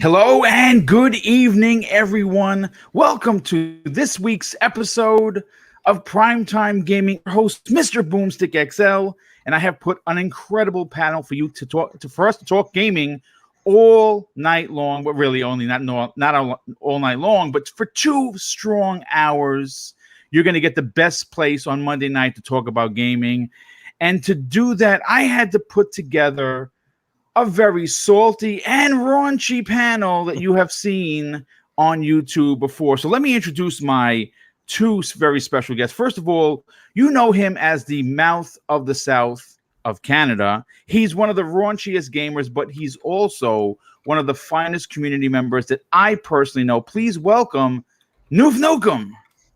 Hello and good evening, everyone. Welcome to this week's episode of Primetime Gaming. Host Mr. BoomStick XL, and I have put an incredible panel for you for us to talk gaming all night long, but really only not all night long, but for 2 strong hours. You're going to get the best place on Monday night to talk about gaming, and to do that, I had to put together a very salty and raunchy panel that you have seen on YouTube before. So let me introduce my 2 very special guests. First of all, you know him as the mouth of the South of Canada. He's one of the raunchiest gamers, but he's also one of the finest community members that I personally know. Please welcome Noof Nukem.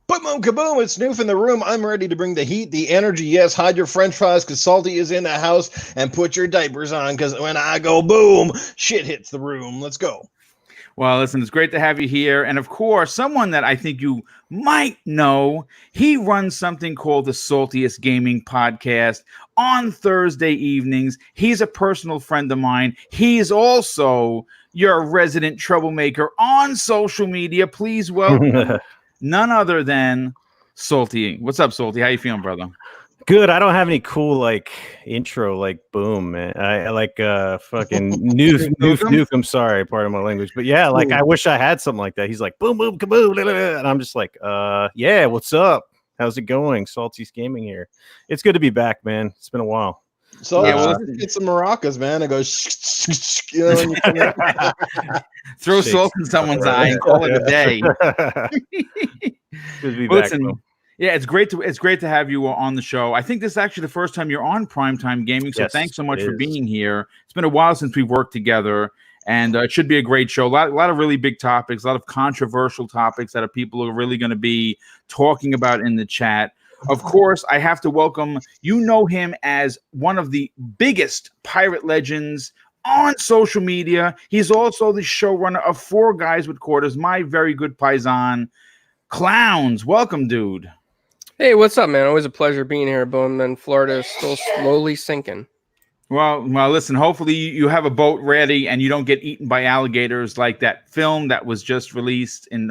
Boom, kaboom, it's Noof in the room. I'm ready to bring the heat, the energy. Yes, hide your french fries because Salty is in the house, and put your diapers on because when I go boom, shit hits the room. Let's go. Well, listen, it's great to have you here. And of course, someone that I think you might know, he runs something called the Saltiest Gaming Podcast on Thursday evenings. He's a personal friend of mine. He is also your resident troublemaker on social media. Please welcome none other than Salty. What's up, Salty? How you feeling, brother? Good. I don't have any cool intro boom, man. I like fucking noof. I'm sorry, part of my language, but yeah, I wish I had something like that. He's like boom boom kaboom, and I'm just like yeah, what's up? How's it going? Salty's Gaming here. It's good to be back, man. It's been a while. So get some maracas, man. It goes, throw salt in someone's eye and call it a day. Good to be back. Listen, yeah, it's great to have you on the show. I think this is actually the first time you're on Primetime Gaming, so thanks so much for being here. It's been a while since we've worked together, and it should be a great show. A lot of really big topics, a lot of controversial topics that people are really going to be talking about in the chat. Of course, I have to welcome, you know him as one of the biggest pirate legends on social media. He's also the showrunner of 4 Guys with Quarters, my very good paisan, Clowns. Welcome, dude. Hey, what's up, man? Always a pleasure being here, Boom. And Florida is still slowly sinking. Well, listen, hopefully you have a boat ready and you don't get eaten by alligators like that film that was just released in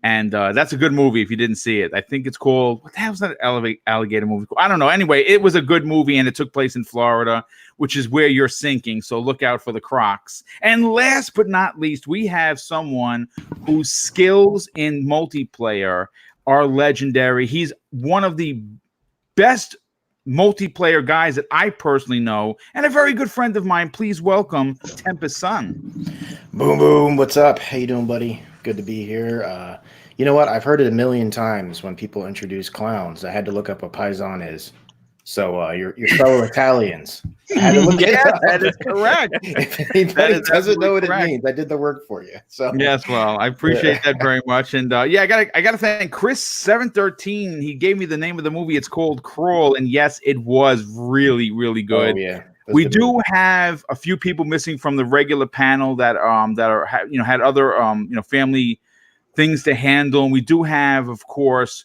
and that's a good movie if you didn't see it. I think it's called, what the hell was that alligator movie called? I don't know. Anyway, it was a good movie and it took place in Florida, which is where you're sinking. So look out for the Crocs. And last but not least, we have someone whose skills in multiplayer are legendary. He's one of the best multiplayer guys that I personally know, and a very good friend of mine. Please welcome Tempest Sun. Boom, boom. What's up? How you doing, buddy? Good to be here. You know what? I've heard it a million times when people introduce clowns. I had to look up what paisan is. So your fellow Italians. I had to look it up. That is correct. If anybody doesn't know what it means, I did the work for you. So yes, well, I appreciate that very much. And I gotta thank Chris713. He gave me the name of the movie. It's called Crawl, and yes, it was really, really good. Oh, yeah. We do have a few people missing from the regular panel that had other family things to handle, and we do have, of course,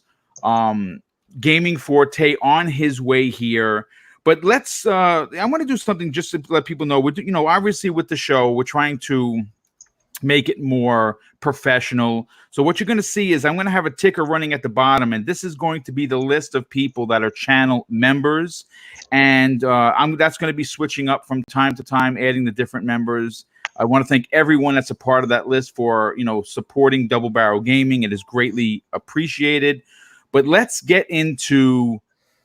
Gaming Forte on his way here. But let's I want to do something just to let people know. Obviously with the show, we're trying to make it more professional. So what you're going to see is I'm going to have a ticker running at the bottom, and this is going to be the list of people that are channel members. And that's going to be switching up from time to time, adding the different members. I want to thank everyone that's a part of that list for, supporting Double Barrel Gaming. It is greatly appreciated. But let's get into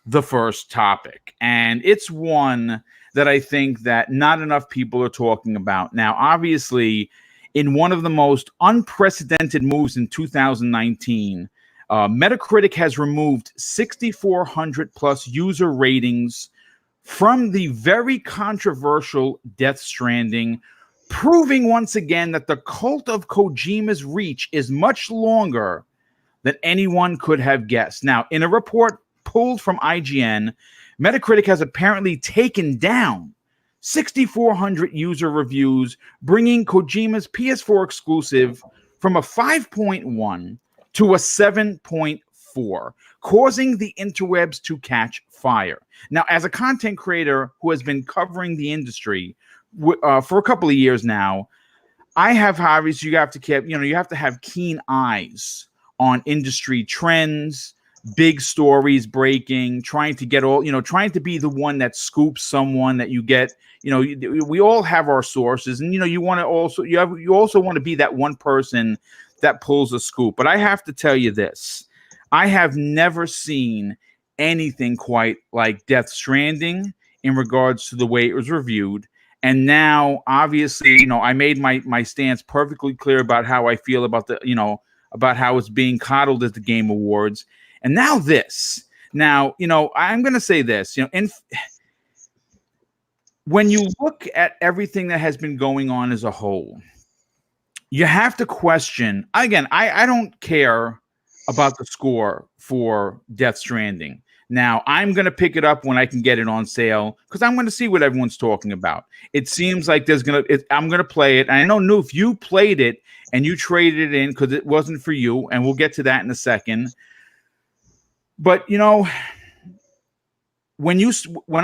the first topic. And it's one that I think that not enough people are talking about. Now, obviously, in one of the most unprecedented moves in 2019, Meta-Critic has removed 6,400 plus user ratings from the very controversial Death Stranding, proving once again that the cult of Kojima's reach is much longer than anyone could have guessed. Now, in a report pulled from IGN, Meta-Critic has apparently taken down 6,400 user reviews, bringing Kojima's PS4 exclusive from a 5.1 to a 7.4, causing the interwebs to catch fire. Now, as a content creator who has been covering the industry for a couple of years now, I have hobbies. You have to keep, you have to have keen eyes on industry trends, big stories breaking, trying to get all, trying to be the one that scoops someone that you get. We all have our sources, and you want to also you also want to be that one person that pulls a scoop. But I have to tell you this: I have never seen anything quite like Death Stranding in regards to the way it was reviewed. And now, obviously, I made my stance perfectly clear about how I feel about about how it's being coddled at the Game Awards. And now this. Now, I'm going to say this. When you look at everything that has been going on as a whole, you have to question. Again, I don't care about the score for Death Stranding. Now, I'm going to pick it up when I can get it on sale because I'm going to see what everyone's talking about. It seems like I'm going to play it. And I know, Noof, you played it and you traded it in because it wasn't for you. And we'll get to that in a second. But, when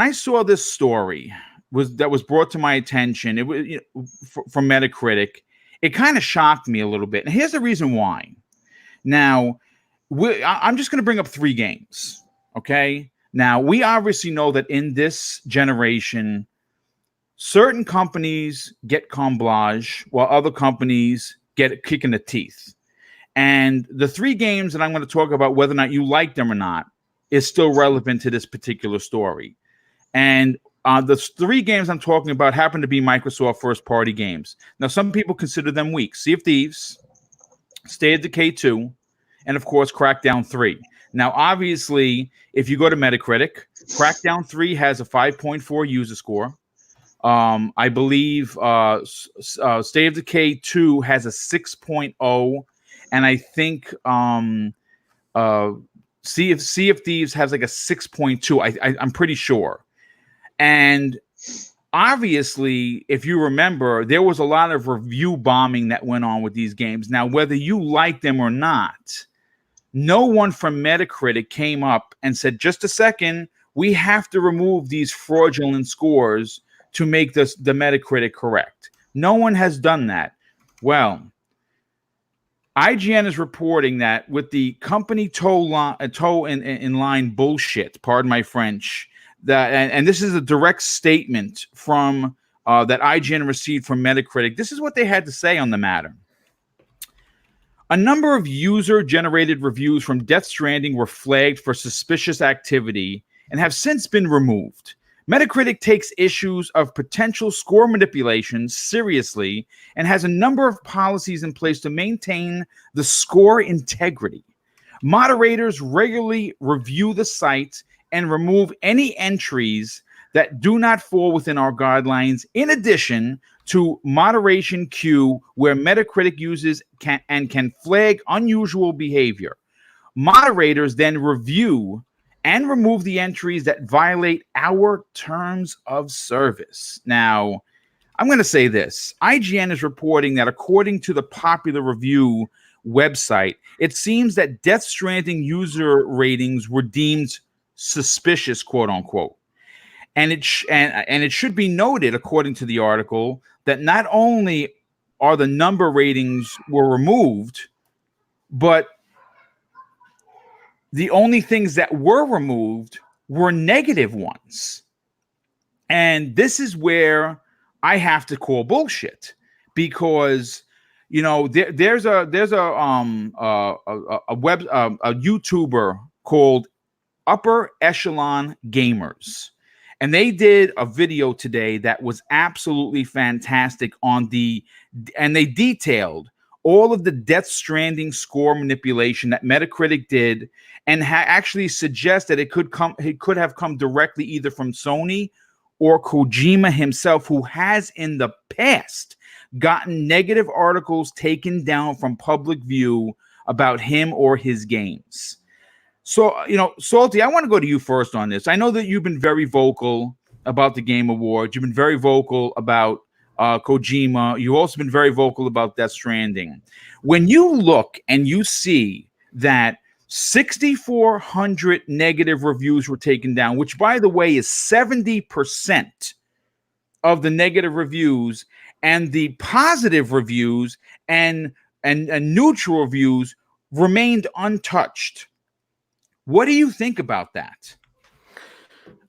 I saw this story that was brought to my attention, it was from Meta-Critic, it kind of shocked me a little bit. And here's the reason why. Now, I'm just going to bring up 3 games. Okay. Now, we obviously know that in this generation, certain companies get carte blanche while other companies get a kick in the teeth. And the 3 games that I'm going to talk about, whether or not you like them or not, is still relevant to this particular story. And the 3 games I'm talking about happen to be Microsoft first-party games. Now, some people consider them weak. Sea of Thieves, State of Decay 2, and, of course, Crackdown 3. Now, obviously, if you go to Metacritic, Crackdown 3 has a 5.4 user score. I believe State of Decay 2 has a 6.0, and I think Sea of Thieves has like a 6.2. I'm pretty sure. And obviously, if you remember, there was a lot of review bombing that went on with these games. Now, whether you like them or not, no one from Metacritic came up and said, just a second, we have to remove these fraudulent scores to make the Metacritic correct. No one has done that. Well, IGN is reporting that with the company toe in line bullshit, pardon my French, and this is a direct statement from that IGN received from Metacritic. This is what they had to say on the matter. A number of user-generated reviews from Death Stranding were flagged for suspicious activity and have since been removed. Metacritic takes issues of potential score manipulation seriously and has a number of policies in place to maintain the score integrity. Moderators regularly review the site and remove any entries that do not fall within our guidelines, in addition to moderation queue, where Metacritic uses can flag unusual behavior. Moderators then review and remove the entries that violate our terms of service. Now, I'm going to say this. IGN is reporting that according to the popular review website, it seems that Death Stranding user ratings were deemed suspicious, quote unquote. And it should be noted, according to the article, that not only are the number ratings were removed, but the only things that were removed were negative ones. And this is where I have to call bullshit, because there's a YouTuber called Upper Echelon Gamers. And they did a video today that was absolutely fantastic and they detailed all of the Death Stranding score manipulation that Metacritic did, and actually suggest that it could have come directly either from Sony or Kojima himself, who has in the past gotten negative articles taken down from public view about him or his games. So, Salty, I want to go to you first on this. I know that you've been very vocal about the Game Awards. You've been very vocal about Kojima. You've also been very vocal about Death Stranding. When you look and you see that 6,400 negative reviews were taken down, which, by the way, is 70% of the negative reviews, and the positive reviews and neutral reviews remained untouched. What do you think about that?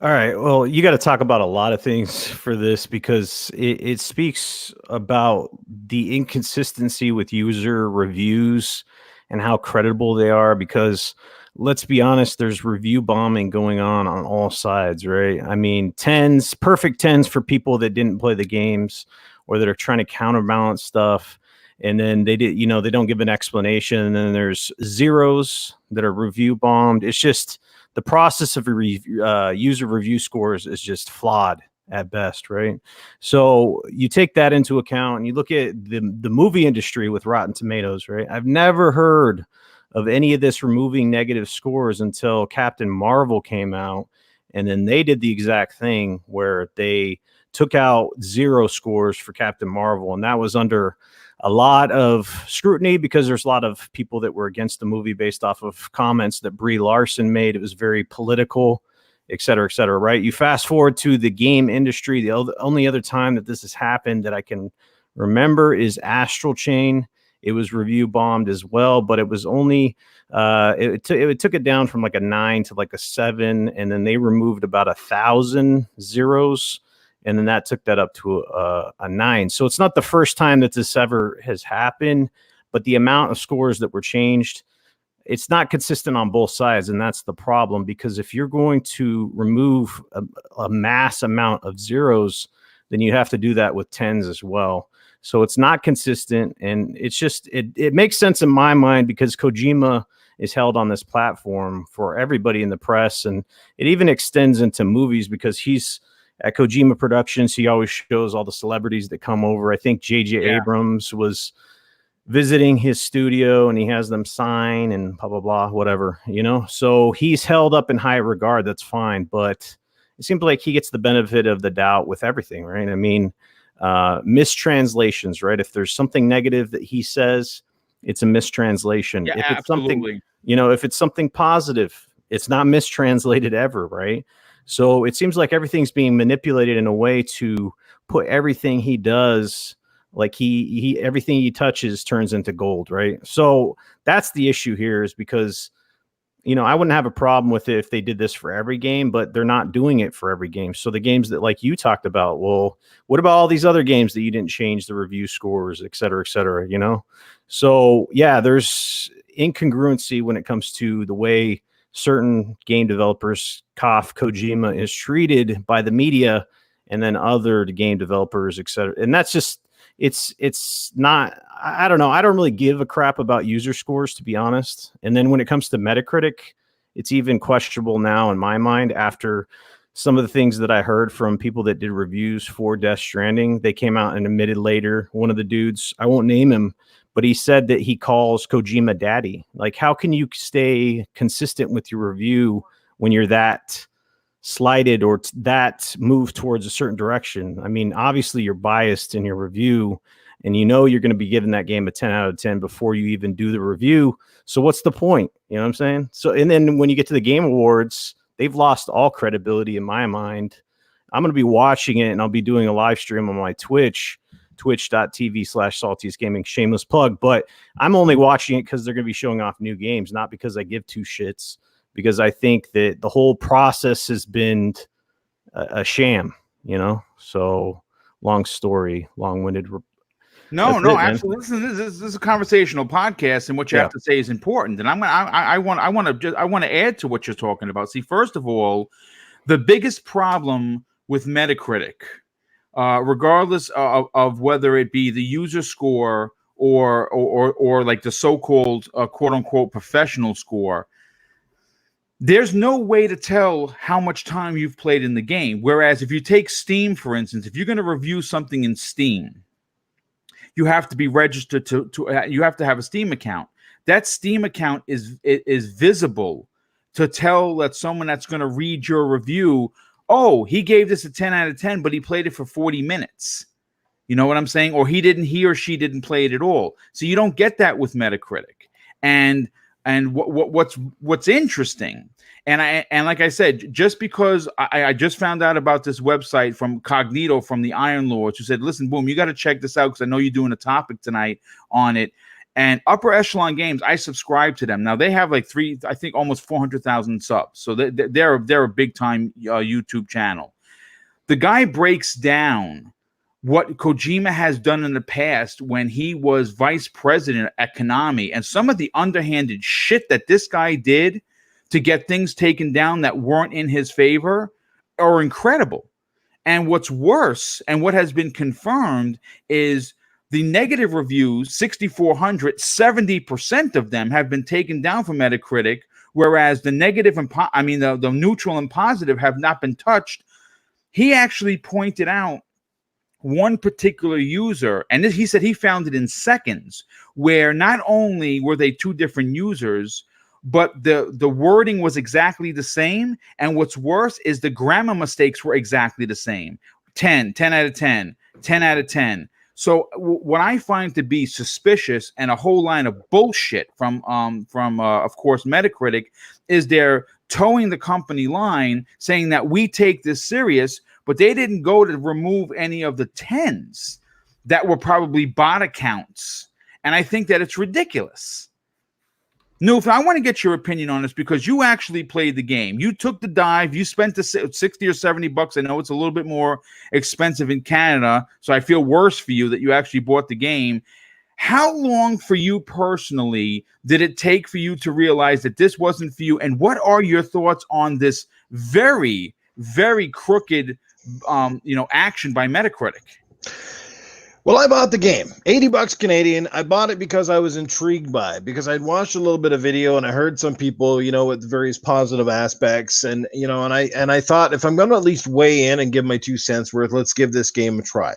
All right. Well, you got to talk about a lot of things for this because it speaks about the inconsistency with user reviews and how credible they are. Because let's be honest, there's review bombing going on all sides, right? I mean, perfect 10s for people that didn't play the games or that are trying to counterbalance stuff. And then they don't give an explanation. And then there's zeros that are review bombed. It's just the process of user review scores is just flawed at best, right? So you take that into account and you look at the movie industry with Rotten Tomatoes, right? I've never heard of any of this removing negative scores until Captain Marvel came out. And then they did the exact thing where they took out 0 scores for Captain Marvel. And that was under a lot of scrutiny because there's a lot of people that were against the movie based off of comments that Brie Larson made. It was very political, et cetera, right? You fast forward to the game industry. The only other time that this has happened that I can remember is Astral Chain. It was review bombed as well, but it was only, it took it down from like a 9 to like a 7. And then they removed about 1,000 zeros. And then that took that up to a 9. So it's not the first time that this ever has happened, but the amount of scores that were changed, it's not consistent on both sides. And that's the problem, because if you're going to remove a mass amount of zeros, then you have to do that with 10s as well. So it's not consistent. And it's just, it makes sense in my mind because Kojima is held on this platform for everybody in the press. And it even extends into movies because he's at Kojima Productions. He always shows all the celebrities that come over. I think J.J. Abrams was visiting his studio and he has them sign and blah, blah, blah, whatever, So he's held up in high regard. That's fine. But it seems like he gets the benefit of the doubt with everything, right? I mean, mistranslations, right? If there's something negative that he says, it's a mistranslation. Yeah, if it's absolutely. if it's something positive, it's not mistranslated ever, right? So it seems like everything's being manipulated in a way to put everything he does, like he everything he touches turns into gold, right? So that's the issue here, is because, I wouldn't have a problem with it if they did this for every game, but they're not doing it for every game. So the games that, like you talked about, well, what about all these other games that you didn't change the review scores, et cetera, So yeah, there's incongruency when it comes to the way certain game developers, Kojima, is treated by the media, and then other game developers, etc. And that's just, it's not, I don't know. I don't really give a crap about user scores, to be honest. And then when it comes to Meta-Critic, it's even questionable now in my mind after some of the things that I heard from people that did reviews for Death Stranding. They came out and admitted later, one of the dudes, I won't name him, but he said that he calls Kojima daddy. Like, how can you stay consistent with your review when you're that slighted or that moved towards a certain direction? I mean, obviously you're biased in your review and you're going to be giving that game a 10 out of 10 before you even do the review. So what's the point? You know what I'm saying? So, and then when you get to the Game Awards, they've lost all credibility in my mind. I'm going to be watching it and I'll be doing a live stream on my twitch.tv/Saltiest Gaming, shameless plug, but I'm only watching it because they're going to be showing off new games, not because I give two shits, because I think that the whole process has been a sham, So long story, long-winded. No, absolutely. Listen, this is a conversational podcast, and what you have to say is important. And I want to add to what you're talking about. See, first of all, the biggest problem with Metacritic, regardless of whether it be the user score or like the so-called quote unquote professional score, there's no way to tell how much time you've played in the game. Whereas if you take Steam, for instance, if you're going to review something in Steam, you have to be registered to you have to have a Steam account. That Steam account is visible to tell that someone that's going to read your review, oh, he gave this a 10 out of 10, but he played it for 40 minutes. You know what I'm saying? Or he or she didn't play it at all. So you don't get that with Metacritic. And And what's interesting, and like I said, just because I just found out about this website from Cognito from the Iron Lords, who said, "Listen, Boom, you got to check this out because I know you're doing a topic tonight on it." And Upper Echelon Games, I subscribe to them now. They have like I think almost 400,000 subs, so they're a big time YouTube channel. The guy breaks down what Kojima has done in the past when he was vice president at Konami, and some of the underhanded shit that this guy did to get things taken down that weren't in his favor are incredible. And what's worse, and what has been confirmed, is the negative reviews, 6,400, 70% of them have been taken down from Meta-Critic, whereas the negative and the neutral and positive have not been touched. He actually pointed out one particular user, and he said he found it in seconds, where not only were they two different users, but the wording was exactly the same. And what's worse is the grammar mistakes were exactly the same. 10 out of 10, 10 out of 10. So what I find to be suspicious and a whole line of bullshit from of course, Meta-Critic, is they're towing the company line, saying that we take this serious, but they didn't go to remove any of the 10s that were probably bot accounts. And I think that it's ridiculous. Noof, I want to get your opinion on this because you actually played the game. You took the dive. You spent the 60 or 70 bucks. I know it's a little bit more expensive in Canada, so I feel worse for you that you actually bought the game. How long for you personally did it take for you to realize that this wasn't for you? And what are your thoughts on this very, very crooked action by Meta-Critic? Well, I bought the game, 80 bucks Canadian. I bought it because I was intrigued by it, because I'd watched a little bit of video and I heard some people, with various positive aspects, and I thought, if I'm going to at least weigh in and give my 2 cents worth, let's give this game a try.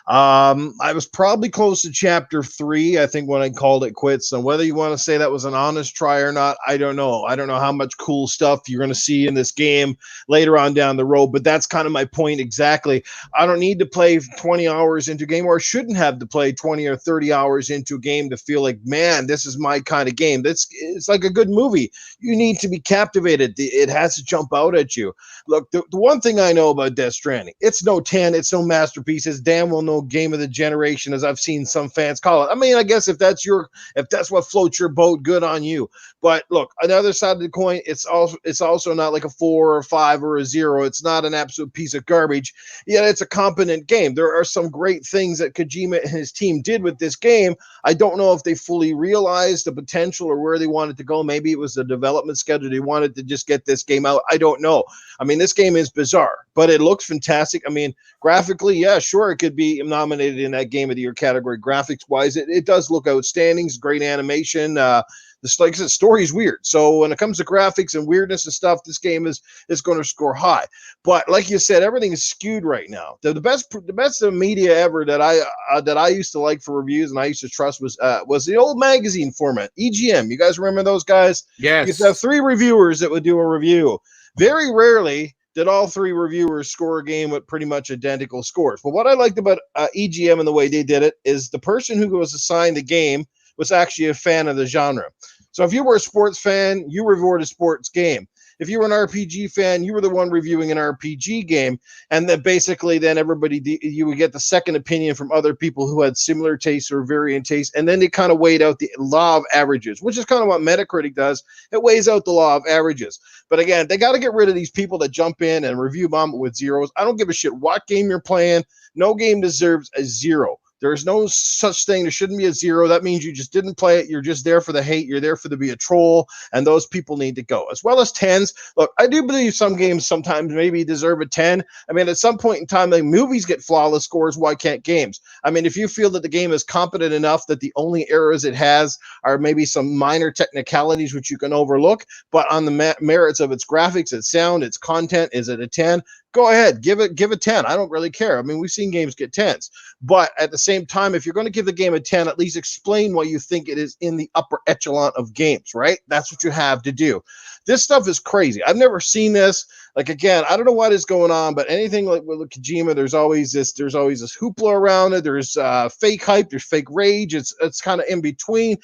I was probably close to chapter 3, I think, when I called it quits. And whether you want to say that was an honest try or not, I don't know. I don't know how much cool stuff you're going to see in this game later on down the road, but that's kind of my point exactly. I don't need to play 20 hours into a game, or shouldn't have to play 20 or 30 hours into a game to feel like, man, this is my kind of game. It's like a good movie. You need to be captivated. It has to jump out at you. Look, the one thing I know about Death Stranding, it's no 10, it's no masterpiece, it's damn well no game of the generation, as I've seen some fans call it. I mean, I guess if that's what floats your boat, good on you. But look, on the other side of the coin, it's also not like a 4 or 5 or a 0. It's not an absolute piece of garbage. Yet it's a competent game. There are some great things that Kojima and his team did with this game. I don't know if they fully realized the potential or where they wanted to go. Maybe it was the development schedule. They wanted to just get this game out. I don't know. I mean, this game is bizarre, but it looks fantastic. I mean, graphically, yeah, sure, it could be nominated in that Game of the Year category. Graphics-wise, it does look outstanding. It's great animation. Like I said, story is weird. So when it comes to graphics and weirdness and stuff, this game is going to score high. But like you said, everything is skewed right now. The best media ever that I used to like for reviews and I used to trust was the old magazine format, EGM. You guys remember those guys? Yes. You used to have 3 reviewers that would do a review. Very rarely did all 3 reviewers score a game with pretty much identical scores. But what I liked about EGM and the way they did it is the person who was assigned the game was actually a fan of the genre. So if you were a sports fan, you reviewed a sports game. If you were an RPG fan, you were the one reviewing an RPG game. And then basically then you would get the second opinion from other people who had similar tastes or variant tastes. And then they kind of weighed out the law of averages, which is kind of what Metacritic does. It weighs out the law of averages. But again, they got to get rid of these people that jump in and review bomb with zeros. I don't give a shit what game you're playing. No game deserves a 0. There's no such thing. There shouldn't be a 0. That means you just didn't play it. You're just there for the hate. You're there for to be a troll, and those people need to go. As well as 10s. Look, I do believe some games sometimes maybe deserve a 10. I mean, at some point in time, like movies get flawless scores. Why can't games? I mean, if you feel that the game is competent enough that the only errors it has are maybe some minor technicalities which you can overlook, but on the merits of its graphics, its sound, its content, is it a 10? go ahead, give it 10. I don't really care. I mean, we've seen games get 10s, but at the same time, if you're going to give the game a 10, at least explain why you think it is in the upper echelon of games, right? That's what you have to do. This stuff is crazy. I've never seen this. Like, again, I don't know what is going on, but anything like with Kojima, there's always this hoopla around it. There's fake hype, there's fake rage. It's kind of in between.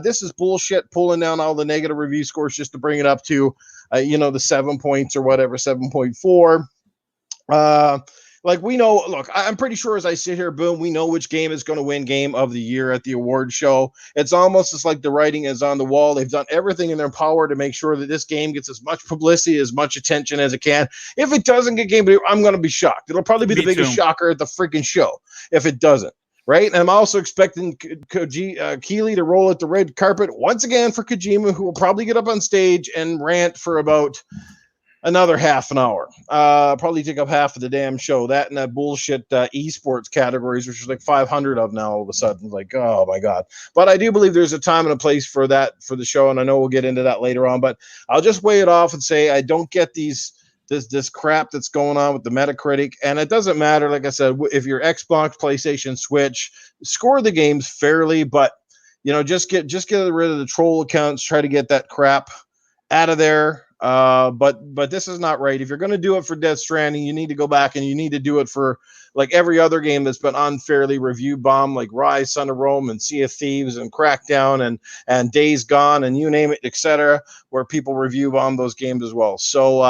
This is bullshit, pulling down all the negative review scores just to bring it up to the 7 points or whatever, 7.4. Like, we know, look, I'm pretty sure as I sit here, boom, we know which game is going to win game of the year at the award show. It's almost as like the writing is on the wall. They've done everything in their power to make sure that this game gets as much publicity, as much attention as it can. If it doesn't get game of the year, I'm going to be shocked. It'll probably be the biggest shocker at the freaking show if it doesn't. Right. And I'm also expecting Keeley to roll out the red carpet once again for Kojima, who will probably get up on stage and rant for about another half an hour. Probably take up half of the damn show. That and that bullshit esports categories, which is like 500 of now all of a sudden. Like, oh my God. But I do believe there's a time and a place for that for the show. And I know we'll get into that later on. But I'll just weigh it off and say I don't get this crap that's going on with the Meta-Critic. And it doesn't matter, like I said, if you're Xbox, PlayStation, Switch, score the games fairly, but just get rid of the troll accounts, try to get that crap out of there. But this is not right. If you're going to do it for Death Stranding, you need to go back and you need to do it for like every other game that's been unfairly review bombed, like Rise, Son of Rome, and Sea of Thieves, and Crackdown, and Days Gone, and you name it, etc., where people review bomb those games as well. So,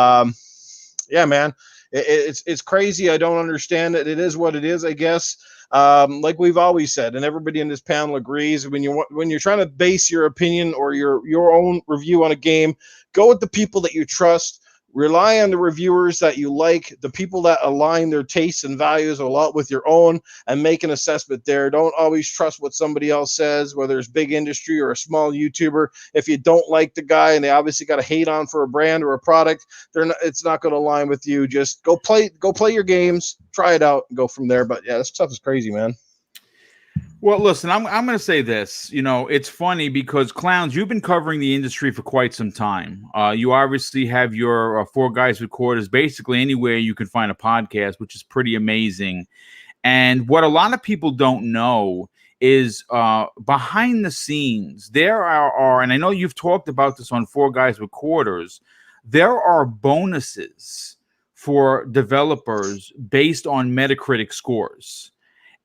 yeah, man, it's crazy. I don't understand it. It is what it is, I guess. Like we've always said, and everybody in this panel agrees, when you're trying to base your opinion or your own review on a game, go with the people that you trust. Rely on the reviewers that you like, the people that align their tastes and values a lot with your own, and make an assessment there. Don't always trust what somebody else says, whether it's big industry or a small YouTuber. If you don't like the guy and they obviously got to hate on for a brand or a product, it's not going to align with you. Just go play your games, try it out, and go from there. But yeah, this stuff is crazy, man. Well, listen, I'm going to say this. It's funny because, Clowns, you've been covering the industry for quite some time. You obviously have your Four Guys with Quarters basically anywhere you can find a podcast, which is pretty amazing. And what a lot of people don't know is behind the scenes, there are, and I know you've talked about this on Four Guys with Quarters, there are bonuses for developers based on Metacritic scores.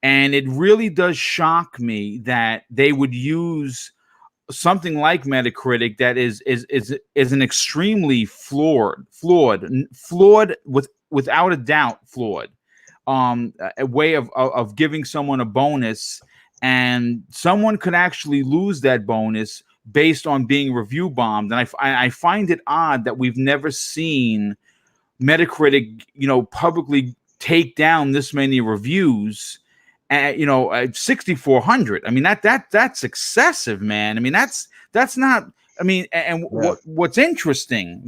And it really does shock me that they would use something like Metacritic that is an extremely flawed, without a doubt, flawed a way of giving someone a bonus, and someone could actually lose that bonus based on being review bombed. And I find it odd that we've never seen Metacritic, publicly take down this many reviews. 6,400. I mean, that's excessive, man. I mean, that's not. I mean, and what's interesting,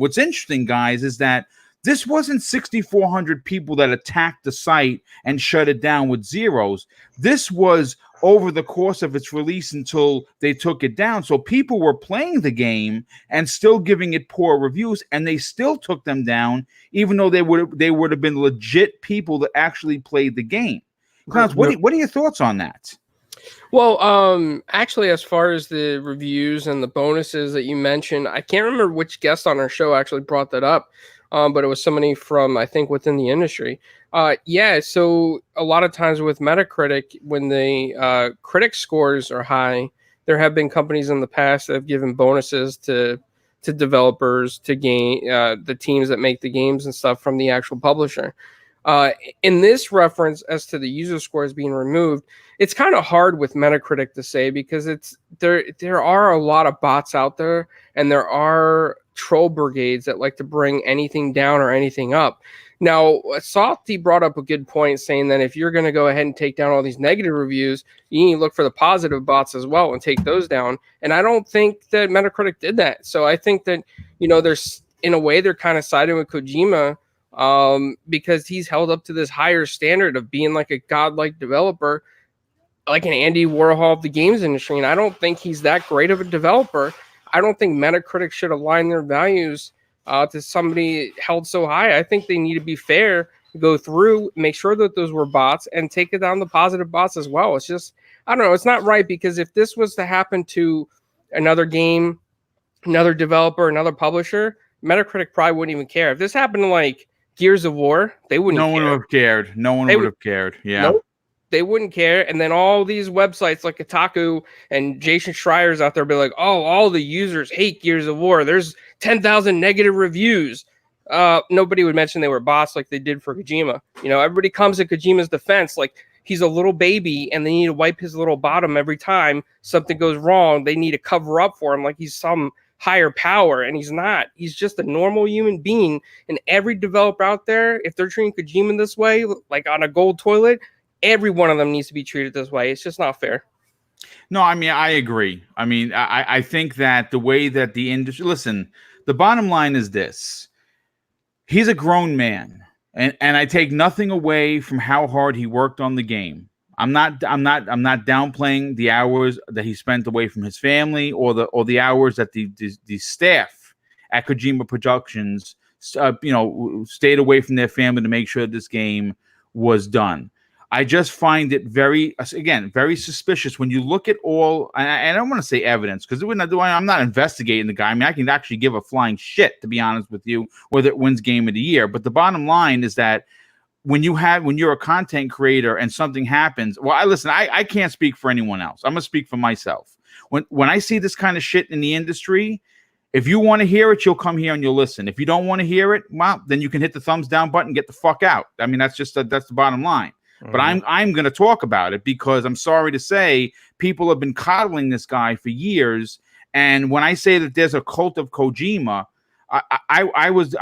guys, is that this wasn't 6,400 people that attacked the site and shut it down with zeros. This was over the course of its release until they took it down. So people were playing the game and still giving it poor reviews, and they still took them down, even though they would have been legit people that actually played the game. Clowns, what are your thoughts on that? Well, actually, as far as the reviews and the bonuses that you mentioned, I can't remember which guest on our show actually brought that up, but it was somebody from, I think, within the industry. Yeah, so a lot of times with Metacritic, when the critic scores are high, there have been companies in the past that have given bonuses to developers, to the teams that make the games and stuff from the actual publisher. In this reference as to the user scores being removed, it's kind of hard with Metacritic to say, because there are a lot of bots out there, and there are troll brigades that like to bring anything down or anything up. Now, Softy brought up a good point, saying that if you're going to go ahead and take down all these negative reviews, you need to look for the positive bots as well and take those down. And I don't think that Metacritic did that. So I think that, there's, in a way, they're kind of siding with Kojima, because he's held up to this higher standard of being like a godlike developer, like an Andy Warhol of the games industry. And I don't think he's that great of a developer. I don't think Metacritic should align their values to somebody held so high. I think they need to be fair, go through, make sure that those were bots, and take it down the positive bots as well. It's just, I don't know, it's not right, because if this was to happen to another game, another developer, another publisher, Metacritic probably wouldn't even care. If this happened to like Gears of War, they wouldn't No care. one would have cared. No one would have cared. Yeah. Nope. They wouldn't care. And then all these websites like Kotaku and Jason Schreier's out there be like, oh, all the users hate Gears of War. There's 10,000 negative reviews. Nobody would mention they were bots like they did for Kojima. You know, everybody comes to Kojima's defense like he's a little baby and they need to wipe his little bottom every time something goes wrong. They need to cover up for him like he's some higher power, and he's not. He's just a normal human being. And every developer out there, if they're treating Kojima this way, like on a gold toilet, every one of them needs to be treated this way. It's just not fair. No, I mean, I agree. I mean, I think that the way that the industry, listen, the bottom line is this. He's a grown man, and I take nothing away from how hard he worked on the game. I'm not downplaying the hours that he spent away from his family, or the hours that the staff at Kojima Productions, stayed away from their family to make sure this game was done. I just find it very suspicious when you look at all. I don't want to say evidence, because I'm not investigating the guy. I mean, I can actually give a flying shit, to be honest with you, whether it wins Game of the Year. But the bottom line is that when you're a content creator and something happens, well, I can't speak for anyone else. I'm gonna speak for myself. When I see this kind of shit in the industry, if you want to hear it, you'll come here and you'll listen. If you don't want to hear it, well, then you can hit the thumbs down button and get the fuck out. I mean, that's the bottom line. But I'm going to talk about it, because I'm sorry to say people have been coddling this guy for years. And when I say that there's a cult of Kojima, I was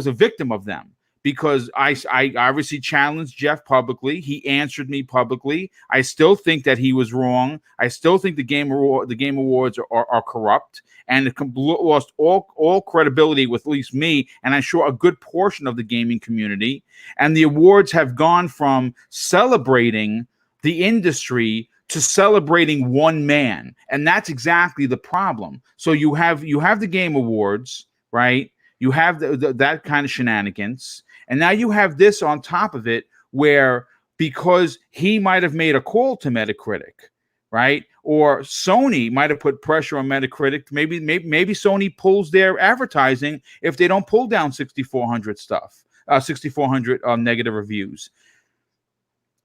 a victim of them, because I obviously challenged Jeff publicly. He answered me publicly. I still think that he was wrong. I still think the Game Awards are corrupt, and it lost all credibility with at least me, and I'm sure a good portion of the gaming community. And the awards have gone from celebrating the industry to celebrating one man, and that's exactly the problem. So you have the Game Awards, right? You have that kind of shenanigans, and now you have this on top of it, where because he might have made a call to Metacritic, right? Or Sony might have put pressure on Metacritic. Maybe Sony pulls their advertising if they don't pull down 6,400 negative reviews.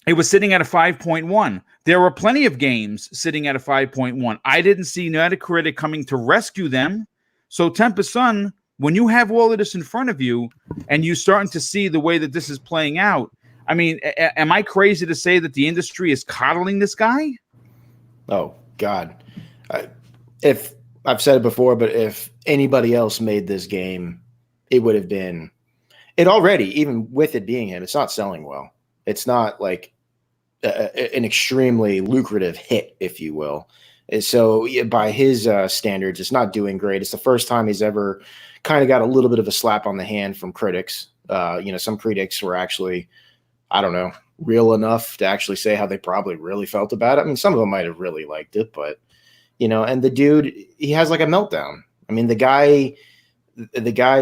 It was sitting at a 5.1. There were plenty of games sitting at a 5.1. I didn't see Metacritic coming to rescue them. So Tempest Sun, when you have all of this in front of you and you're starting to see the way that this is playing out, I mean, am I crazy to say that the industry is coddling this guy? Oh, God. If I've said it before, but if anybody else made this game, it would have been it already, even with it being him, it's not selling well. It's not like an extremely lucrative hit, if you will. And so by his standards, it's not doing great. It's the first time he's ever kind of got a little bit of a slap on the hand from critics. Some critics were actually, I don't know, real enough to actually say how they probably really felt about it. I mean, some of them might have really liked it, but, and the dude, he has like a meltdown. I mean, the guy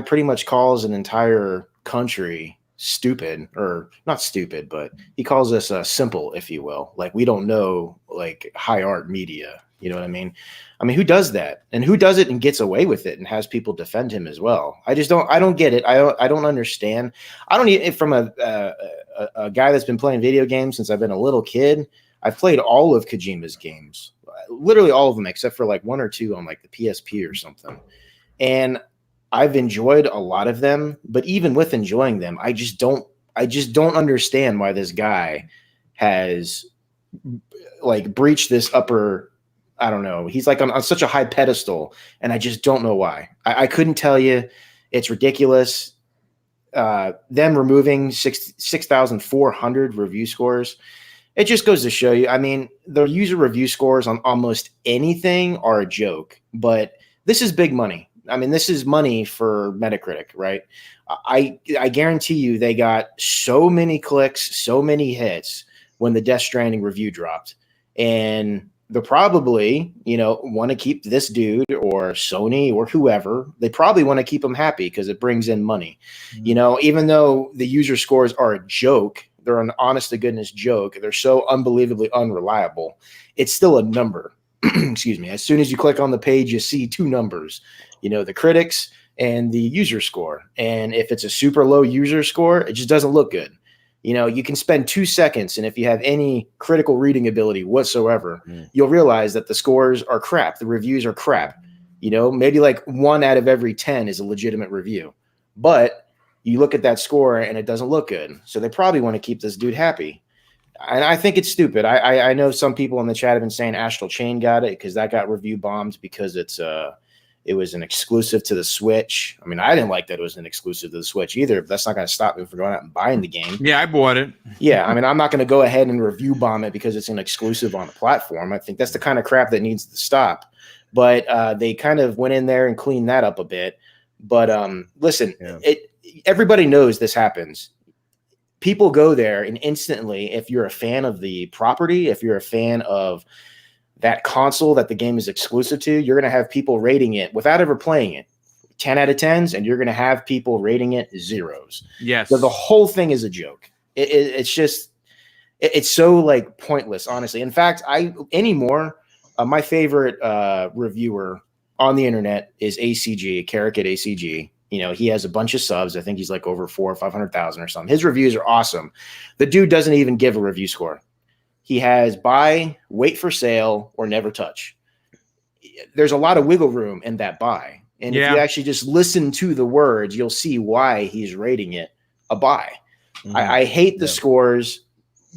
pretty much calls an entire country stupid, or not stupid, but he calls us simple, if you will. Like, we don't know like high art media. You know what I mean? I mean, who does that, and who does it and gets away with it and has people defend him as well? I don't get it. I don't understand. I don't need it from a guy that's been playing video games since I've been a little kid. I've played all of Kojima's games, literally all of them, except for like one or two on like the PSP or something. And I've enjoyed a lot of them, but even with enjoying them, I just don't understand why this guy has like breached this upper, I don't know. He's like on such a high pedestal, and I just don't know why. I couldn't tell you. It's ridiculous. Them removing 6,400 review scores. It just goes to show you. I mean, the user review scores on almost anything are a joke, but this is big money. I mean, this is money for Metacritic, right? I guarantee you they got so many clicks, so many hits when the Death Stranding review dropped. And they'll probably, want to keep this dude or Sony or whoever. They probably want to keep him happy because it brings in money. Even though the user scores are a joke, they're an honest to goodness joke. They're so unbelievably unreliable. It's still a number. Excuse me. As soon as you click on the page, you see two numbers, the critics and the user score. And if it's a super low user score, it just doesn't look good. You can spend 2 seconds, and if you have any critical reading ability whatsoever, you'll realize that the scores are crap. The reviews are crap. Maybe like 1 out of every 10 is a legitimate review. But you look at that score, and it doesn't look good. So they probably want to keep this dude happy. And I think it's stupid. I know some people in the chat have been saying Astral Chain got it because that got review bombed because it was an exclusive to the Switch. I mean, I didn't like that it was an exclusive to the Switch either, but that's not going to stop me from going out and buying the game. Yeah, I bought it. Yeah, I mean, I'm not going to go ahead and review bomb it because it's an exclusive on the platform. I think that's the kind of crap that needs to stop. But they kind of went in there and cleaned that up a bit. But listen, everybody knows this happens. People go there and instantly, if you're a fan of the property, if you're a fan of that console that the game is exclusive to, you're going to have people rating it without ever playing it 10 out of 10s, and you're going to have people rating it 0s. Yes. So the whole thing is a joke. It's just, it's so like pointless, honestly. In fact, my favorite reviewer on the internet is ACG, Carrick at ACG. He has a bunch of subs. I think he's like over 400,000 or 500,000 or something. His reviews are awesome. The dude doesn't even give a review score. He has buy, wait for sale, or never touch. There's a lot of wiggle room in that buy. And if you actually just listen to the words, you'll see why he's rating it a buy. I hate the scores,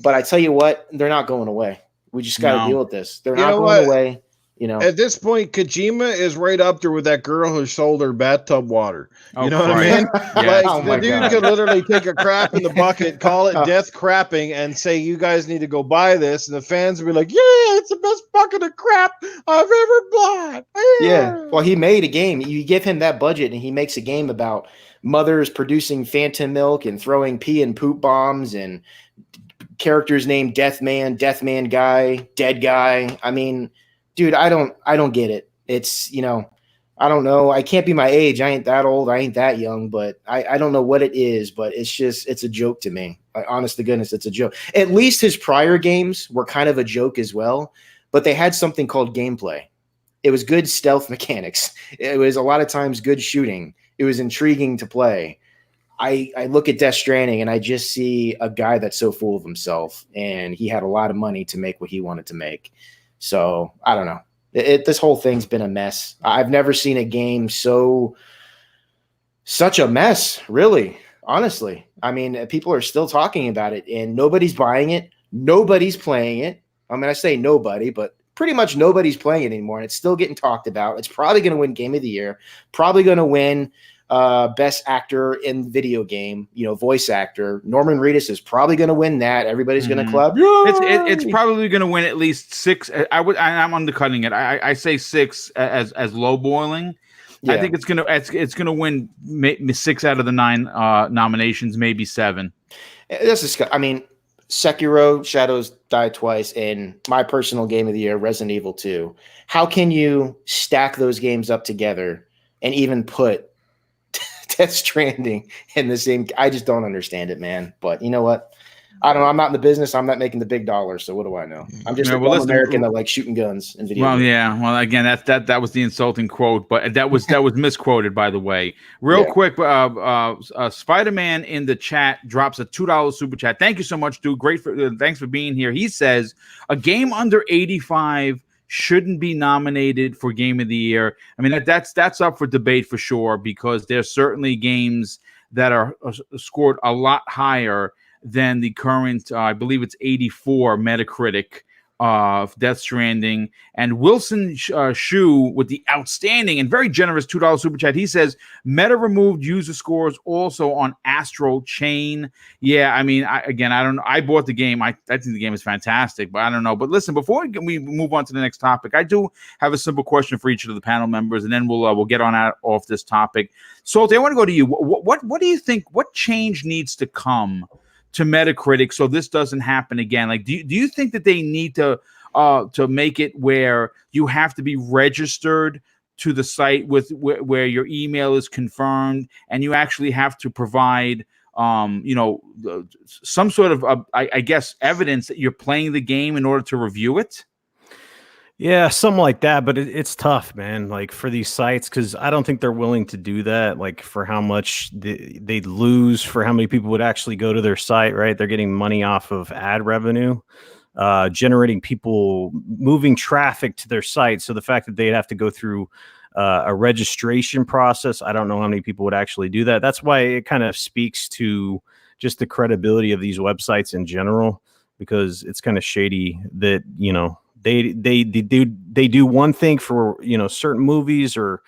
but I tell you what, they're not going away. We just got to deal with this. They're not going away. At this point, Kojima is right up there with that girl who sold her bathtub water. You know what I mean? Yes. Like the dude could literally take a crap in the bucket, call it death crapping, and say, "You guys need to go buy this." And the fans would be like, "Yeah, it's the best bucket of crap I've ever bought." Yeah. Well, he made a game. You give him that budget, and he makes a game about mothers producing phantom milk and throwing pee and poop bombs, and characters named Deathman Guy, Dead Guy. I mean, dude, I don't get it. It's, I don't know. I can't be my age. I ain't that old. I ain't that young, but I don't know what it is, but it's a joke to me. Honest to goodness, it's a joke. At least his prior games were kind of a joke as well, but they had something called gameplay. It was good stealth mechanics. It was a lot of times good shooting. It was intriguing to play. I look at Death Stranding and I just see a guy that's so full of himself, and he had a lot of money to make what he wanted to make. So I don't know. This whole thing's been a mess. I've never seen a game such a mess, really, honestly. I mean, people are still talking about it, and nobody's buying it. Nobody's playing it. I mean, I say nobody, but pretty much nobody's playing it anymore, and it's still getting talked about. It's probably going to win Game of the Year, probably going to win Best Actor in Video Game, voice actor. Norman Reedus is probably going to win that. Everybody's going to clap. It's probably going to win at least 6. I'm undercutting it. I say 6 as low boiling. Yeah. I think it's gonna win 6 out of the 9 nominations, maybe 7. I mean, Sekiro, Shadows Die Twice, and my personal game of the year, Resident Evil 2. How can you stack those games up together and even put Death Stranding in the same? I just don't understand it, man. But you know what? I don't know. I'm not in the business. I'm not making the big dollars. So what do I know? I'm just an American that likes shooting guns and video games. Yeah. Well, again, that was the insulting quote, but that was misquoted, by the way. Real quick, Spider-Man in the chat drops a $2 super chat. Thank you so much, dude. Thanks for being here. He says a game under 85 shouldn't be nominated for Game of the Year. I mean, that's up for debate for sure, because there's certainly games that are scored a lot higher than the current, I believe it's 84 Meta-Critic of Death Stranding. And Wilson Shu with the outstanding and very generous $2 super chat. He says Meta removed user scores also on Astral Chain. Yeah, I mean, I don't know. I bought the game. I think the game is fantastic, but I don't know. But listen, before we move on to the next topic, I do have a simple question for each of the panel members, and then we'll get on out off this topic. Salty, I want to go to you. What do you think? What change needs to come to Meta-Critic so this doesn't happen again? Like, do you think that they need to to make it where you have to be registered to the site with where your email is confirmed, and you actually have to provide some sort of I guess evidence that you're playing the game in order to review it. Yeah, something like that, but it's tough, man. Like for these sites, because I don't think they're willing to do that. Like for how much they'd lose, for how many people would actually go to their site, right? They're getting money off of ad revenue, generating people, moving traffic to their site. So the fact that they'd have to go through a registration process, I don't know how many people would actually do that. That's why it kind of speaks to just the credibility of these websites in general, because it's kind of shady that, they do one thing for certain movies or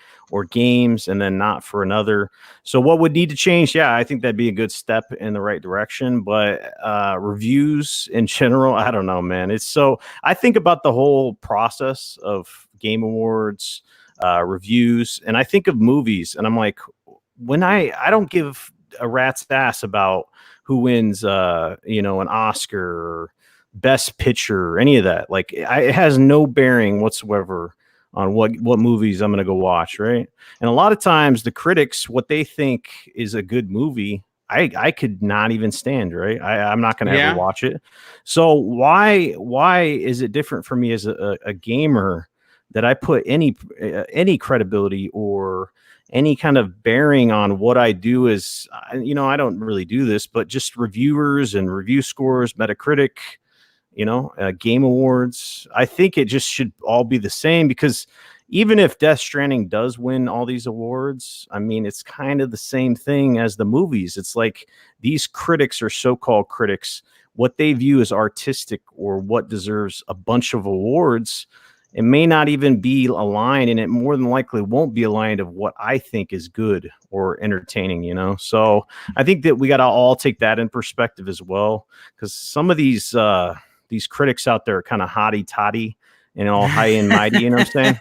games and then not for another. So what would need to change? Yeah, I think that'd be a good step in the right direction. But reviews in general, I don't know, man. I think about the whole process of Game Awards, reviews, and I think of movies, and I'm like, when I don't give a rat's ass about who wins an Oscar or Best Picture or any of that. Like it has no bearing whatsoever on what movies I'm going to go watch, right? And a lot of times the critics, what they think is a good movie, I could not even stand, right? I'm not going to ever watch it. So why is it different for me as a gamer that I put any credibility or any kind of bearing on what I do is, I don't really do this, but just reviewers and review scores, Meta-Critic, Game Awards. I think it just should all be the same, because even if Death Stranding does win all these awards, I mean, it's kind of the same thing as the movies. It's like these critics or so-called critics, what they view as artistic or what deserves a bunch of awards, it may not even be aligned, and it more than likely won't be aligned of what I think is good or entertaining, So I think that we got to all take that in perspective as well, because some of these critics out there are kind of hotty toddy and all high and mighty, you know what I'm saying?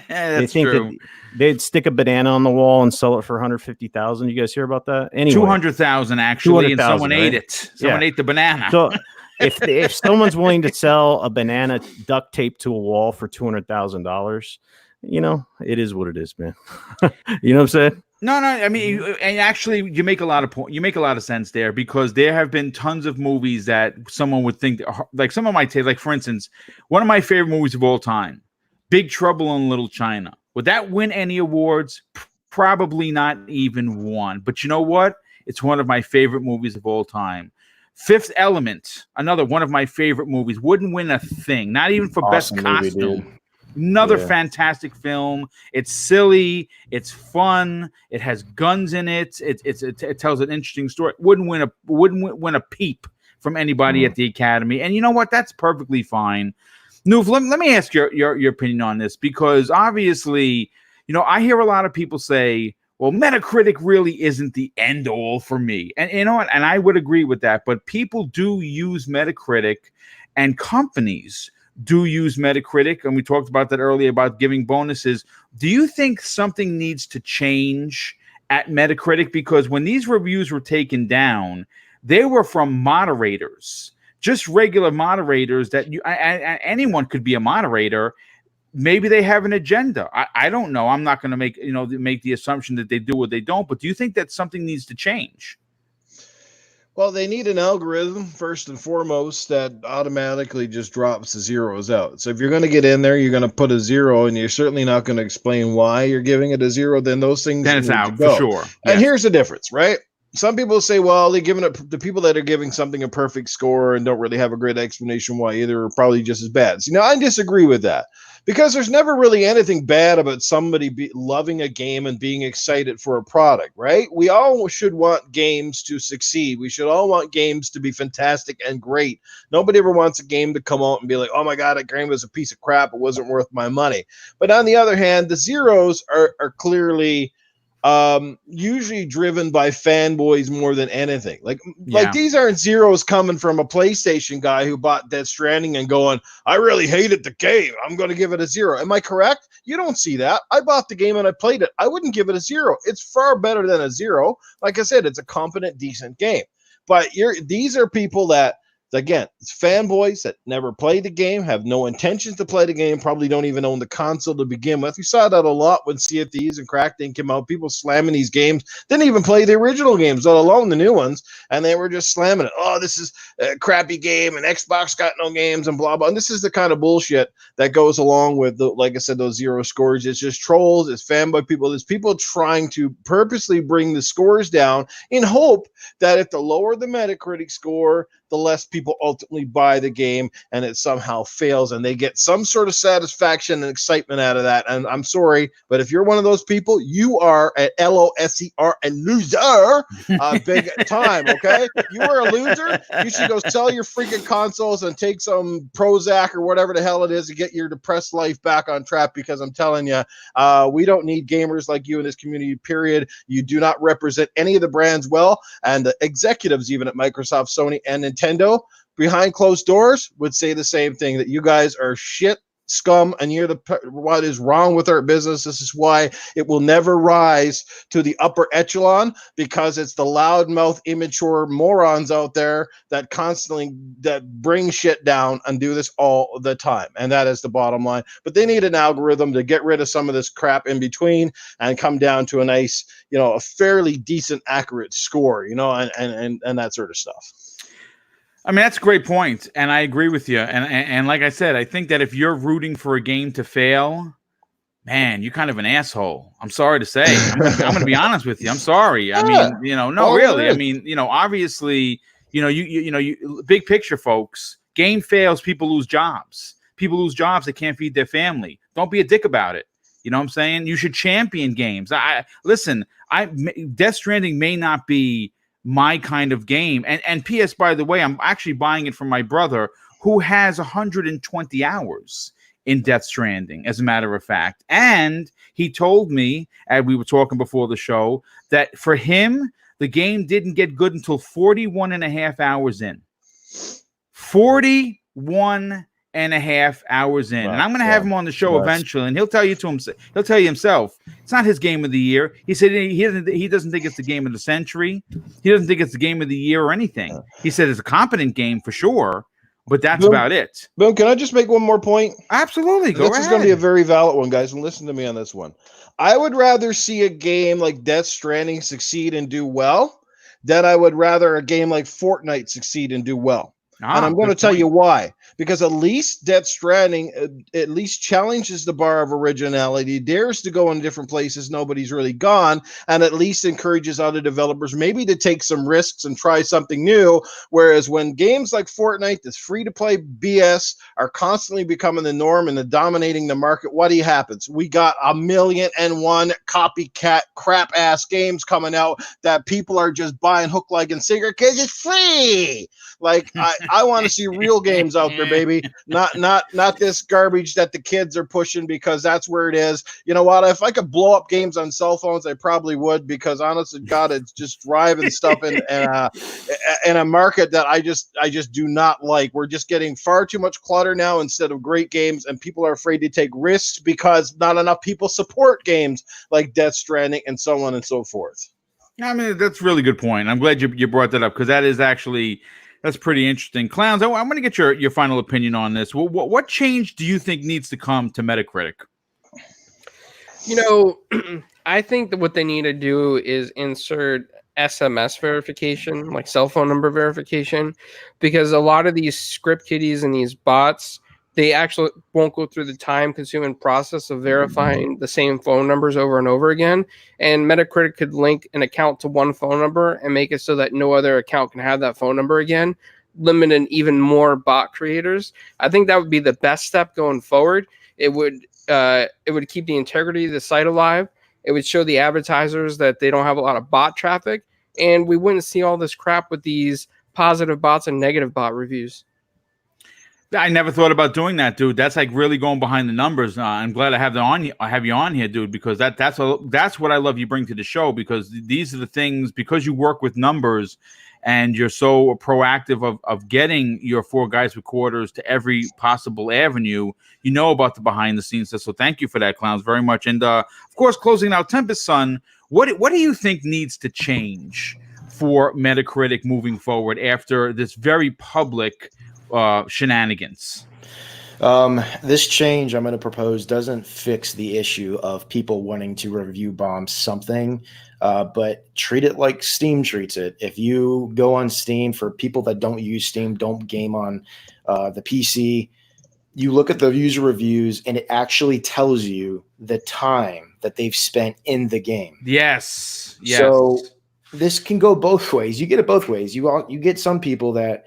They think true. that they'd stick a banana on the wall and sell it for 150,000. You guys hear about that? Anyway, 200,000 actually, and someone ate right? it. Someone ate the banana. So if someone's willing to sell a banana duct taped to a wall for $200,000, it is what it is, man. You know what I'm saying? No. I mean, and actually, you make a lot of sense there, because there have been tons of movies that someone would think, like some of my taste, like for instance, one of my favorite movies of all time, Big Trouble in Little China. Would that win any awards? Probably not even one. But you know what? It's one of my favorite movies of all time. Fifth Element, another one of my favorite movies, wouldn't win a thing, not even for Awesome best movie, costume. dude. Another fantastic film. It's silly. It's fun. It has guns in it. It tells an interesting story. Wouldn't win a peep from anybody at the Academy. And you know what? That's perfectly fine. Noof, let me ask your opinion on this, because obviously, I hear a lot of people say, well, Metacritic really isn't the end all for me. And you know what? And I would agree with that. But people do use Metacritic, and companies do use Metacritic. And we talked about that earlier about giving bonuses. Do you think something needs to change at Metacritic? Because when these reviews were taken down, they were from moderators, just regular moderators that anyone could be a moderator. Maybe they have an agenda. I don't know. I'm not going to make the assumption that they do or they don't. But do you think that something needs to change? Well, they need an algorithm, first and foremost, that automatically just drops the zeros out. So if you're going to get in there, you're going to put a zero, and you're certainly not going to explain why you're giving it a zero, then those things then it's need out to go. for sure. And here's the difference, right? Some people say, well, they're giving it, the people that are giving something a perfect score and don't really have a great explanation why either are probably just as bad. So, I disagree with that, because there's never really anything bad about somebody loving a game and being excited for a product, right? We all should want games to succeed. We should all want games to be fantastic and great. Nobody ever wants a game to come out and be like, oh my God, that game was a piece of crap. It wasn't worth my money. But on the other hand, the zeros are clearly usually driven by fanboys more than anything. Like these aren't zeros coming from a PlayStation guy who bought Death Stranding and going, I really hated the game, I'm going to give it a zero. Am I correct? You don't see that. I bought the game and I played it. I wouldn't give it a zero. It's far better than a zero. Like I said, it's a competent, decent game. But these are people that Again, it's fanboys that never played the game, have no intentions to play the game, probably don't even own the console to begin with. We saw that a lot when Sea of Thieves and Crackdown came out. People slamming these games, didn't even play the original games, let alone the new ones, and they were just slamming it. Oh, this is a crappy game, and Xbox got no games, and blah, blah. And this is the kind of bullshit that goes along with, like I said, those zero scores. It's just trolls, it's fanboy people, it's people trying to purposely bring the scores down in hope that if the lower the Meta-Critic score, the less people ultimately buy the game, and it somehow fails, and they get some sort of satisfaction and excitement out of that. And I'm sorry, but if you're one of those people, you are a LOSER, a loser, big time, okay? You are a loser. You should go sell your freaking consoles and take some Prozac or whatever the hell it is to get your depressed life back on track, because I'm telling you, we don't need gamers like you in this community, period. You do not represent any of the brands well, and the executives even at Microsoft, Sony, and Nintendo behind closed doors would say the same thing, that you guys are shit scum and you're what is wrong with our business. This is why it will never rise to the upper echelon, because it's the loudmouth, immature morons out there that constantly bring shit down and do this all the time. And that is the bottom line. But they need an algorithm to get rid of some of this crap in between and come down to a nice, a fairly decent, accurate score, and that sort of stuff. I mean, that's a great point, and I agree with you. And like I said, I think that if you're rooting for a game to fail, man, you're kind of an asshole. I'm sorry to say. I'm going to be honest with you. I'm sorry. I mean, really. I mean, obviously, you big picture, folks. Game fails, people lose jobs. People lose jobs, they can't feed their family. Don't be a dick about it. You know what I'm saying? You should champion games. Death Stranding may not be my kind of game. And P.S., by the way, I'm actually buying it from my brother, who has 120 hours in Death Stranding, as a matter of fact. And he told me, as we were talking before the show, that for him, the game didn't get good until 41 and a half hours in. 41 and a half hours in. Wow. And I'm going to have him on the show eventually, and he'll tell you himself, it's not his game of the year. He said he doesn't think it's the game of the century. He doesn't think it's the game of the year or anything. He said it's a competent game for sure, but that's about it. Boom, can I just make one more point? Absolutely. Go ahead. This is going to be a very valid one, guys, and listen to me on this one. I would rather see a game like Death Stranding succeed and do well than I would rather a game like Fortnite succeed and do well. And I'm going to tell you why. Because at least Death Stranding at least challenges the bar of originality, dares to go in different places nobody's really gone, and at least encourages other developers maybe to take some risks and try something new. Whereas when games like Fortnite, this free-to-play BS, are constantly becoming the norm and dominating the market, what happens? We got 1,000,001 copycat crap-ass games coming out that people are just buying hook, line, and sinker because it's free. Like, I want to see real games out there, baby. Not this garbage that the kids are pushing, because that's where it is. You know what? If I could blow up games on cell phones, I probably would, because honest to God, it's just driving stuff in a market that I just do not like. We're just getting far too much clutter now instead of great games, and people are afraid to take risks because not enough people support games like Death Stranding and so on and so forth. I mean, that's a really good point. I'm glad you brought that up, because that is actually... That's pretty interesting. Clowns, I'm going to get your final opinion on this. What change do you think needs to come to Meta-Critic? I think that what they need to do is insert SMS verification, like cell phone number verification, because a lot of these script kiddies and these bots, they actually won't go through the time-consuming process of verifying the same phone numbers over and over again. And Meta-Critic could link an account to one phone number and make it so that no other account can have that phone number again, limiting even more bot creators. I think that would be the best step going forward. It would keep the integrity of the site alive. It would show the advertisers that they don't have a lot of bot traffic, and we wouldn't see all this crap with these positive bots and negative bot reviews. I never thought about doing that, dude. That's like really going behind the numbers. I'm glad I have you on here, dude, because that's what I love you bring to the show, because these are the things, because you work with numbers and you're so proactive of getting your Four Guys with Quarters to every possible avenue. You know about the behind the scenes stuff. So thank you for that, Clowns, very much. And of course, closing out Tempest Sun, what do you think needs to change for Meta-Critic moving forward after this very public shenanigans? This change I'm going to propose doesn't fix the issue of people wanting to review bomb something, but treat it like Steam treats it. If you go on Steam, for people that don't use Steam, don't game on the PC, you look at the user reviews and it actually tells you the time that they've spent in the game. Yes. So this can go both ways. You get it both ways. You get some people that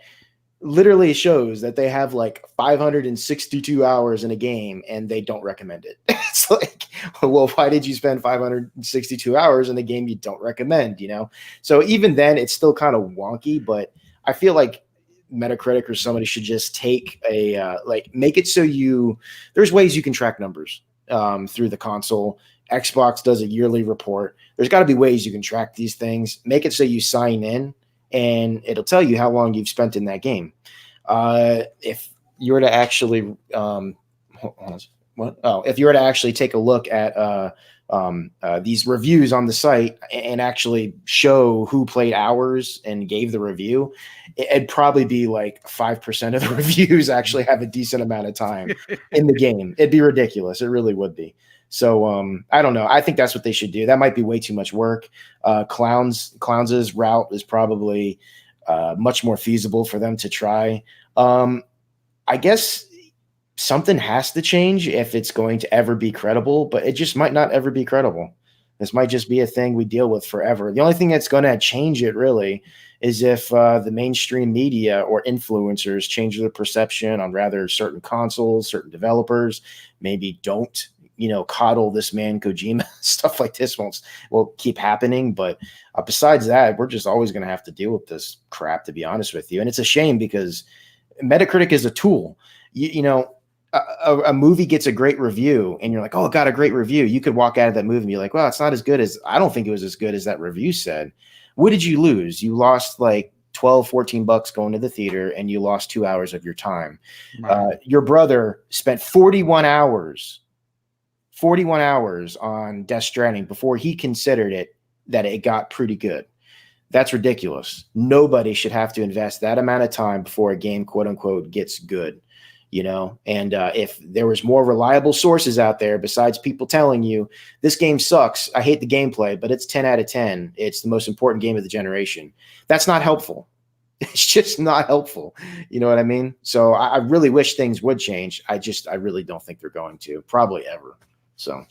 literally shows that they have like 562 hours in a game and they don't recommend it. It's like, well, why did you spend 562 hours in a game you don't recommend, you know? So even then it's still kind of wonky, but I feel like Metacritic or somebody should just take a, make it so there's ways you can track numbers through the console. Xbox does a yearly report. There's got to be ways you can track these things. Make it so you sign in and it'll tell you how long you've spent in that game. If you were to actually, if you were to actually take a look at these reviews on the site and actually show who played hours and gave the review, it'd probably be like 5% of the reviews actually have a decent amount of time in the game. It'd be ridiculous. It really would be. So I don't know. I think that's what they should do. That might be way too much work. Clowns' route is probably much more feasible for them to try. I guess something has to change if it's going to ever be credible, but it just might not ever be credible. This might just be a thing we deal with forever. The only thing that's going to change it really is if the mainstream media or influencers change their perception on rather certain consoles, certain developers, maybe don't, coddle this man Kojima. Stuff like this will keep happening. But besides that, we're just always going to have to deal with this crap, to be honest with you. And it's a shame because Metacritic is a tool. A movie gets a great review and you're like, oh, it got a great review. You could walk out of that movie and be like, well, it's not as good as, I don't think it was as good as that review said. What did you lose? You lost like $12-14 going to the theater and you lost 2 hours of your time. Right. Your brother spent 41 hours on Death Stranding before he considered that it got pretty good. That's ridiculous. Nobody should have to invest that amount of time before a game, quote unquote, gets good. And if there was more reliable sources out there besides people telling you this game sucks, I hate the gameplay, but it's 10 out of 10. It's the most important game of the generation. That's not helpful. It's just not helpful. You know what I mean? So I really wish things would change. I really don't think they're going to, probably ever. So.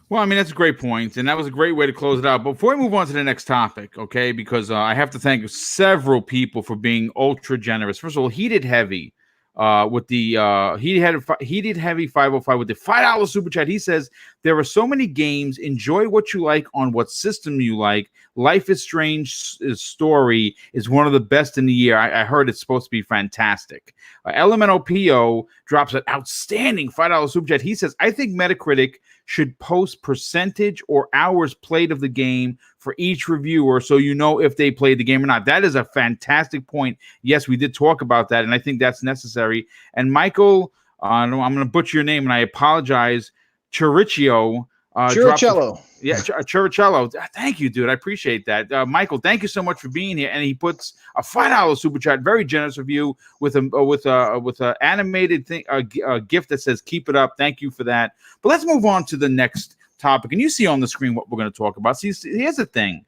Well, I mean, that's a great point, and that was a great way to close it out. Before we move on to the next topic, okay, because I have to thank several people for being ultra generous. First of all, Heated Heavy. With the Heated Heavy 505 with the $5 super chat. He says, there are so many games. Enjoy what you like on what system you like. Life is Strange story is one of the best in the year. I heard it's supposed to be fantastic. Elemental PO drops an outstanding $5 super chat. He says, I think Metacritic should post percentage or hours played of the game for each reviewer so you know if they played the game or not. That is a fantastic point. Yes, we did talk about that, and I think that's necessary. And Michael, I'm going to butcher your name, and I apologize, Chiricello. Chiricello. Chiricello. Thank you, dude. I appreciate that. Michael, thank you so much for being here. And he puts a $5 super chat, very generous of you, with a animated thing, a gift that says "Keep it up." Thank you for that. But let's move on to the next topic. And you see on the screen what we're going to talk about. See, here's the thing.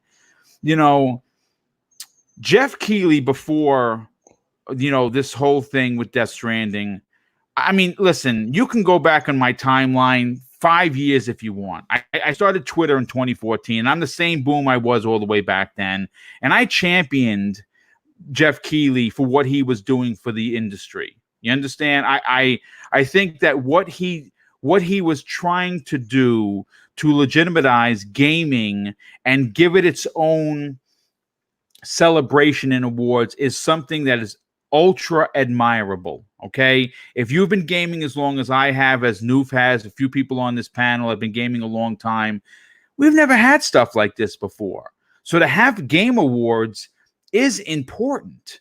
Jeff Keighley, before this whole thing with Death Stranding. I mean, listen, you can go back on my timeline 5 years if you want. I started Twitter in 2014, and I'm the same boom I was all the way back then. And I championed Jeff Keighley for what he was doing for the industry. You understand? I think that what he was trying to do to legitimize gaming and give it its own celebration and awards is something that is ultra admirable. Okay, if you've been gaming as long as I have, as Noof has, a few people on this panel have been gaming a long time, we've never had stuff like this before. So to have game awards is important.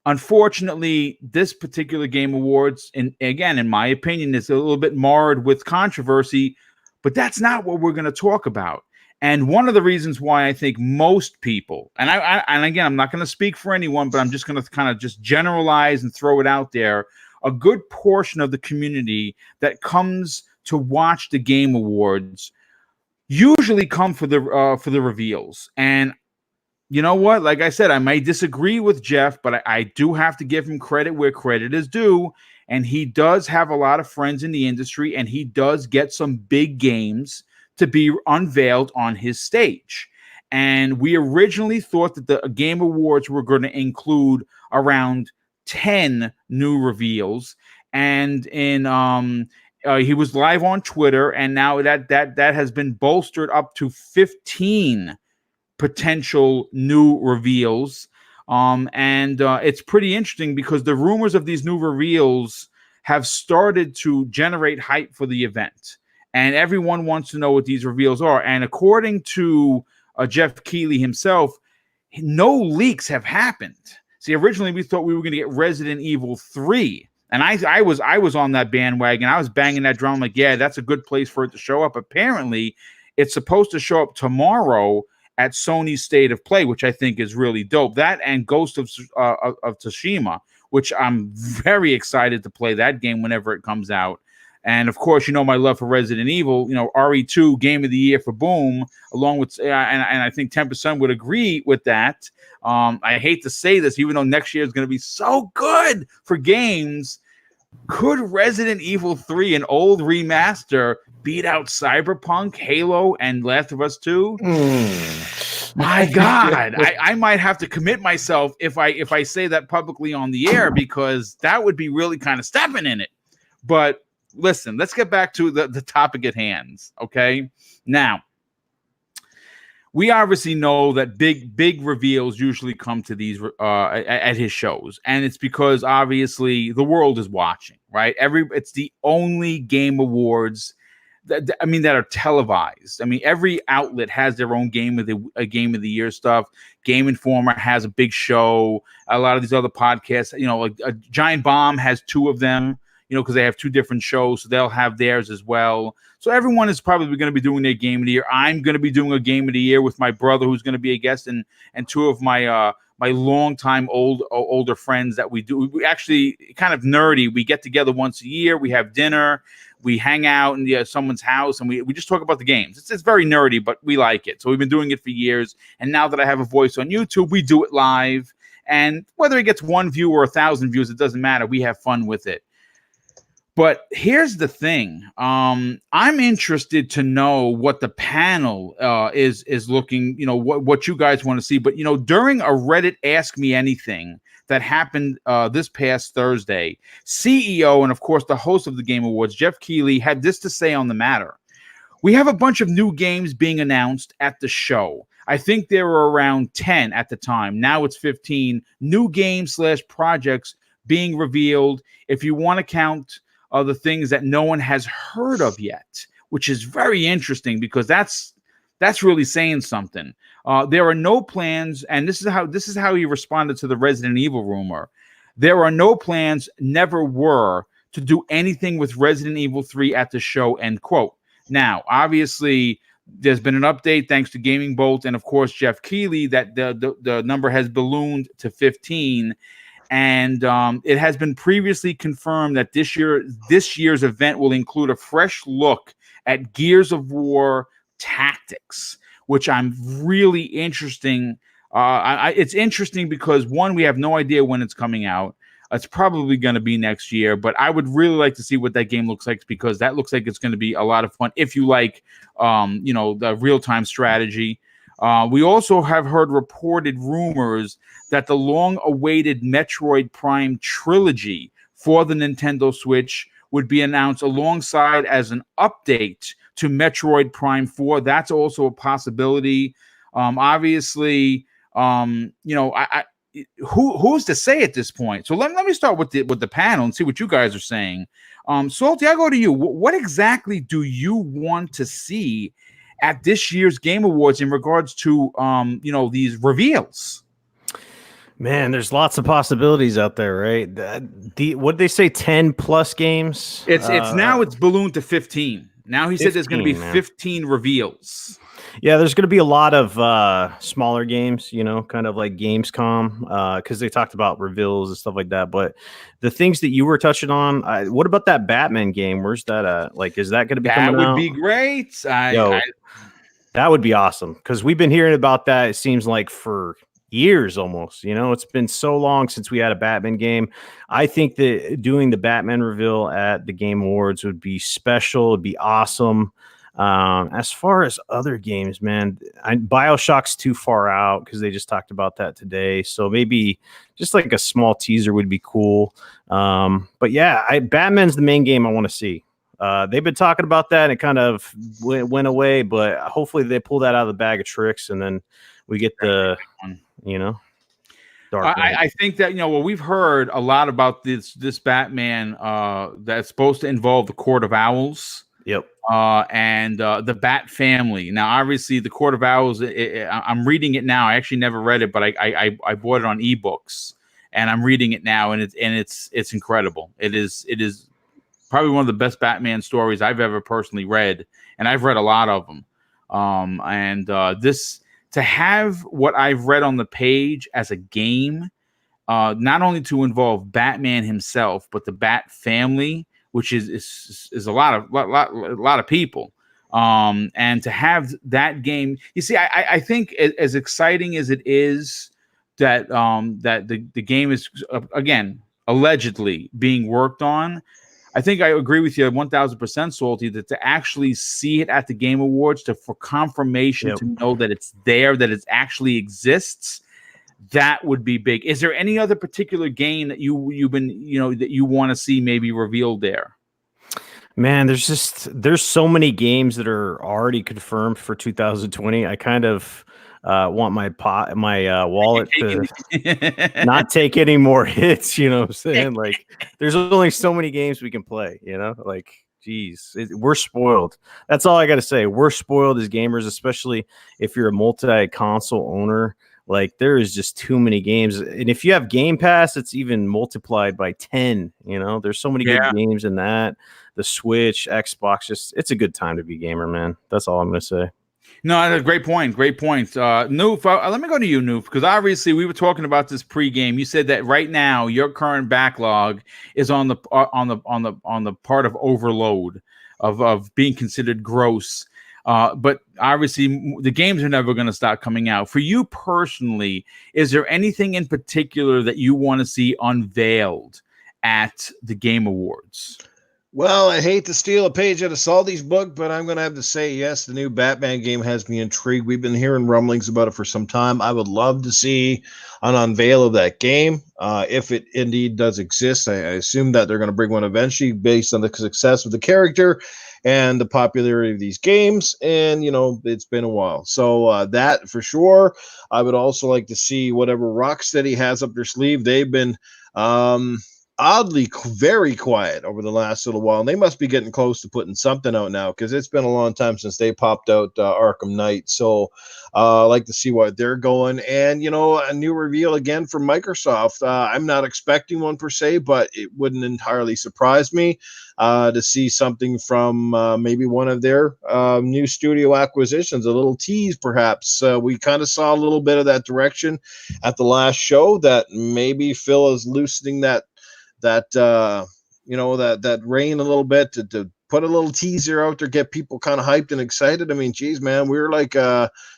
Unfortunately, this particular game awards, and again, in my opinion, is a little bit marred with controversy, but that's not what we're going to talk about. And one of the reasons why I think most people, and and again, I'm not going to speak for anyone, but I'm just going to kind of just generalize and throw it out there. A good portion of the community that comes to watch the Game Awards usually come for the reveals. And you know what? Like I said, I may disagree with Jeff, but I do have to give him credit where credit is due. And he does have a lot of friends in the industry, and he does get some big games to be unveiled on his stage. And we originally thought that the Game Awards were going to include around 10 new reveals. And he was live on Twitter, and now that has been bolstered up to 15 potential new reveals. It's pretty interesting because the rumors of these new reveals have started to generate hype for the event, and everyone wants to know what these reveals are. And according to Jeff Keighley himself, no leaks have happened. See, originally we thought we were going to get Resident Evil 3. And I was on that bandwagon. I was banging that drum like, yeah, that's a good place for it to show up. Apparently, it's supposed to show up tomorrow at Sony's State of Play, which I think is really dope. That and Ghost of Tsushima, which I'm very excited to play that game whenever it comes out. And of course, you know my love for Resident Evil. You know, RE2 Game of the Year for Boom, along with and I think 10% would agree with that. I hate to say this, even though next year is going to be so good for games. Could Resident Evil 3, an old remaster, beat out Cyberpunk, Halo, and Last of Us 2? My God, I might have to commit myself if I say that publicly on the air, because that would be really kind of stepping in it. But listen, let's get back to the topic at hand. Okay, now we obviously know that big reveals usually come to these at his shows, and it's because obviously the world is watching, right? It's the only Game Awards that are televised. I mean, every outlet has their own Game of the Year stuff. Game Informer has a big show. A lot of these other podcasts, you know, like Giant Bomb has 2 of them. You know, because they have 2 different shows, so they'll have theirs as well. So everyone is probably going to be doing their Game of the Year. I'm going to be doing a Game of the Year with my brother, who's going to be a guest, and 2 of my longtime older friends that we do. We actually kind of nerdy. We get together once a year. We have dinner. We hang out in someone's house, and we just talk about the games. It's very nerdy, but we like it. So we've been doing it for years. And now that I have a voice on YouTube, we do it live. And whether it gets 1 view or 1,000 views, it doesn't matter. We have fun with it. But here's the thing. I'm interested to know what the panel is looking, you know, what you guys want to see. But, you know, during a Reddit Ask Me Anything that happened this past Thursday, CEO and, of course, the host of the Game Awards, Jeff Keighley, had this to say on the matter. We have a bunch of new games being announced at the show. I think there were around 10 at the time. Now it's 15 new games / projects being revealed. If you want to count the things that no one has heard of yet, which is very interesting because that's really saying something. There are no plans, and this is how he responded to the Resident Evil rumor. There are no plans, never were, to do anything with Resident Evil 3 at the show, end quote. Now, obviously, there's been an update thanks to Gaming Bolt and, of course, Jeff Keighley that the number has ballooned to 15. And it has been previously confirmed that this year's event will include a fresh look at Gears of War Tactics, which I'm really interesting. It's interesting because, one, we have no idea when it's coming out. It's probably going to be next year, but I would really like to see what that game looks like, because that looks like it's going to be a lot of fun if you like, you know, the real-time strategy. We also have heard reported rumors that the long-awaited Metroid Prime trilogy for the Nintendo Switch would be announced alongside as an update to Metroid Prime 4. That's also a possibility. Obviously, you know, who's to say at this point? So let me start with the panel and see what you guys are saying. Salty, I go to you. What exactly do you want to see at this year's Game Awards in regards to you know, these reveals? Man, there's lots of possibilities out there, right? What did they say? 10 plus games. It's now it's ballooned to 15. Now he said there's going to be 15 reveals. Yeah, there's going to be a lot of smaller games, you know, kind of like Gamescom, because they talked about reveals and stuff like that. But the things that you were touching on, what about that Batman game? Where's that at? Like, is that going to be That coming would out? be great. That would be awesome because we've been hearing about that. It seems like for years almost. You know, it's been so long since we had a Batman game. I think that doing the Batman reveal at the Game Awards would be special. It'd be awesome. As far as other games, man, Bioshock's too far out because they just talked about that today. So maybe just like a small teaser would be cool. But yeah, Batman's the main game I want to see. They've been talking about that and it kind of went away, but hopefully they pull that out of the bag of tricks and then we get the, you know, Dark Knight. I think that, you know, well, we've heard a lot about this Batman that's supposed to involve the Court of Owls. Yep. And the Bat family. Now, obviously, the Court of Owls. I'm reading it now. I actually never read it, but I bought it on ebooks, and I'm reading it now, and it's incredible. It is probably one of the best Batman stories I've ever personally read, and I've read a lot of them. This to have what I've read on the page as a game, not only to involve Batman himself, but the Bat family, which is a lot of people, and to have that game. You see, I think as exciting as it is that that the game is again allegedly being worked on. I think I agree with you 1,000%, Salty, that to actually see it at the Game Awards, for confirmation to know that it's there, that it actually exists. That would be big. Is there any other particular game that you've been, you know, that you want to see maybe revealed there? Man, there's so many games that are already confirmed for 2020. I kind of want my wallet to not take any more hits. You know what I'm saying? Like, there's only so many games we can play. You know, like, geez, we're spoiled. That's all I got to say. We're spoiled as gamers, especially if you're a multi-console owner. Like, there is just too many games. And if you have Game Pass, it's even multiplied by 10. You know, there's so many good games in that. The Switch, Xbox, it's a good time to be a gamer, man. That's all I'm going to say. No, that's a great point. Great point. Noof, let me go to you, Noof, because obviously we were talking about this pre-game. You said that right now your current backlog is on the part of overload, of being considered gross. But obviously the games are never going to stop coming out. For you personally, is there anything in particular that you want to see unveiled at the Game Awards? Well, I hate to steal a page out of Salty's book, but I'm going to have to say, yes, the new Batman game has me intrigued. We've been hearing rumblings about it for some time. I would love to see an unveil of that game. If it indeed does exist, I assume that they're going to bring one eventually based on the success of the character and the popularity of these games. And, you know, it's been a while. So that for sure. I would also like to see whatever Rocksteady has up their sleeve. They've been oddly very quiet over the last little while, and they must be getting close to putting something out now, because it's been a long time since they popped out Arkham Knight. So I like to see what they're going. And, you know, a new reveal again from Microsoft. I'm not expecting one per se, but it wouldn't entirely surprise me to see something from maybe one of their new studio acquisitions, a little tease perhaps. We kind of saw a little bit of that direction at the last show, that maybe Phil is loosening that rein a little bit to put a little teaser out there, get people kind of hyped and excited. I mean, geez, man, we're like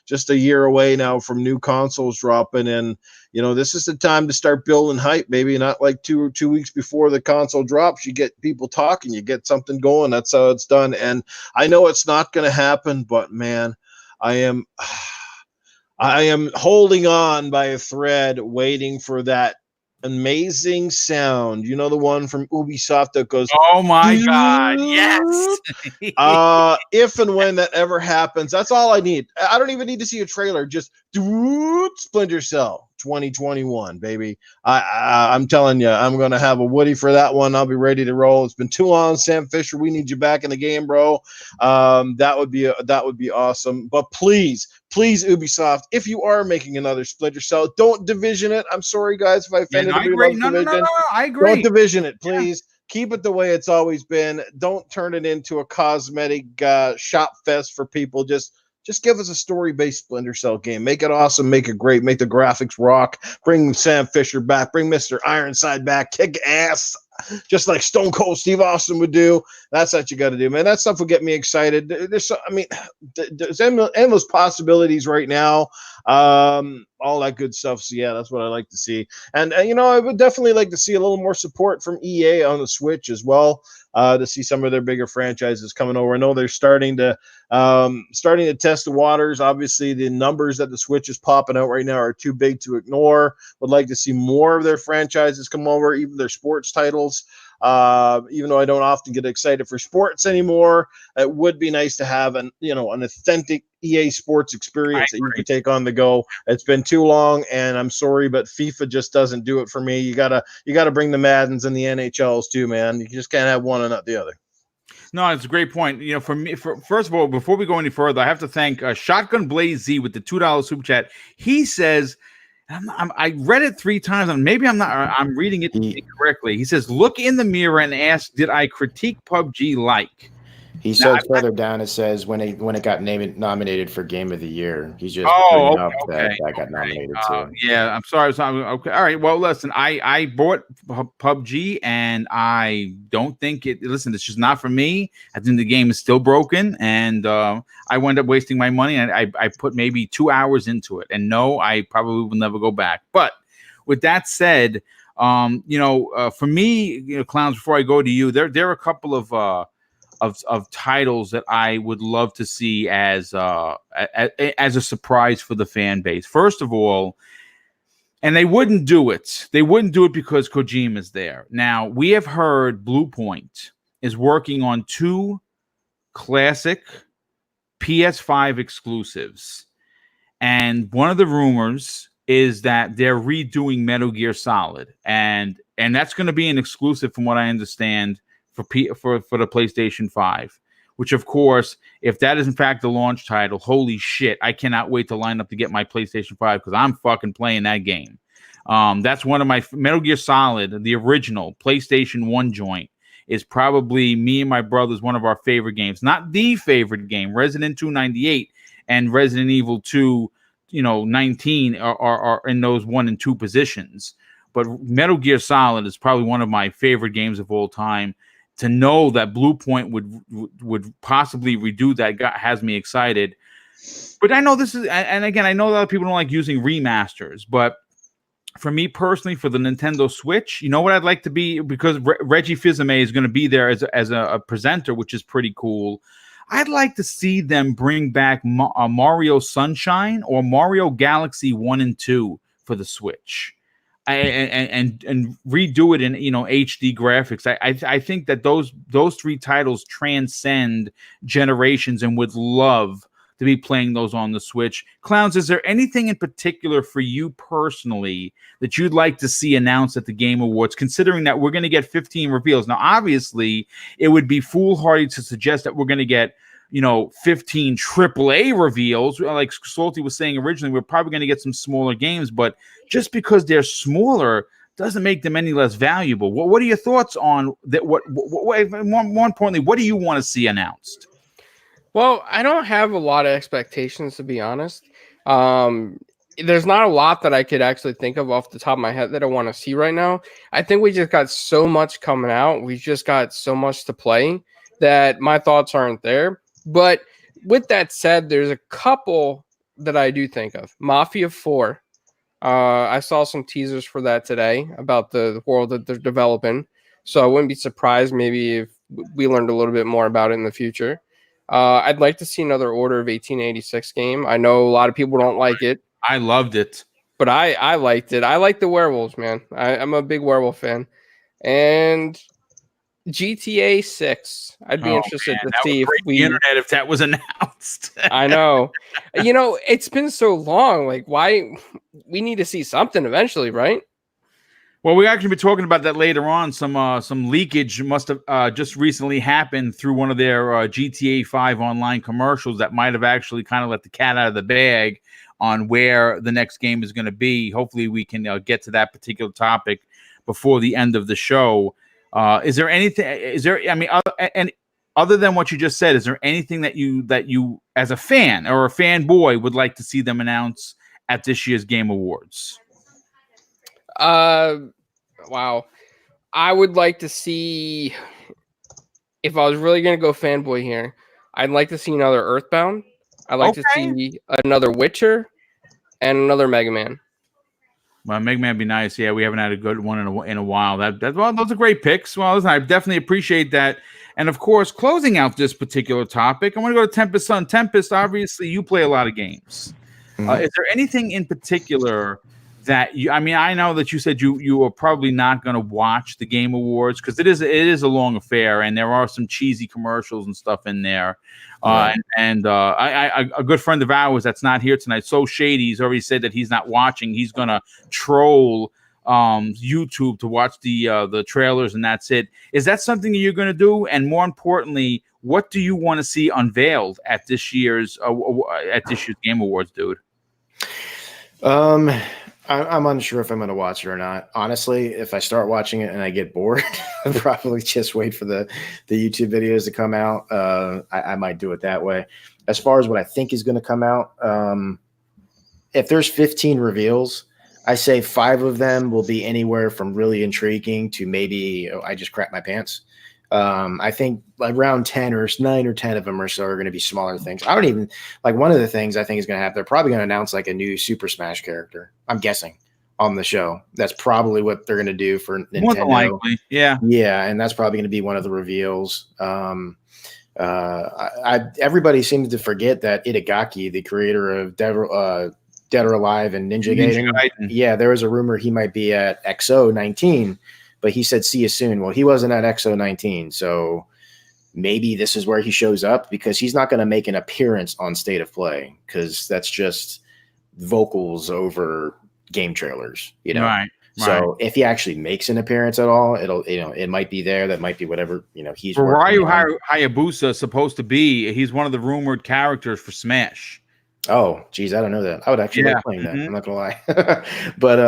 just a year away now from new consoles dropping, and you know, this is the time to start building hype. Maybe not like two weeks before the console drops. You get people talking, you get something going. That's how it's done. And I know it's not going to happen, but man, I am holding on by a thread, waiting for that amazing sound. You know, the one from Ubisoft that goes, oh my God, yes. If and when that ever happens, that's all I need. I don't even need to see a trailer. Just Splinter Cell 2021, baby. I'm telling you, I'm gonna have a Woody for that one. I'll be ready to roll. It's been too long, Sam Fisher. We need you back in the game, bro. That would be awesome. But please, Ubisoft, if you are making another Splinter Cell, don't division it. I'm sorry, guys, if I offended you. No, I agree. Don't division it, please. Keep it the way it's always been. Don't turn it into a cosmetic shop fest for people. Just Just give us a story-based Splinter Cell game. Make it awesome. Make it great. Make the graphics rock. Bring Sam Fisher back. Bring Mr. Ironside back. Kick ass, just like Stone Cold Steve Austin would do. That's what you got to do, man. That stuff will get me excited. There's endless possibilities right now. All that good stuff. So yeah, that's what I like to see. And I would definitely like to see a little more support from EA on the Switch as well. To see some of their bigger franchises coming over. I know they're starting to test the waters. Obviously, the numbers that the Switch is popping out right now are too big to ignore. Would like to see more of their franchises come over, even their sports titles. Even though I don't often get excited for sports anymore, it would be nice to have an authentic EA Sports experience that you can take on the go. It's been too long, and I'm sorry, but FIFA just doesn't do it for me. You gotta bring the Maddens and the NHLs too, man. You just can't have one and not the other. No, it's a great point. For me, first of all, before we go any further, I have to thank Shotgun Blaze Z with the $2 super chat. He says, I read it 3 times, and maybe I'm reading it incorrectly. He says, "Look in the mirror and ask, did I critique PUBG like?" He said further down, it says when it got nominated for Game of the Year. He's just bringing up that got nominated too. Yeah, I'm sorry. Okay, all right. Well, listen, I bought PUBG, and I don't think it. Listen, it's just not for me. I think the game is still broken, and I wound up wasting my money. And I put maybe 2 hours into it, and no, I probably will never go back. But with that said, for me, clowns. Before I go to you, there are a couple of titles that I would love to see as a surprise for the fan base. First of all, and they wouldn't do it. They wouldn't do it because Kojima is there. Now, we have heard Blue Point is working on 2 classic PS5 exclusives. And one of the rumors is that they're redoing Metal Gear Solid. And that's going to be an exclusive from what I understand for the PlayStation 5, which, of course, if that is in fact the launch title, holy shit, I cannot wait to line up to get my PlayStation 5 because I'm fucking playing that game. That's one of my Metal Gear Solid, the original PlayStation 1 joint, is probably me and my brother's one of our favorite games. Not the favorite game. Resident 2 98 and Resident Evil 2, 19 are in those 1 and 2 positions. But Metal Gear Solid is probably one of my favorite games of all time. To know that Blue Point would possibly redo that has me excited. But I know this is, and again, I know a lot of people don't like using remasters, but for me personally, for the Nintendo Switch, you know what I'd like to be, because Reggie Fils-Aimé is going to be there as a presenter, which is pretty cool. I'd like to see them bring back Mario Sunshine or Mario Galaxy 1 and 2 for the Switch. And redo it in HD graphics. I think that those 3 titles transcend generations and would love to be playing those on the Switch. Clowns, is there anything in particular for you personally that you'd like to see announced at the Game Awards, considering that we're going to get 15 reveals? Now, obviously, it would be foolhardy to suggest that we're going to get 15 AAA reveals. Like Salty was saying originally, we're probably going to get some smaller games, but just because they're smaller doesn't make them any less valuable. What are your thoughts on that? What more importantly, what do you want to see announced? Well, I don't have a lot of expectations, to be honest. There's not a lot that I could actually think of off the top of my head that I want to see right now. I think we just got so much coming out. We've just got so much to play that my thoughts aren't there. But with that said, there's a couple that I do think of. Mafia 4. I saw some teasers for that today about the world that they're developing. So I wouldn't be surprised maybe if we learned a little bit more about it in the future. I'd like to see another Order of 1886 game. I know a lot of people don't like it. I loved it. But I liked it. I like the werewolves, man. I'm a big werewolf fan. And GTA 6. I'd be interested to see if the internet if that was announced. I know. It's been so long. Like, why? We need to see something eventually, right? Well, we're actually be talking about that later on. Some leakage must have just recently happened through one of their GTA 5 online commercials that might have actually kind of let the cat out of the bag on where the next game is going to be. Hopefully, we can get to that particular topic before the end of the show. Is there anything? Other than what you just said, is there anything that you as a fan or a fanboy, would like to see them announce at this year's Game Awards? Wow. I would like to see, if I was really going to go fanboy here, I'd like to see another Earthbound. I'd like to see another Witcher and another Mega Man. Well, Mega Man would be nice. Yeah, we haven't had a good one in a while. Well, those are great picks. Well, listen, I definitely appreciate that. And of course, closing out this particular topic, I want to go to Tempest Sun. Tempest, obviously, you play a lot of games. Is there anything in particular that you? I mean, I know that you said you are probably not going to watch the Game Awards because it is a long affair, and there are some cheesy commercials and stuff in there. A good friend of ours that's not here tonight, So Shady, he's already said that he's not watching. He's going to troll YouTube to watch the trailers, and that's it. Is that something that you're going to do? And more importantly, what do you want to see unveiled at this year's Game Awards, dude? I'm unsure if I'm going to watch it or not. Honestly, if I start watching it and I get bored, I'll probably just wait for the YouTube videos to come out. I might do it that way. As far as what I think is going to come out, if there's 15 reveals, I say 5 of them will be anywhere from really intriguing to maybe I just crap my pants. I think around 10 or 9 or 10 of them or so are going to be smaller things. I don't even like one of the things I think is going to happen. They're probably going to announce like a new Super Smash character. I'm guessing on the show. That's probably what they're going to do for Nintendo. More than likely, yeah. Yeah, and that's probably going to be one of the reveals. Everybody seems to forget that Itagaki, the creator of Dead or Alive and Ninja Gaiden. Yeah, there was a rumor he might be at XO 19. But he said, see you soon. Well, he wasn't at XO 19. So maybe this is where he shows up because he's not going to make an appearance on State of Play because that's just vocals over game trailers, you know? Right. So if he actually makes an appearance at all, it might be there. That might be whatever, he's Ryu Hayabusa is supposed to be. He's one of the rumored characters for Smash. Oh, geez, I don't know that. I would actually like playing that. I'm not gonna lie. But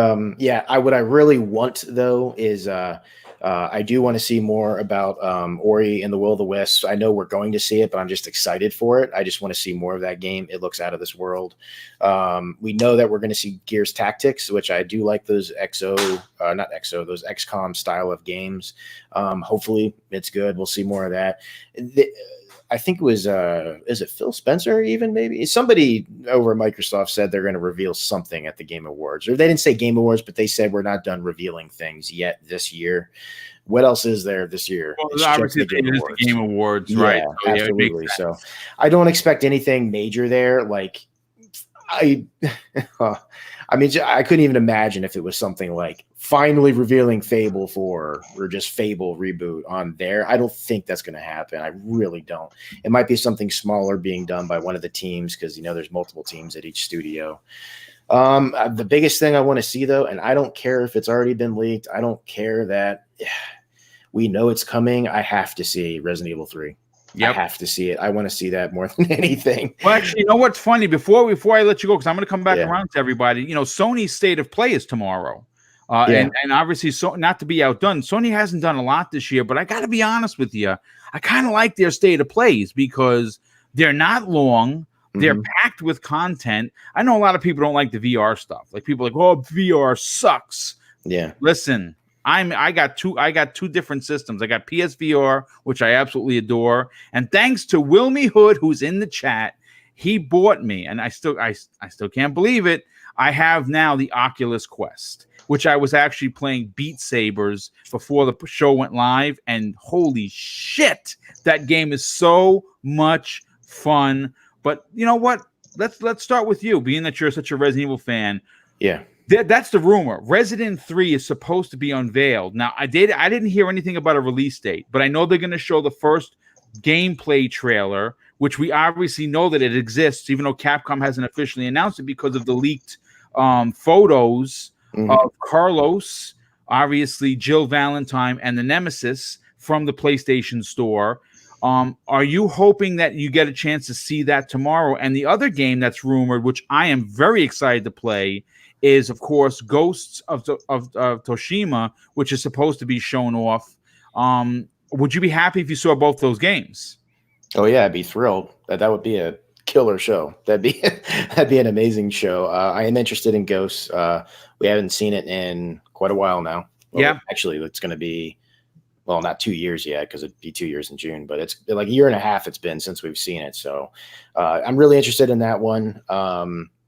what I really want though is I do want to see more about Ori and the Will of the Wisps. I know we're going to see it, but I'm just excited for it. I just want to see more of that game. It looks out of this world. We know that we're going to see Gears Tactics, which I do like those those XCOM style of games. Hopefully it's good. We'll see more of that. I think it was, is it Phil Spencer even maybe? Somebody over at Microsoft said they're going to reveal something at the Game Awards. Or they didn't say Game Awards, but they said we're not done revealing things yet this year. What else is there this year? Well, obviously it is the Game Awards, right? Yeah, absolutely. So I don't expect anything major there. Like, I mean, I couldn't even imagine if it was something like finally revealing Fable 4 or just Fable reboot on there. I don't think that's going to happen. I really don't. It might be something smaller being done by one of the teams because, there's multiple teams at each studio. The biggest thing I want to see, though, and I don't care if it's already been leaked. I don't care that we know it's coming. I have to see Resident Evil 3. Yep. I have to see it. I want to see that more than anything. Well, actually, you know what's funny? Before I let you go, because I'm going to come back around to everybody. Sony's State of Play is tomorrow. And obviously, so not to be outdone, Sony hasn't done a lot this year, but I got to be honest with you. I kind of like their State of Plays because they're not long. They're packed with content. I know a lot of people don't like the VR stuff. Like people are like, oh, VR sucks. Yeah. Listen, I got two different systems. I got PSVR, which I absolutely adore, and thanks to Wilmy Hood, who's in the chat, he bought me, and I still can't believe it. I have now the Oculus Quest, which I was actually playing Beat Sabers before the show went live, and holy shit, that game is so much fun. But you know what? Let's start with you, being that you're such a Resident Evil fan. Yeah. That's the rumor. Resident 3 is supposed to be unveiled. Now, I didn't hear anything about a release date, but I know they're going to show the first gameplay trailer, which we obviously know that it exists, even though Capcom hasn't officially announced it because of the leaked photos of Carlos, obviously Jill Valentine, and the Nemesis from the PlayStation Store. Are you hoping that you get a chance to see that tomorrow? And the other game that's rumored, which I am very excited to play, is, of course, Ghosts of Tsushima, which is supposed to be shown off. Would you be happy if you saw both those games? Oh, yeah, I'd be thrilled. That would be a killer show. That'd be that'd be an amazing show. I am interested in Ghosts. We haven't seen it in quite a while now. Well, Yeah. actually, it's going to be, well, not 2 years yet, because it'd be 2 years in June, but it's like a year and a half it's been since we've seen it. So I'm really interested in that one.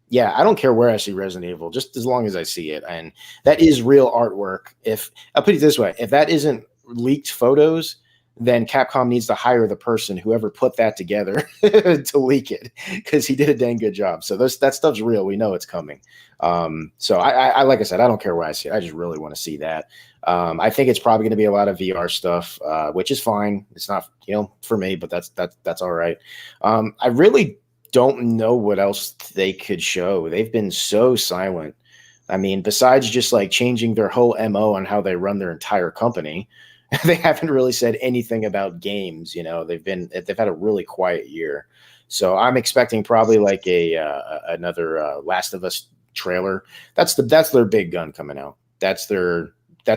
Yeah, I don't care where I see Resident Evil, just as long as I see it. And that is real artwork. If I'll put it this way, if that isn't leaked photos, then Capcom needs to hire the person, whoever put that together, to leak it, because he did a dang good job. So that stuff's real. We know it's coming. So I like I said, I don't care where I see it. I just really want to see that. I think it's probably going to be a lot of VR stuff, which is fine. It's not, for me, but that's all right. I really don't know what else they could show. They've been so silent. I mean, besides just like changing their whole MO on how they run their entire company, they haven't really said anything about games. They've had a really quiet year. So I'm expecting probably like another Last of Us trailer. That's their big gun coming out. That's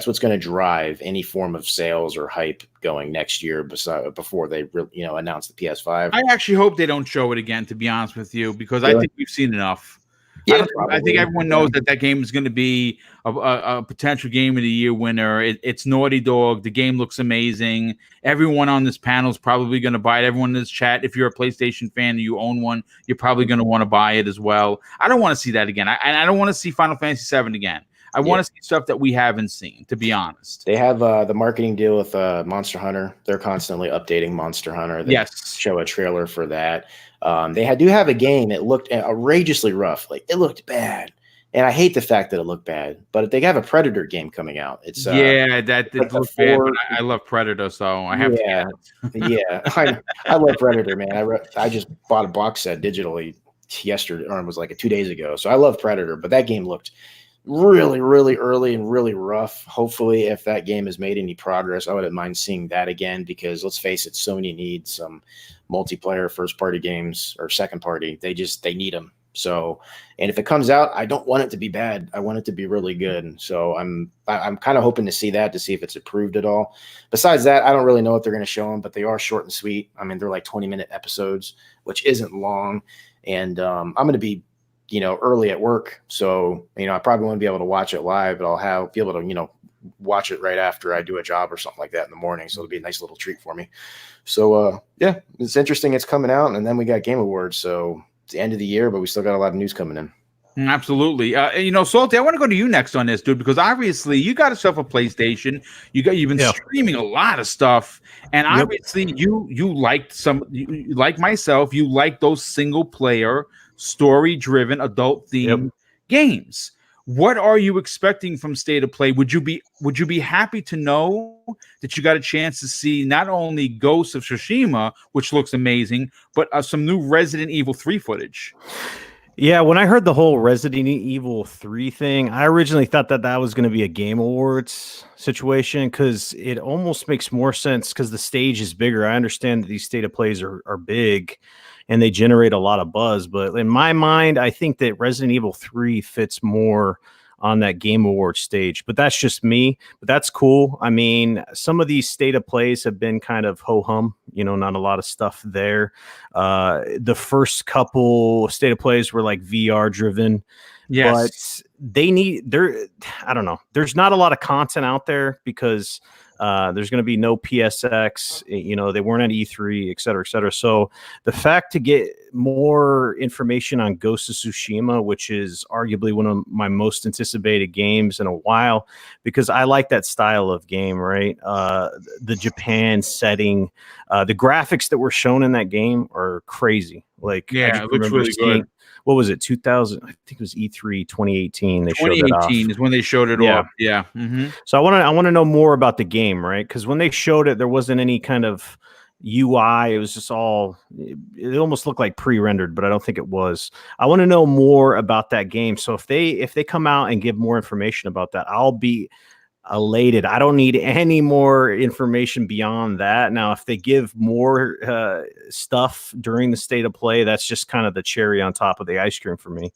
what's going to drive any form of sales or hype going next year before they announce the PS5. I actually hope they don't show it again, to be honest with you, because I think we've seen enough. Yeah, I think everyone knows that game is going to be a potential game of the year winner. It's Naughty Dog. The game looks amazing. Everyone on this panel is probably going to buy it. Everyone in this chat, if you're a PlayStation fan and you own one, you're probably going to want to buy it as well. I don't want to see that again. I don't want to see Final Fantasy VII again. I want to see stuff that we haven't seen, to be honest. They have the marketing deal with Monster Hunter. They're constantly updating Monster Hunter. They show a trailer for that. They do have a game. It looked outrageously rough. Like, it looked bad. And I hate the fact that it looked bad. But they have a Predator game coming out. It's that did look bad. But I love Predator, so I have to. Yeah, I love Predator, man. I just bought a box set digitally yesterday, or it was like 2 days ago. So I love Predator, but that game looked really, really early and really rough. Hopefully, if that game has made any progress, I wouldn't mind seeing that again, because let's face it, Sony needs some multiplayer first-party games, or second-party. They need them. So, and if it comes out, I don't want it to be bad. I want it to be really good. So I'm kind of hoping to see that, to see if it's approved at all. Besides that, I don't really know what they're going to show them, but they are short and sweet. I mean, they're like 20-minute episodes, which isn't long. And I'm going to be early at work. So, I probably won't be able to watch it live, but I'll be able to, watch it right after I do a job or something like that in the morning. So it'll be a nice little treat for me. So, yeah, it's interesting. It's coming out. And then we got Game Awards. So it's the end of the year, but we still got a lot of news coming in. Absolutely. Salty, I want to go to you next on this, dude, because obviously you got yourself a PlayStation. You've been streaming a lot of stuff, and obviously you liked like myself, you like those single player, story-driven, adult-themed games. What are you expecting from State of Play? Would you be happy to know that you got a chance to see not only Ghost of Tsushima, which looks amazing, but some new Resident Evil 3 footage? Yeah, when I heard the whole Resident Evil 3 thing, I originally thought that was going to be a Game Awards situation, because it almost makes more sense because the stage is bigger. I understand that these State of Plays are big and they generate a lot of buzz, but in my mind, I think that Resident Evil 3 fits more on that Game Awards stage. But that's just me. But that's cool. I mean, some of these State of Plays have been kind of ho-hum, not a lot of stuff there. The first couple State of Plays were like VR driven. Yes. But I don't know. There's not a lot of content out there because there's going to be no PSX, they weren't at E3, et cetera, et cetera. So the fact to get more information on Ghost of Tsushima, which is arguably one of my most anticipated games in a while, because I like that style of game, right? The Japan setting, the graphics that were shown in that game are crazy. Like, yeah, it looks really good. What was it? 2000? I think it was E3 2018. They 2018 is when they showed it off. Yeah. Mm-hmm. So I want to know more about the game, right? Because when they showed it, there wasn't any kind of UI. It was just it almost looked like pre-rendered, but I don't think it was. I want to know more about that game. So if they come out and give more information about that, I'll be elated. I don't need any more information beyond that. Now, if they give more stuff during the State of Play, that's just kind of the cherry on top of the ice cream for me.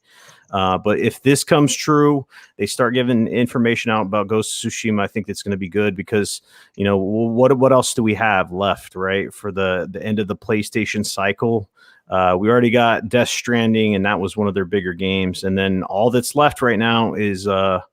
But if this comes true, they start giving information out about Ghost of Tsushima, I think it's going to be good, because, what else do we have left, right, for the end of the PlayStation cycle? We already got Death Stranding, and that was one of their bigger games. And then all that's left right now is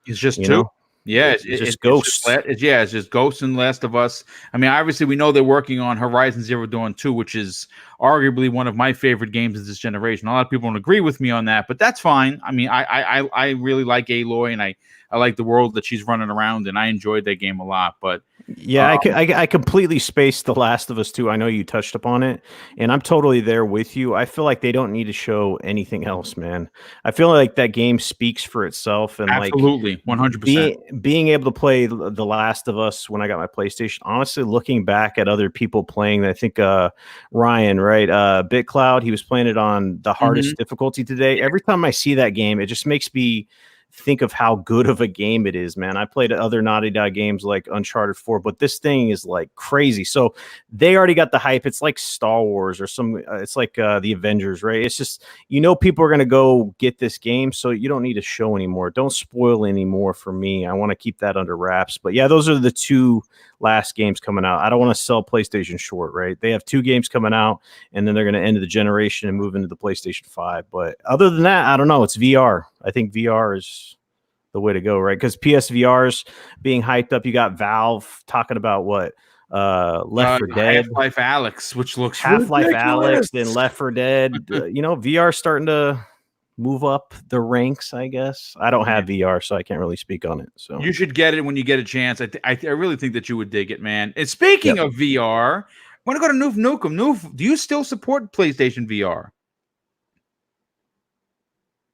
it's just you two. know, Yeah, it's just Ghosts. It's just Ghosts and Last of Us. I mean, obviously, we know they're working on Horizon Zero Dawn 2, which is arguably one of my favorite games of this generation. A lot of people don't agree with me on that, but that's fine. I mean, I really like Aloy, and I like the world that she's running around, and I enjoyed that game a lot. But yeah, I completely spaced The Last of Us 2. I know you touched upon it, and I'm totally there with you. I feel like they don't need to show anything else, man. I feel like that game speaks for itself, and absolutely, 100%. Being able to play The Last of Us when I got my PlayStation, honestly, looking back at other people playing, I think Ryan, right, BitCloud, he was playing it on the hardest difficulty today. Every time I see that game, it just makes me think of how good of a game it is, man. I played other Naughty Dog games like Uncharted 4, but this thing is like crazy. So they already got the hype. It's like Star Wars or it's like the Avengers, right? It's just, people are going to go get this game, so you don't need to show anymore. Don't spoil anymore for me. I want to keep that under wraps. But yeah, those are the two last games coming out. I don't want to sell PlayStation short, right? They have two games coming out, and then they're going to end the generation and move into the PlayStation 5. But other than that, I don't know. It's VR. I think VR is the way to go, right? Because PSVR's being hyped up. You got Valve talking about what? Left 4 Dead. Half-Life Alyx, which looks Half-Life ridiculous. Alyx, then Left 4 Dead. VR starting to move up the ranks, I guess. I don't have VR, so I can't really speak on it. So you should get it when you get a chance. I really think that you would dig it, man. And speaking of VR, I want to go to Noof Nukem. Noof, do you still support PlayStation VR?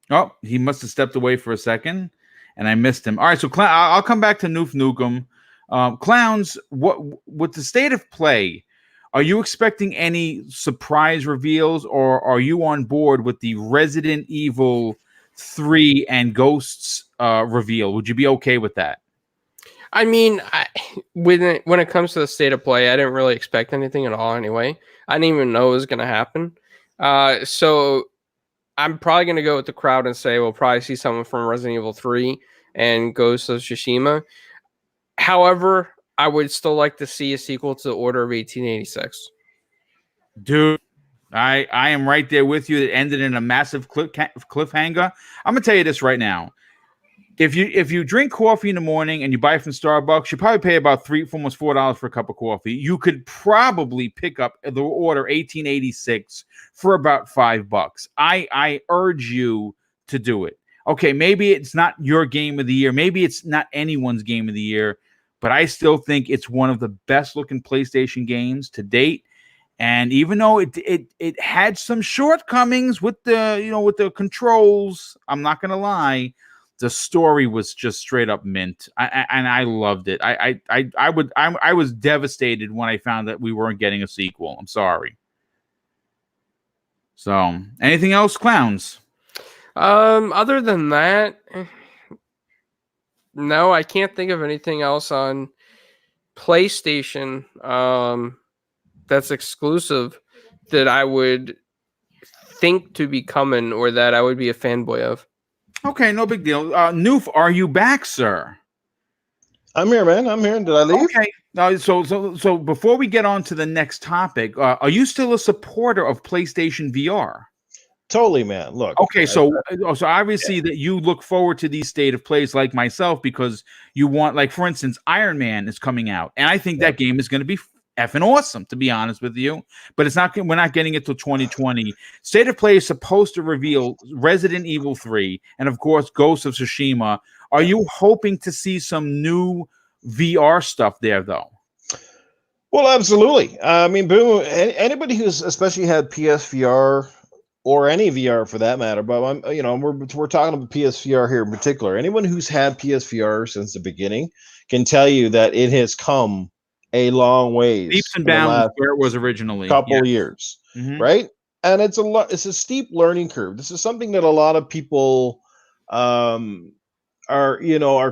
Oh, he must have stepped away for a second, and I missed him. All right, so I'll come back to Noof Nukem. Clowns, what with the state of play, are you expecting any surprise reveals, or are you on board with the Resident Evil 3 and Ghosts reveal? Would you be okay with that? I mean, when it comes to the state of play, I didn't really expect anything at all anyway. I didn't even know it was going to happen. So I'm probably going to go with the crowd and say we'll probably see someone from Resident Evil 3 and Ghost of Tsushima. However, I would still like to see a sequel to Order of 1886. Dude, I am right there with you. It ended in a massive cliffhanger. I'm going to tell you this right now. If you drink coffee in the morning and you buy it from Starbucks, you probably pay about almost $4 for a cup of coffee. You could probably pick up the Order 1886 for about $5. I urge you to do it. Okay, maybe it's not your game of the year. Maybe it's not anyone's game of the year, but I still think it's one of the best looking PlayStation games to date. And even though it had some shortcomings with the controls, I'm not gonna lie, the story was just straight up mint. I loved it. I was devastated when I found that we weren't getting a sequel. I'm sorry. So, anything else, Clowns? Other than that, no, I can't think of anything else on PlayStation that's exclusive that I would think to be coming or that I would be a fanboy of. Okay, no big deal. Noof, are you back, sir? I'm here, man. I'm here. Did I leave? Okay. So before we get on to the next topic, are you still a supporter of PlayStation VR? Totally, man. Look. Okay, so obviously that you look forward to these state of plays like myself because you want, like, for instance, Iron Man is coming out, and I think that game is going to be effing awesome, to be honest with you. But it's not. We're not getting it till 2020. State of Play is supposed to reveal Resident Evil 3 and, of course, Ghost of Tsushima. Are you hoping to see some new VR stuff there, though? Well, absolutely. I mean, boom. Anybody who's especially had PSVR or any VR for that matter, but we're talking about PSVR here in particular. Anyone who's had PSVR since the beginning can tell you that it has come a long ways, leaps and bounds where it was originally. Couple years, right? And it's a steep learning curve. This is something that a lot of people are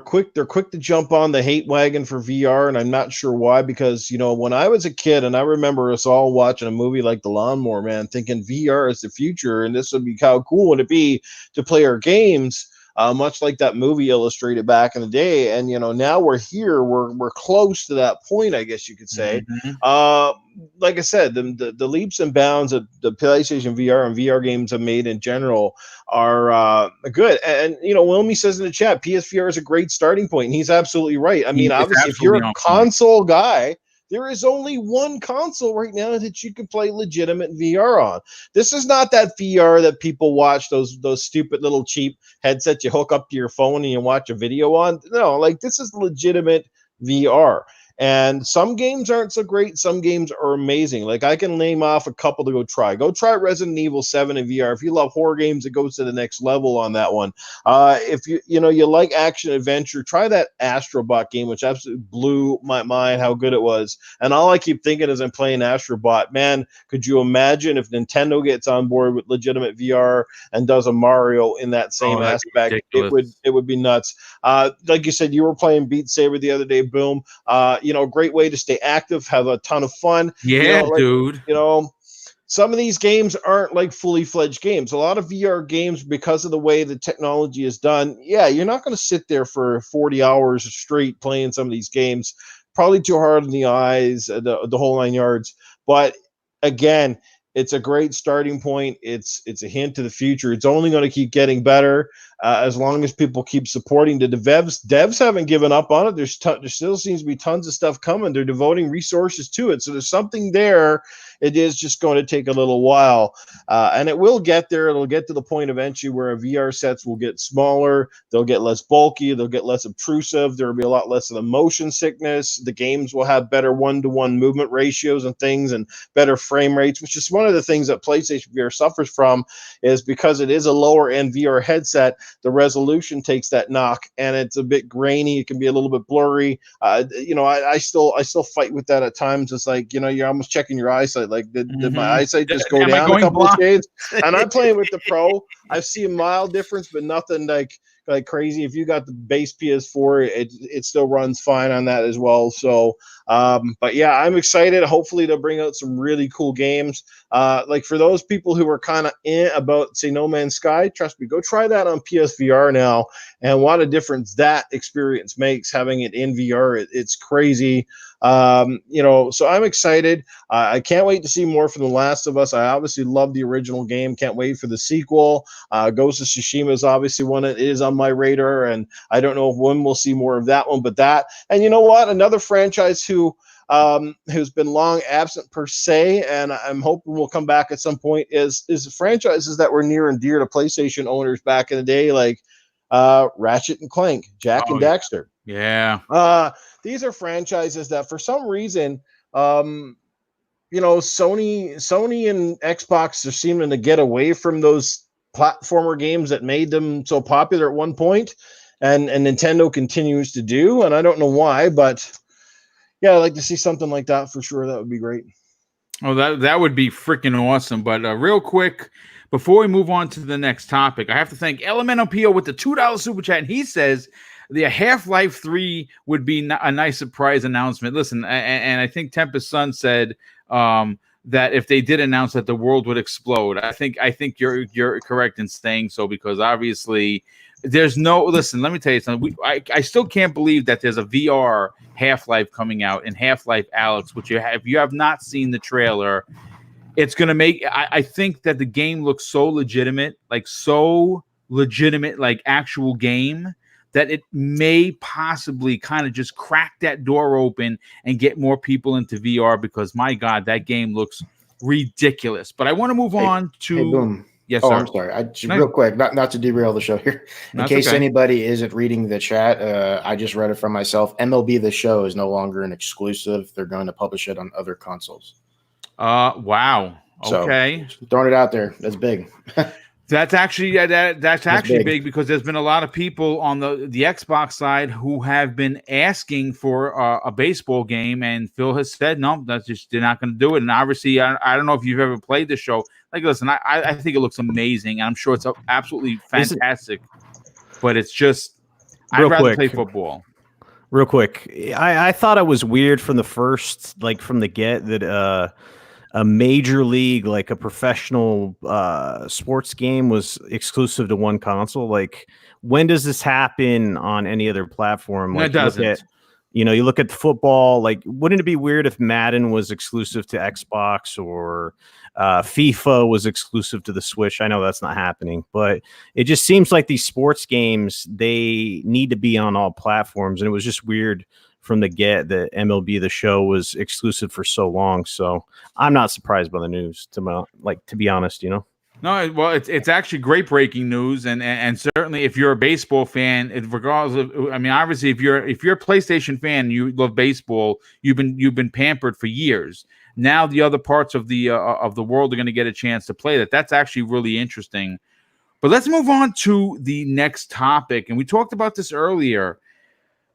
quick. They're quick to jump on the hate wagon for VR, and I'm not sure why. Because when I was a kid, and I remember us all watching a movie like The Lawnmower Man, thinking VR is the future, and this would be how cool would it be to play our games. Much like that movie illustrated back in the day. And, now we're here, we're close to that point, I guess you could say. like I said, the leaps and bounds that the PlayStation VR and VR games have made in general are good. And Wilmy says in the chat, PSVR is a great starting point, and he's absolutely right. I mean, obviously, if you're a console guy, there is only one console right now that you can play legitimate VR on. This is not that VR that people watch, those stupid little cheap headsets you hook up to your phone and you watch a video on. No, like, this is legitimate VR. And some games aren't so great. Some games are amazing. Like, I can name off a couple to go try. Go try Resident Evil 7 in VR. If you love horror games, it goes to the next level on that one. If you like action adventure, try that Astrobot game, which absolutely blew my mind how good it was. And all I keep thinking as I'm playing Astrobot, man, could you imagine if Nintendo gets on board with legitimate VR and does a Mario in that same aspect? It would be nuts. Like you said, you were playing Beat Saber the other day, Boom. Great way to stay active, have a ton of fun. Yeah, dude. Some of these games aren't like fully fledged games. A lot of VR games, because of the way the technology is done, you're not going to sit there for 40 hours straight playing some of these games. Probably too hard on the eyes, the whole 9 yards. But again, it's a great starting point. It's a hint to the future. It's only going to keep getting better as long as people keep supporting the devs. Devs haven't given up on it. There still seems to be tons of stuff coming. They're devoting resources to it. So there's something there. It is just going to take a little while, and it will get there. It'll get to the point eventually where VR sets will get smaller. They'll get less bulky. They'll get less obtrusive. There will be a lot less of the motion sickness. The games will have better one-to-one movement ratios and things, and better frame rates, which is one of the things that PlayStation VR suffers from, is because it is a lower-end VR headset. The resolution takes that knock, and it's a bit grainy. It can be a little bit blurry. I still fight with that at times. It's like, you're almost checking your eyesight. Like, did my eyesight just go down a couple of shades? And I'm playing with the Pro. I see a mild difference, but nothing like crazy. If you got the base PS4, it still runs fine on that as well. So, but yeah, I'm excited. Hopefully they'll bring out some really cool games. Like, for those people who are kind of about, say, No Man's Sky, trust me, go try that on PSVR now, and what a difference that experience makes, having it in VR. It's crazy. So I'm excited. I can't wait to see more from The Last of Us. I obviously love the original game. Can't wait for the sequel. Ghost of Tsushima is obviously one that is on my radar, and I don't know when we'll see more of that one, but that. And you know what? Another franchise who's been long absent per se, and I'm hoping will come back at some point, is franchises that were near and dear to PlayStation owners back in the day, like Ratchet and Clank, Jak and Daxter. Yeah. These are franchises that, for some reason, Sony and Xbox are seeming to get away from those platformer games that made them so popular at one point, and Nintendo continues to do, and I don't know why, but yeah, I'd like to see something like that for sure. That would be great. Oh, that would be freaking awesome. But real quick, before we move on to the next topic, I have to thank Elemental Pio with the $2 super chat, and he says the Half-Life 3 would be a nice surprise announcement. Listen, and I think Tempest Sun said that if they did announce that, the world would explode. I think you're correct in saying so, because obviously there's no. Listen, let me tell you something. I still can't believe that there's a VR Half-Life coming out, and Half-Life Alyx, which if you have not seen the trailer, it's gonna make. I think that the game looks so legitimate, like actual game, that it may possibly kind of just crack that door open and get more people into VR, because my God, that game looks ridiculous. But I want to move on to Boom. Yes, sir. sir. I'm sorry. Real quick, not to derail the show here. In case anybody isn't reading the chat, I just read it from myself. MLB The Show is no longer an exclusive. They're going to publish it on other consoles. Wow. Okay. So, throwing it out there. That's big. That's actually that's actually big, because there's been a lot of people on the Xbox side who have been asking for a baseball game, and Phil has said no, that's just, they're not going to do it. And obviously, I don't know if you've ever played the show. Like, listen, I think it looks amazing, and I'm sure it's absolutely fantastic. But it's just, I'd rather play football. Real quick, I thought it was weird from the first, like from the get, that a major league, like a professional sports game, was exclusive to one console. Like, when does this happen on any other platform? No, like, it doesn't. You know, you look at the football, like, wouldn't it be weird if Madden was exclusive to Xbox or FIFA was exclusive to the Switch? I know that's not happening, but it just seems like these sports games, they need to be on all platforms. And it was just weird from the get that MLB The Show was exclusive for so long. So I'm not surprised by the news, to be honest, you know? No, well, it's actually great breaking news, and certainly if you're a baseball fan, regardless of, I mean, obviously if you're a PlayStation fan, and you love baseball, you've been pampered for years. Now the other parts of the world are going to get a chance to play that. That's actually really interesting. But let's move on to the next topic, and we talked about this earlier.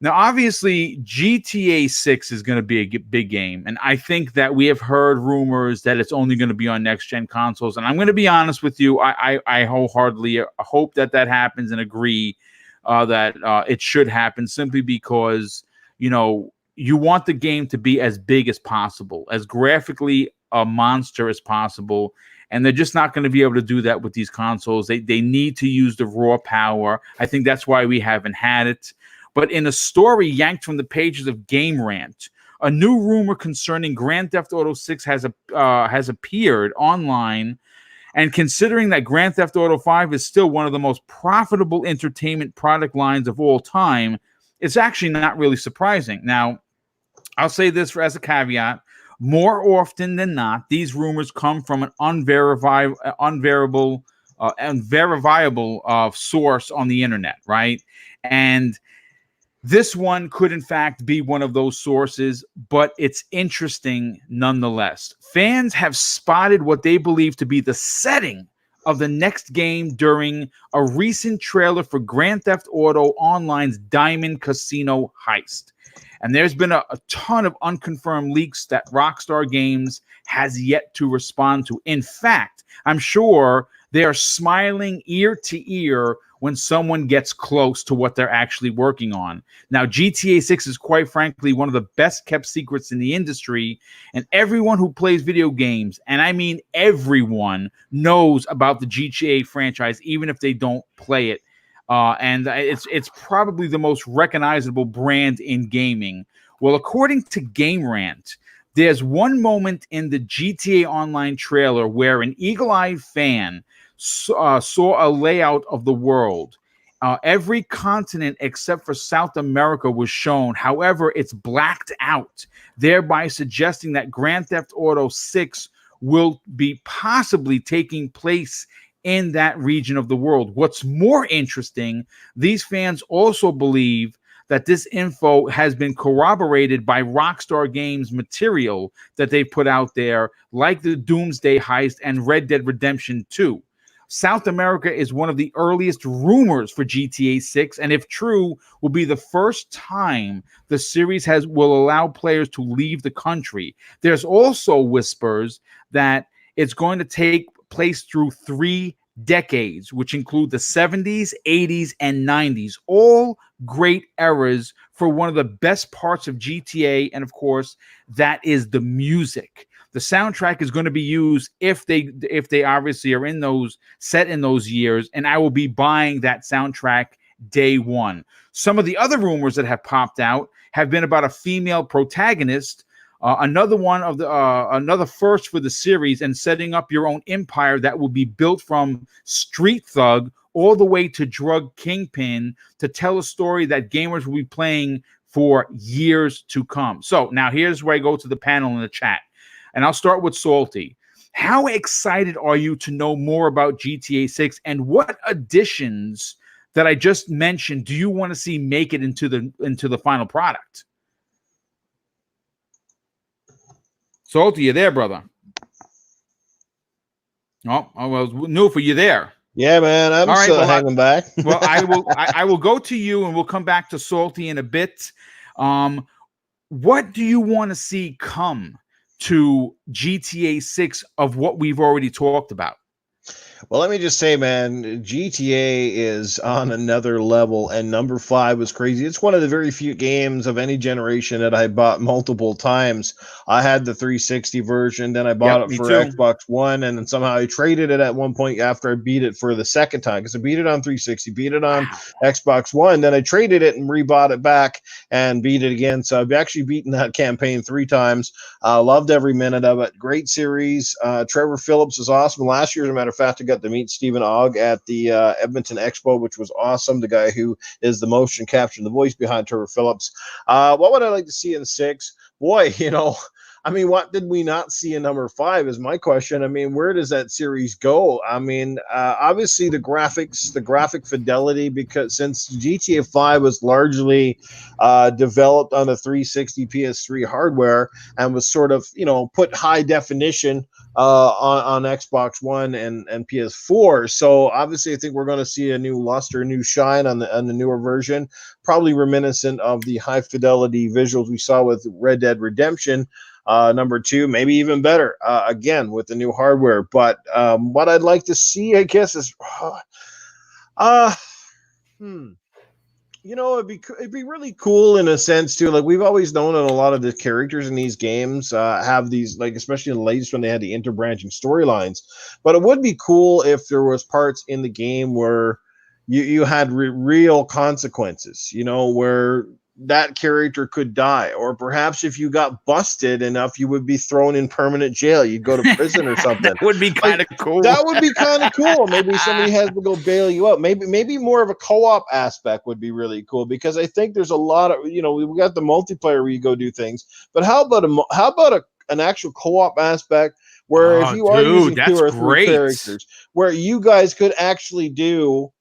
Now, obviously, GTA 6 is going to be a big game, and I think that we have heard rumors that it's only going to be on next-gen consoles, and I'm going to be honest with you, I wholeheartedly hope that happens and agree that it should happen, simply because, you know, you want the game to be as big as possible, as graphically a monster as possible, and they're just not going to be able to do that with these consoles. They need to use the raw power. I think that's why we haven't had it. But in a story yanked from the pages of Game Rant, a new rumor concerning Grand Theft Auto 6 has appeared online. And considering that Grand Theft Auto 5 is still one of the most profitable entertainment product lines of all time, it's actually not really surprising. Now, I'll say this as a caveat. More often than not, these rumors come from an unverifiable source on the internet, right? And this one could, in fact, be one of those sources, but it's interesting nonetheless. Fans have spotted what they believe to be the setting of the next game during a recent trailer for Grand Theft Auto Online's Diamond Casino heist. And there's been a ton of unconfirmed leaks that Rockstar Games has yet to respond to. In fact, I'm sure they are smiling ear to ear when someone gets close to what they're actually working on. Now, GTA 6 is quite frankly one of the best kept secrets in the industry, and everyone who plays video games, and I mean everyone, knows about the GTA franchise, even if they don't play it. And it's probably the most recognizable brand in gaming. Well, according to Game Rant, there's one moment in the GTA Online trailer where an eagle-eyed fan saw a layout of the world. Every continent except for South America was shown. However, it's blacked out, thereby suggesting that Grand Theft Auto 6 will be possibly taking place in that region of the world. What's more interesting, these fans also believe that this info has been corroborated by Rockstar Games material that they put out there, like the Doomsday Heist and Red Dead Redemption 2. South America is one of the earliest rumors for GTA 6, and if true, will be the first time the series will allow players to leave the country. There's also whispers that it's going to take place through 3 decades, which include the 70s, 80s, and 90s, all great eras for one of the best parts of GTA, and of course, that is the music. The soundtrack is going to be used if they obviously are set in those years, and I will be buying that soundtrack day one. Some of the other rumors that have popped out have been about a female protagonist, another first for the series, and setting up your own empire that will be built from street thug all the way to drug kingpin to tell a story that gamers will be playing for years to come. So now here's where I go to the panel in the chat. And I'll start with Salty. How excited are you to know more about GTA 6, and what additions that I just mentioned do you want to see make it into the final product? Salty, you there, brother? Oh, well, Noof, are you there? Yeah, man, I'm still hanging back. Well, I will go to you, and we'll come back to Salty in a bit. What do you want to see come to GTA 6 of what we've already talked about? Well, let me just say, man, GTA is on another level, and number 5 was crazy. It's one of the very few games of any generation that I bought multiple times. I had the 360 version, then I bought Yep, it me for too. Xbox One, and then somehow I traded it at one point after I beat it for the second time, because I beat it on 360, beat it on Xbox One, then I traded it and rebought it back and beat it again. So I've actually beaten that campaign 3 times. Loved every minute of it. Great series. Trevor Phillips is awesome. Last year, as a matter of fact, I got to meet Stephen Ogg at the Edmonton Expo, which was awesome. The guy who is the motion capture and the voice behind Trevor Phillips. What would I like to see in 6? Boy, I mean, what did we not see in number 5 is my question. I mean, where does that series go? I mean, obviously the graphics, the graphic fidelity, because since GTA 5 was largely developed on the 360 PS3 hardware and was sort of, put high definition on Xbox One and PS4. So obviously I think we're going to see a new luster, new shine on the newer version, probably reminiscent of the high fidelity visuals we saw with Red Dead Redemption. Number 2, maybe even better, again, with the new hardware. But what I'd like to see, I guess, is it'd be really cool in a sense too. Like, we've always known that a lot of the characters in these games have these, like, especially in the latest when they had the interbranching storylines. But it would be cool if there was parts in the game where you had real consequences, where that character could die, or perhaps if you got busted enough, you would be thrown in permanent jail. You'd go to prison or something. That would be kind of cool. That would be kind of cool. Maybe somebody has to go bail you out. Maybe more of a co-op aspect would be really cool, because I think there's a lot of, we got the multiplayer where you go do things, but how about an actual co-op aspect where if you are using 2 or 3 characters, where you guys could actually do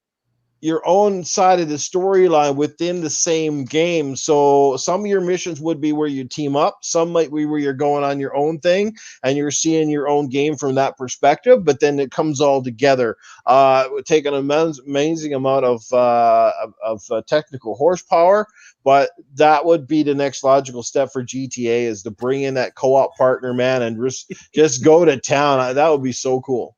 your own side of the storyline within the same game. So some of your missions would be where you team up. Some might be where you're going on your own thing and you're seeing your own game from that perspective, but then it comes all together. It would take an amazing amount of technical horsepower, but that would be the next logical step for GTA, is to bring in that co-op partner, man, and just go to town. That would be so cool.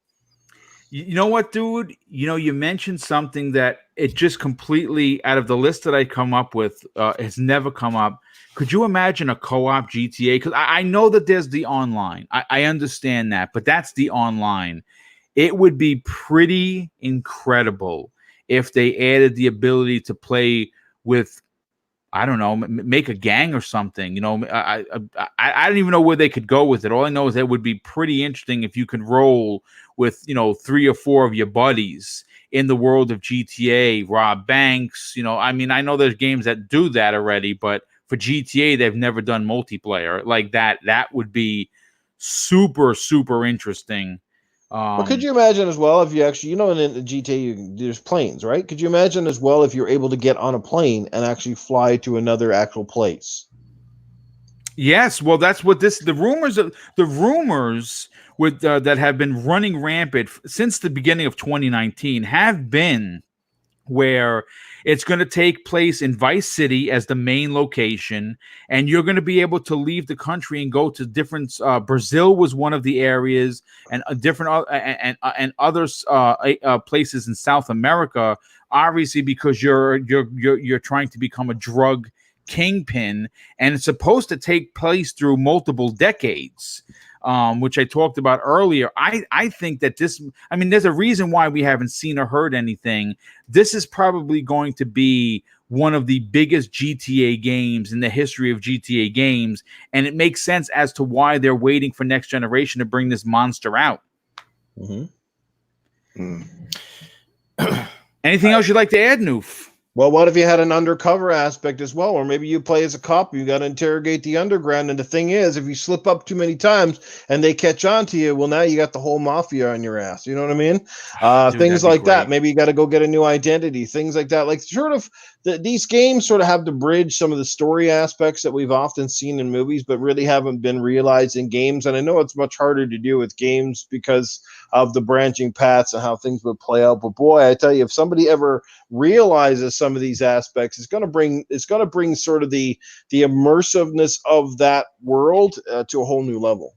You know what, dude? You mentioned something that it just completely, out of the list that I come up with, has never come up. Could you imagine a co-op GTA? Because I know that there's the online. I understand that, but that's the online. It would be pretty incredible if they added the ability to play with, I don't know, make a gang or something. I don't even know where they could go with it. All I know is that it would be pretty interesting if you could roll with, 3 or 4 of your buddies in the world of GTA, rob banks. I mean, I know there's games that do that already, but for GTA, they've never done multiplayer like that. That would be super, super interesting. Well, could you imagine as well if you actually, in the GTA, there's planes, right? Could you imagine as well if you're able to get on a plane and actually fly to another actual place? Yes, well, that's what the rumors with that have been running rampant since the beginning of 2019 have been where it's going to take place in Vice City as the main location, and you're going to be able to leave the country and go to different. Brazil was one of the areas, and different and others places in South America. Obviously, because you're trying to become a drug kingpin, and it's supposed to take place through multiple decades. Which I talked about earlier. I think that there's a reason why we haven't seen or heard anything. This is probably going to be one of the biggest GTA games in the history of GTA games, and it makes sense as to why they're waiting for next generation to bring this monster out. Mm-hmm. Anything else you'd like to add, Noof? Well, what if you had an undercover aspect as well? Or maybe you play as a cop, you got to interrogate the underground. And the thing is, if you slip up too many times and they catch on to you, well, now you got the whole mafia on your ass. You know what I mean? Dude, things like that. Maybe you got to go get a new identity, things like that. Like, sort of, these games sort of have to bridge some of the story aspects that we've often seen in movies, but really haven't been realized in games. And I know it's much harder to do with games because of the branching paths and how things would play out. But boy, I tell you, if somebody ever realizes some of these aspects, it's going to bring sort of the immersiveness of that world to a whole new level.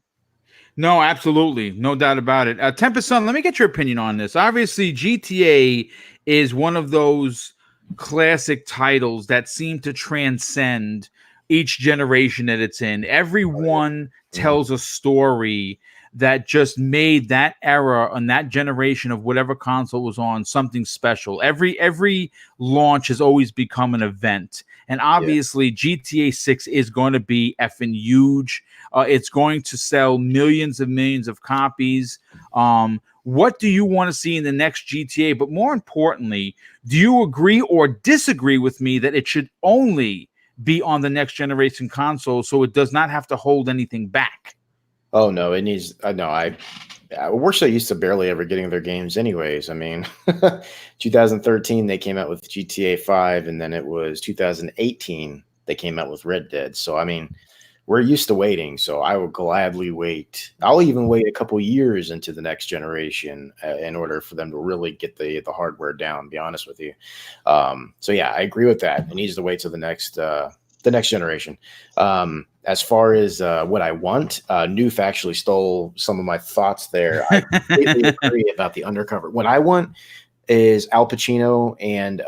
No, absolutely. No doubt about it. Tempest Sun, let me get your opinion on this. Obviously, GTA is one of those classic titles that seem to transcend each generation that it's in. Everyone tells a story that just made that era and that generation of whatever console was on something special. Every launch has always become an event. And obviously, GTA 6 is going to be effing huge. It's going to sell millions of copies. What do you want to see in the next GTA? But more importantly, do you agree or disagree with me that it should only be on the next generation console so it does not have to hold anything back? Oh no, it needs. We're so used to barely ever getting their games, anyways. I mean, 2013 they came out with GTA 5, and then it was 2018 they came out with Red Dead. So I mean, we're used to waiting. So I will gladly wait. I'll even wait a couple years into the next generation in order for them to really get the hardware down. To be honest with you. So yeah, I agree with that. It needs to wait till the next generation. As far as what I want, Noof actually stole some of my thoughts there. I completely agree about the undercover. What I want is Al Pacino and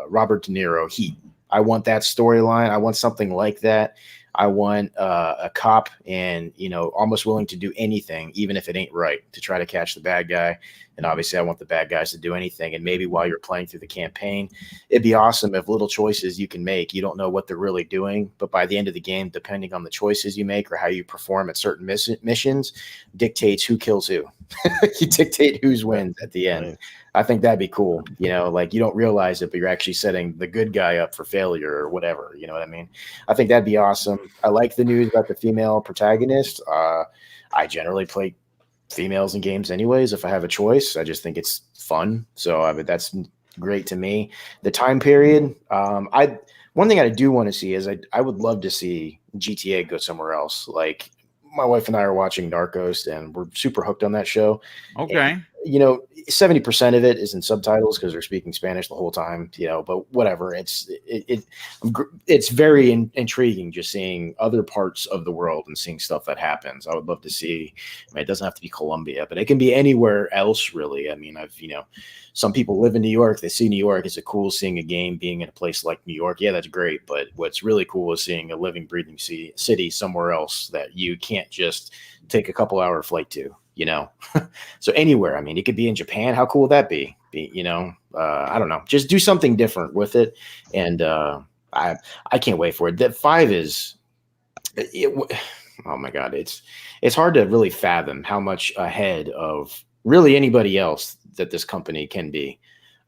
Robert De Niro Heat. I want that storyline. I want something like that. I want a cop and, almost willing to do anything, even if it ain't right, to try to catch the bad guy. And obviously I want the bad guys to do anything. And maybe while you're playing through the campaign, it'd be awesome if little choices you can make, you don't know what they're really doing, but by the end of the game, depending on the choices you make or how you perform at certain missions, dictates who kills who. You dictate who's wins at the end. Right. I think that'd be cool. Like you don't realize it, but you're actually setting the good guy up for failure or whatever. You know what I mean? I think that'd be awesome. I like the news about the female protagonist. I generally play females in games anyways. If I have a choice, I just think it's fun. So I mean, that's great to me. The time period. One thing I do want to see is I would love to see GTA go somewhere else. Like my wife and I are watching Narcos and we're super hooked on that show. Okay. And, 70% of it is in subtitles because they're speaking Spanish the whole time, but whatever. It's very intriguing just seeing other parts of the world and seeing stuff that happens. I would love to see, it doesn't have to be Colombia, but it can be anywhere else really. I mean, some people live in New York. They see New York. It's cool seeing a game being in a place like New York. Yeah, that's great. But what's really cool is seeing a living, breathing city somewhere else that you can't just take a couple hour flight to. So anywhere. I mean, it could be in Japan. How cool would that be? I don't know. Just do something different with it. And I can't wait for it. That 5 is, oh my God, it's hard to really fathom how much ahead of really anybody else that this company can be.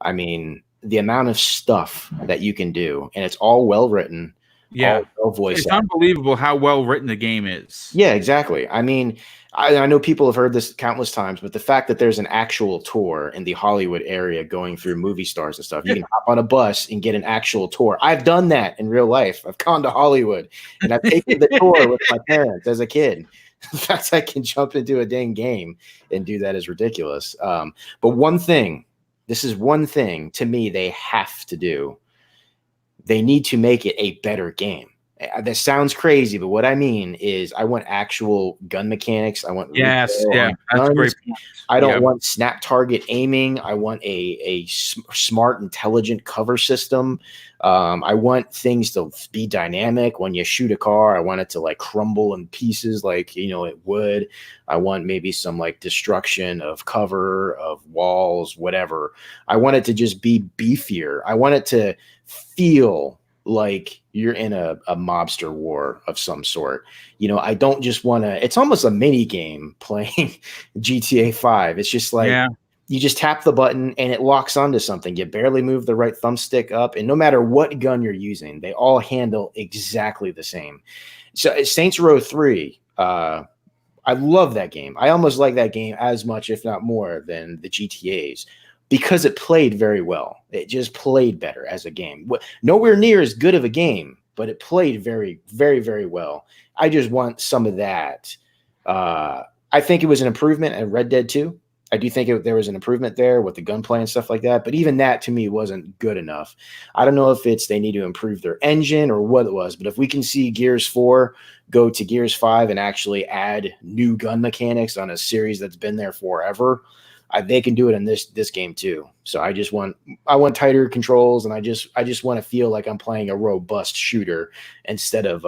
I mean, the amount of stuff that you can do, and it's all well written. Yeah, all voice. It's unbelievable how well written the game is. Yeah, exactly. I mean, I know people have heard this countless times, but the fact that there's an actual tour in the Hollywood area going through movie stars and stuff, you can hop on a bus and get an actual tour. I've done that in real life. I've gone to Hollywood and I've taken the tour with my parents as a kid. The fact I can jump into a dang game and do that is ridiculous. But this is one thing to me they have to do. They need to make it a better game. That sounds crazy, but what I mean is I want actual gun mechanics. I want that's great. I don't want snap target aiming. I want a smart, intelligent cover system. I want things to be dynamic. When you shoot a car, I want it to like crumble in pieces like, it would. I want maybe some like destruction of cover, of walls, whatever. I want it to just be beefier. I want it to feel like you're in a mobster war of some sort. I don't just want to, it's almost a mini game playing GTA 5. It's just like, you just tap the button and it locks onto something. You barely move the right thumbstick up. And no matter what gun you're using, they all handle exactly the same. So Saints Row 3, I love that game. I almost like that game as much, if not more, than the GTAs. Because it played very well. It just played better as a game. Nowhere near as good of a game, but it played very, very, very well. I just want some of that. I think it was an improvement at Red Dead 2. I do think there was an improvement there with the gunplay and stuff like that, but even that to me wasn't good enough. I don't know if they need to improve their engine or what it was, but if we can see Gears 4 go to Gears 5 and actually add new gun mechanics on a series that's been there forever, they can do it in this game too. So I want tighter controls, and I just want to feel like I'm playing a robust shooter instead of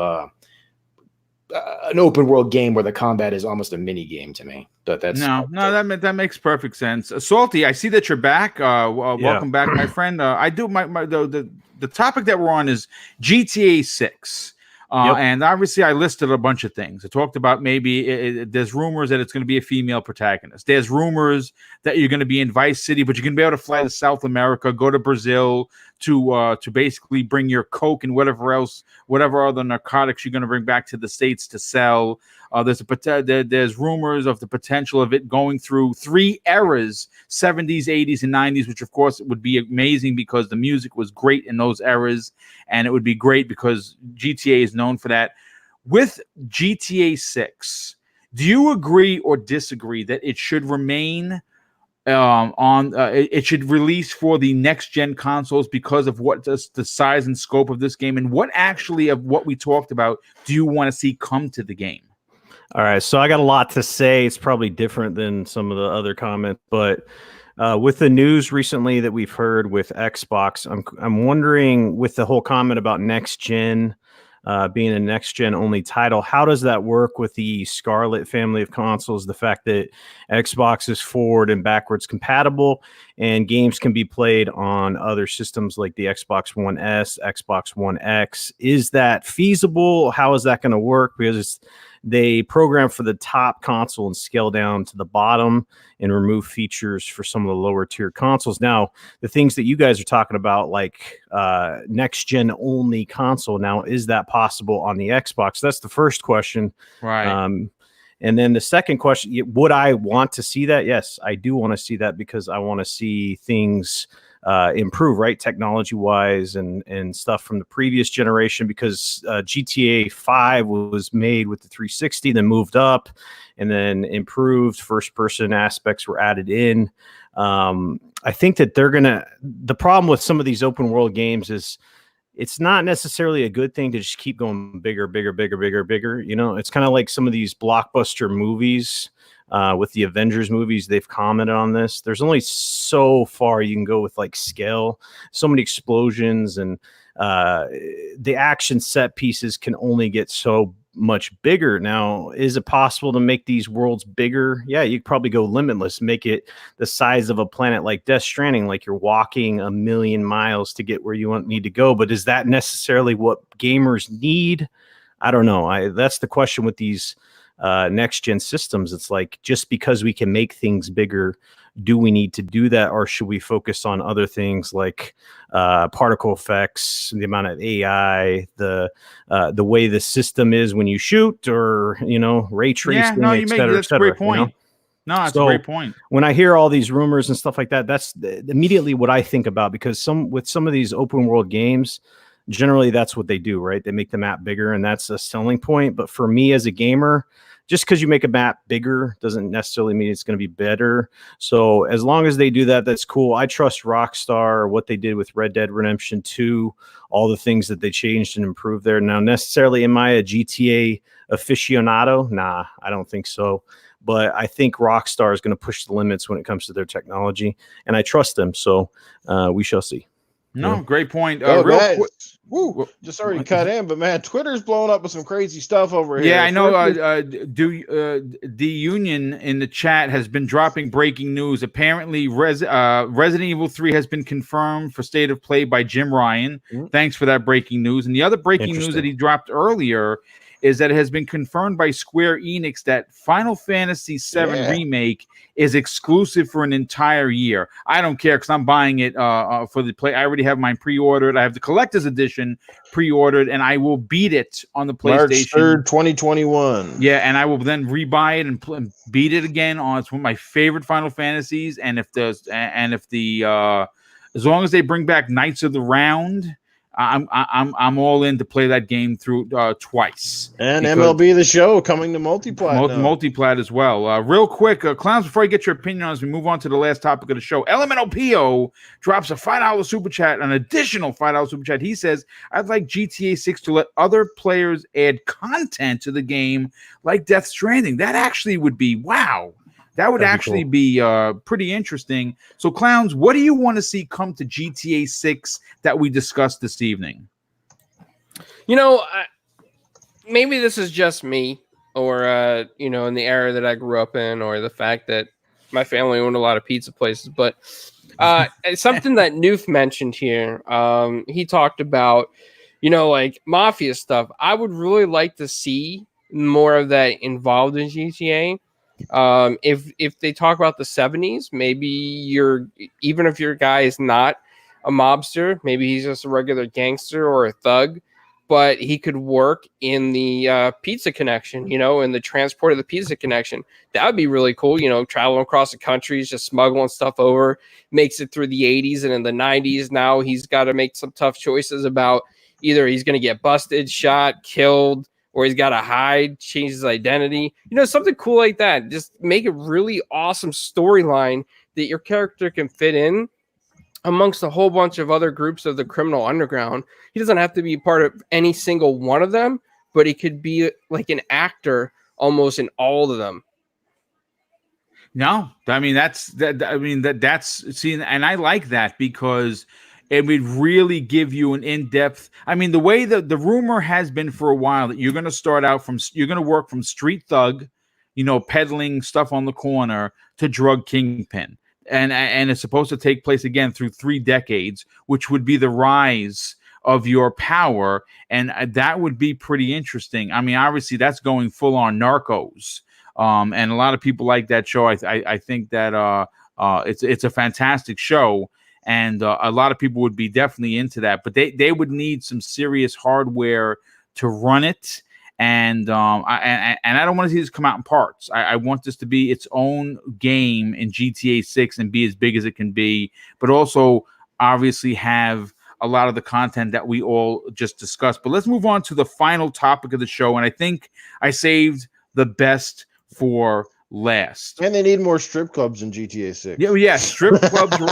an open world game where the combat is almost a mini game to me. But that makes perfect sense. Salty, I see that you're back. Welcome back, my friend. The topic that we're on is GTA 6. And obviously I listed a bunch of things. I talked about maybe there's rumors that it's going to be a female protagonist. There's rumors that you're going to be in Vice City, but you're going to be able to fly to South America, go to Brazil to basically bring your coke and whatever other narcotics you're going to bring back to the States to sell. There's rumors of the potential of it going through 3 eras, 70s, 80s, and 90s, which of course would be amazing because the music was great in those eras, and it would be great because GTA is known for that. With GTA 6, do you agree or disagree that it should remain it should release for the next gen consoles because of what the size and scope of this game, and what actually of what we talked about do you want to see come to the game? All right, so I got a lot to say. It's probably different than some of the other comments, but with the news recently that we've heard with Xbox, I'm wondering, with the whole comment about next gen being a next gen only title, how does that work with the Scarlet family of consoles? The fact that Xbox is forward and backwards compatible, and games can be played on other systems like the Xbox One S, Xbox One X. Is that feasible? How is that going to work? Because they program for the top console and scale down to the bottom and remove features for some of the lower tier consoles. Now, the things that you guys are talking about, like next gen only console, now, is that possible on the Xbox? That's the first question. Right. And then the second question, would I want to see that? Yes, I do want to see that, because I want to see things improve, right, technology wise and stuff from the previous generation, because GTA 5 was made with the 360, then moved up, and then improved first person aspects were added in. I think that the problem with some of these open world games is it's not necessarily a good thing to just keep going bigger. You know, it's kind of like some of these blockbuster movies. With the Avengers movies, they've commented on this. There's only so far you can go with like scale, so many explosions, and the action set pieces can only get so much bigger. Now, is it possible to make these worlds bigger? Yeah, you could probably go limitless, make it the size of a planet like Death Stranding, like you're walking 1,000,000 miles to get where you need to go. But is that necessarily what gamers need? I don't know. That's the question with these next gen systems. It's like, just because we can make things bigger, do we need to do that, or should we focus on other things like particle effects, the amount of AI, the way the system is when you shoot, or ray tracing, et cetera, that's a great point. No, that's a great point. When I hear all these rumors and stuff like that, that's immediately what I think about, because with some of these open world games, generally that's what they do, right? They make the map bigger, and that's a selling point. But for me as a gamer, just because you make a map bigger doesn't necessarily mean it's going to be better. So as long as they do that, that's cool. I trust Rockstar, what they did with Red Dead Redemption 2, all the things that they changed and improved there. Now, necessarily, am I a GTA aficionado? Nah, I don't think so. But I think Rockstar is going to push the limits when it comes to their technology, and I trust them. So we shall see. No, great point. Just sorry to cut in, but man, Twitter's blowing up with some crazy stuff over here. Yeah, I know. The Union in the chat has been dropping breaking news. Apparently, Resident Evil 3 has been confirmed for state of play by Jim Ryan. Mm-hmm. Thanks for that breaking news. And the other breaking news that he dropped earlier is that it has been confirmed by Square Enix that Final Fantasy VII Remake is exclusive for an entire year. I don't care, because I'm buying it for the play. I already have mine pre-ordered. I have the collector's edition pre-ordered, and I will beat it on the PlayStation. March 3rd, 2021. Yeah, and I will then rebuy it and beat it again. It's one of my favorite Final Fantasies, and as long as they bring back Knights of the Round, I'm all in to play that game through twice. And MLB The Show coming to multiplat now. Multiplat as well. Real quick, Clowns, before I get your opinion on as we move on to the last topic of the show, Elemental PO drops a $5 super chat, an additional $5 super chat. He says, I'd like GTA 6 to let other players add content to the game like Death Stranding. That actually would be, wow. That would actually be pretty interesting. So, Clowns, what do you want to see come to GTA 6 that we discussed this evening? You know, maybe this is just me, or you know, in the era that I grew up in, or the fact that my family owned a lot of pizza places. But something that Noof mentioned here, he talked about, you know, like mafia stuff. I would really like to see more of that involved in GTA. If they talk about the 70s, maybe even if your guy is not a mobster, maybe he's just a regular gangster or a thug, but he could work in the pizza connection, you know, in the transport of the pizza connection. That would be really cool, you know, traveling across the country, just smuggling stuff over, makes it through the 80s, and in the 90s now he's got to make some tough choices about either he's going to get busted, shot, killed, or he's got to hide, change his identity, you know, something cool like that. Just make a really awesome storyline that your character can fit in amongst a whole bunch of other groups of the criminal underground. He doesn't have to be part of any single one of them, but he could be like an actor almost in all of them. No, I mean, that's see, and I like that because it would really give you an in-depth. I mean, the way that the rumor has been for a while that you're going to work from street thug, you know, peddling stuff on the corner, to drug kingpin, and it's supposed to take place again through 3 decades, which would be the rise of your power, and that would be pretty interesting. I mean, obviously that's going full on Narcos, and a lot of people like that show. I think that it's a fantastic show. And a lot of people would be definitely into that, but they would need some serious hardware to run it. And I don't want to see this come out in parts. I want this to be its own game in GTA 6 and be as big as it can be, but also obviously have a lot of the content that we all just discussed. But let's move on to the final topic of the show. And I think I saved the best for last. And they need more strip clubs in GTA 6. Yeah, strip clubs were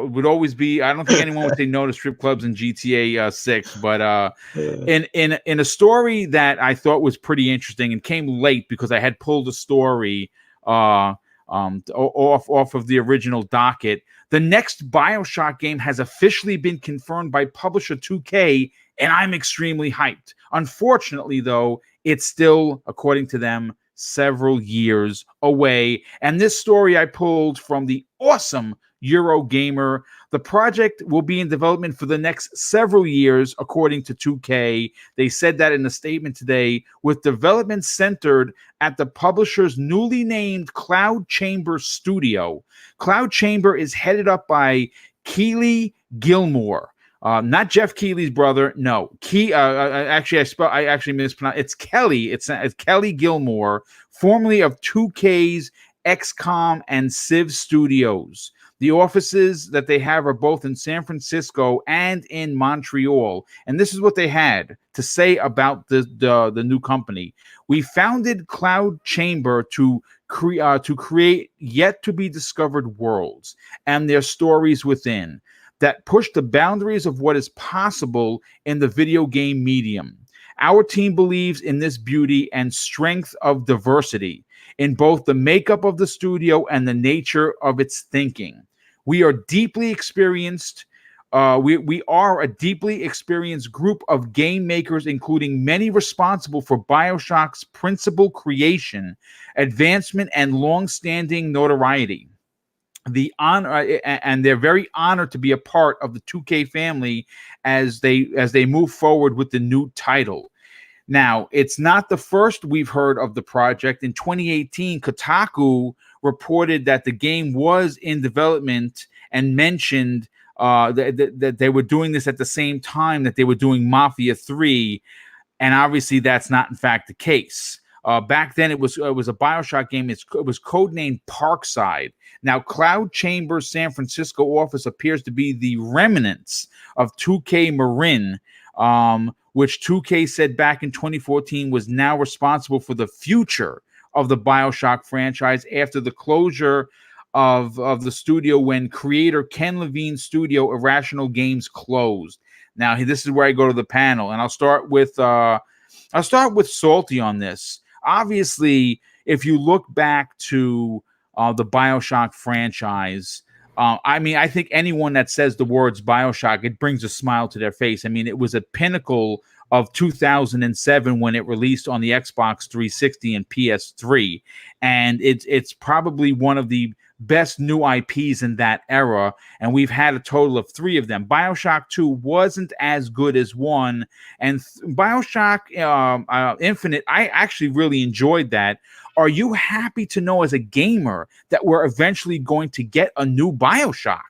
would always be. I don't think anyone would say no to strip clubs in GTA 6. But in a story that I thought was pretty interesting and came late because I had pulled a story off of the original docket. The next Bioshock game has officially been confirmed by publisher 2K, and I'm extremely hyped. Unfortunately, though, it's still, according to them, several years away. And this story I pulled from the awesome Eurogamer. The project will be in development for the next several years, according to 2K. They said that in a statement today, with development centered at the publisher's newly named Cloud Chamber studio. Cloud Chamber is headed up by Keely Gilmore. Not Jeff Keighley's brother. No, I actually mispronounced. It's Kelly. It's Kelly Gilmore, formerly of 2K's XCOM and Civ Studios. The offices that they have are both in San Francisco and in Montreal. And this is what they had to say about the new company. We founded Cloud Chamber to create yet to be discovered worlds and their stories within that push the boundaries of what is possible in the video game medium. Our team believes in this beauty and strength of diversity in both the makeup of the studio and the nature of its thinking. We are deeply experienced. We are a deeply experienced group of game makers, including many responsible for Bioshock's principal creation, advancement, and long-standing notoriety. The honor, and they're very honored to be a part of the 2K family as they move forward with the new title. Now, it's not the first we've heard of the project. In 2018, Kotaku reported that the game was in development and mentioned that they were doing this at the same time that they were doing Mafia 3, and obviously that's not in fact the case. Back then, it was a Bioshock game. It was codenamed Parkside. Now, Cloud Chamber's San Francisco office appears to be the remnants of 2K Marin, which 2K said back in 2014 was now responsible for the future of the Bioshock franchise after the closure of the studio when creator Ken Levine's studio Irrational Games closed. Now, this is where I go to the panel, and I'll start with Salty on this. Obviously, if you look back to the Bioshock franchise, I think anyone that says the words Bioshock, it brings a smile to their face. I mean, it was a pinnacle of 2007 when it released on the Xbox 360 and PS3, and it's probably one of the best new IPs in that era, and we've had a total of 3 of them. Bioshock 2 wasn't as good as 1, and Bioshock Infinite, I actually really enjoyed that. Are you happy to know as a gamer that we're eventually going to get a new Bioshock?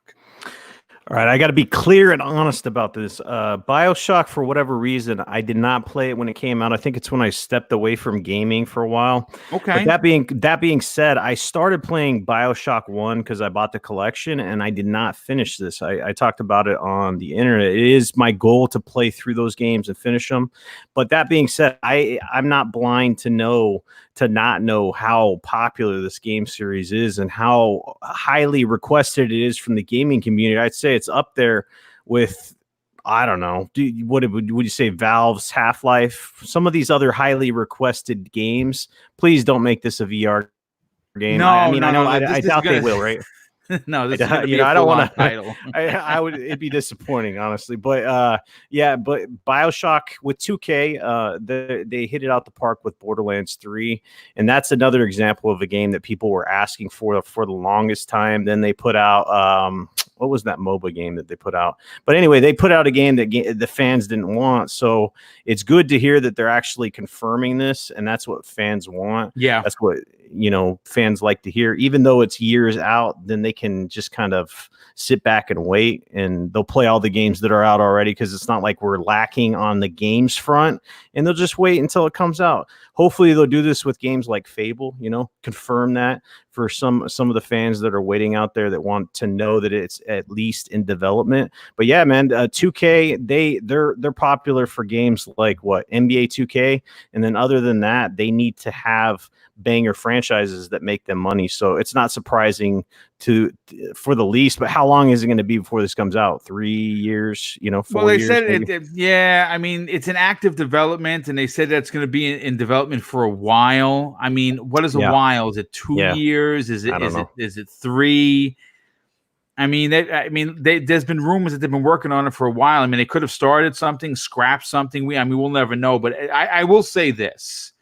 All right, I got to be clear and honest about this. Bioshock, for whatever reason, I did not play it when it came out. I think it's when I stepped away from gaming for a while. Okay. But that being said, I started playing Bioshock 1 because I bought the collection, and I did not finish this. I talked about it on the internet. It is my goal to play through those games and finish them. But that being said, I'm not blind to not know how popular this game series is and how highly requested it is from the gaming community. I'd say it's up there with, I don't know, would you say Valve's Half-Life? Some of these other highly requested games. Please don't make this a VR game. No, I doubt they will, right? No, this is gonna be I don't want to. title. I would. It'd be disappointing, honestly. But but Bioshock with 2K, they hit it out the park with Borderlands 3, and that's another example of a game that people were asking for the longest time. Then they put out what was that MOBA game that they put out? But anyway, they put out a game that the fans didn't want. So it's good to hear that they're actually confirming this, and that's what fans want. Yeah, that's what fans like to hear. Even though it's years out, then they can just kind of sit back and wait, and they'll play all the games that are out already because it's not like we're lacking on the games front, and they'll just wait until it comes out. Hopefully they'll do this with games like Fable, confirm that for some of the fans that are waiting out there that want to know that it's at least in development. But yeah, man, 2K, they're popular for games like NBA 2K, and then other than that, they need to have banger franchises that make them money. So it's not surprising for the least, but how long is it going to be before this comes out? 3 years, 4 years? Well, they said I mean, it's an active development, and they said that's going to be in development for a while. I mean, what is a while? Is it 2 years? Is it 3? I mean, there's been rumors that they've been working on it for a while. I mean, they could have started something, scrapped something. We'll never know. But I will say this.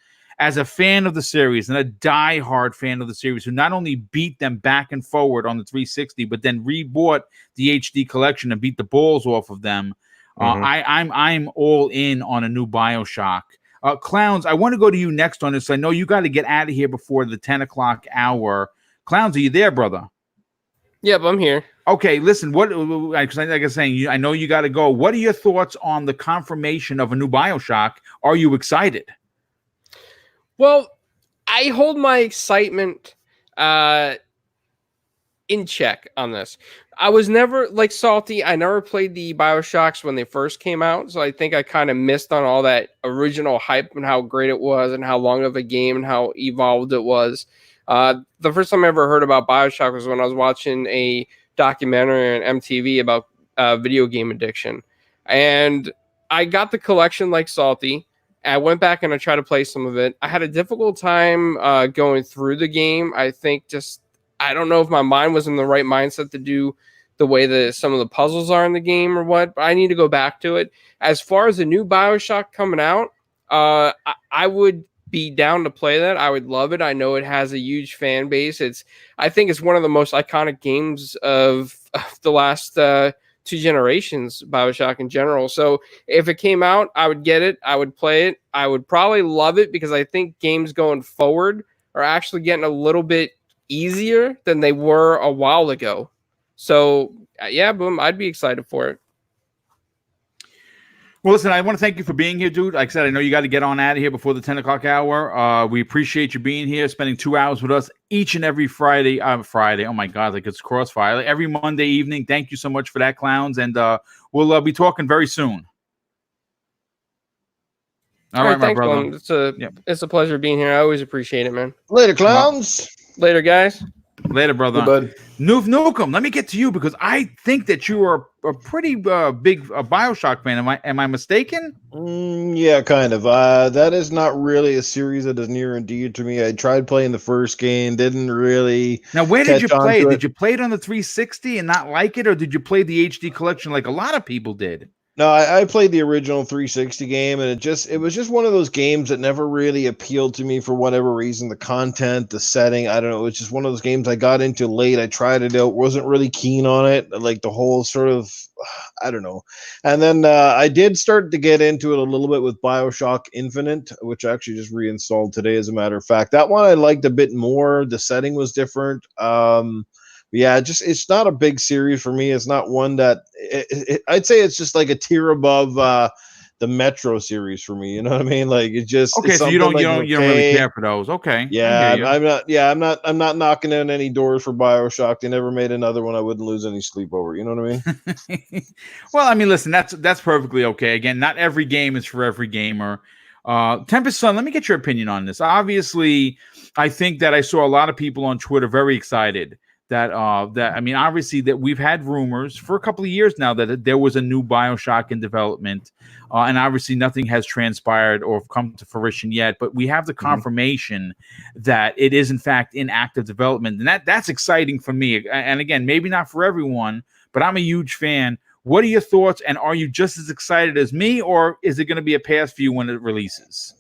As a fan of the series and a diehard fan of the series who not only beat them back and forward on the 360, but then rebought the HD collection and beat the balls off of them, I'm all in on a new Bioshock. Clowns, I want to go to you next on this. I know you got to get out of here before the 10 o'clock hour. Clowns, are you there, brother? Yep, I'm here. Okay, listen, because like I was saying, I know you got to go. What are your thoughts on the confirmation of a new Bioshock? Are you excited? Well, I hold my excitement in check on this. I was never like Salty. I never played the Bioshocks when they first came out, so I think I kind of missed on all that original hype and how great it was and how long of a game and how evolved it was. The first time I ever heard about Bioshock was when I was watching a documentary on MTV about video game addiction. And I got the collection like Salty. I went back and I tried to play some of it. I had a difficult time going through the game. I think I don't know if my mind was in the right mindset to do the way that some of the puzzles are in the game or what, but I need to go back to it. As far as the new Bioshock coming out, I would be down to play that. I would love it. I know it has a huge fan base. I think it's one of the most iconic games of the last 2 generations, Bioshock in general. So if it came out, I would get it. I would play it. I would probably love it because I think games going forward are actually getting a little bit easier than they were a while ago. So yeah, boom, I'd be excited for it. Well, listen, I want to thank you for being here, dude. Like I said, I know you got to get on out of here before the 10 o'clock hour. We appreciate you being here, spending 2 hours with us each and every Friday. Friday. Oh, my God, like it's crossfire. Like every Monday evening. Thank you so much for that, clowns. And we'll be talking very soon. All right, my thanks, brother. Man. It's a pleasure being here. I always appreciate it, man. Later, clowns. Later, guys. Later, brother. Hey, bud. Noof Nukem, let me get to you because I think that you are a pretty big Bioshock fan. Am I mistaken? Yeah, kind of. That is not really a series that is near and dear to me. I tried playing the first game, didn't really. Now, where did you play it? it. Did you play it on the 360 and not like it, or did you play the HD collection like a lot of people did? No, I played the original 360 game, and it was just one of those games that never really appealed to me for whatever reason. The content, the setting, I don't know. It was just one of those games I got into late. I tried it out, wasn't really keen on it. Like the whole sort of, I don't know. And then I did start to get into it a little bit with Bioshock Infinite, which I actually just reinstalled today, as a matter of fact. That one I liked a bit more. The setting was different. Yeah, it's not a big series for me. It's not one that I'd say it's just like a tier above the Metro series for me. You know what I mean? Like it just okay. So you don't really care for those. Okay. Yeah, I'm not knocking on any doors for Bioshock. They never made another one. I wouldn't lose any sleep over. You know what I mean? Well, I mean, listen, that's perfectly okay. Again, not every game is for every gamer. Tempest Sun, let me get your opinion on this. Obviously, I think that I saw a lot of people on Twitter very excited. That I mean, obviously that we've had rumors for a couple of years now that there was a new Bioshock in development, and obviously nothing has transpired or come to fruition yet. But we have the confirmation that it is in fact in active development, and that's exciting for me. And again, maybe not for everyone, but I'm a huge fan. What are your thoughts? And are you just as excited as me, or is it going to be a pass for you when it releases?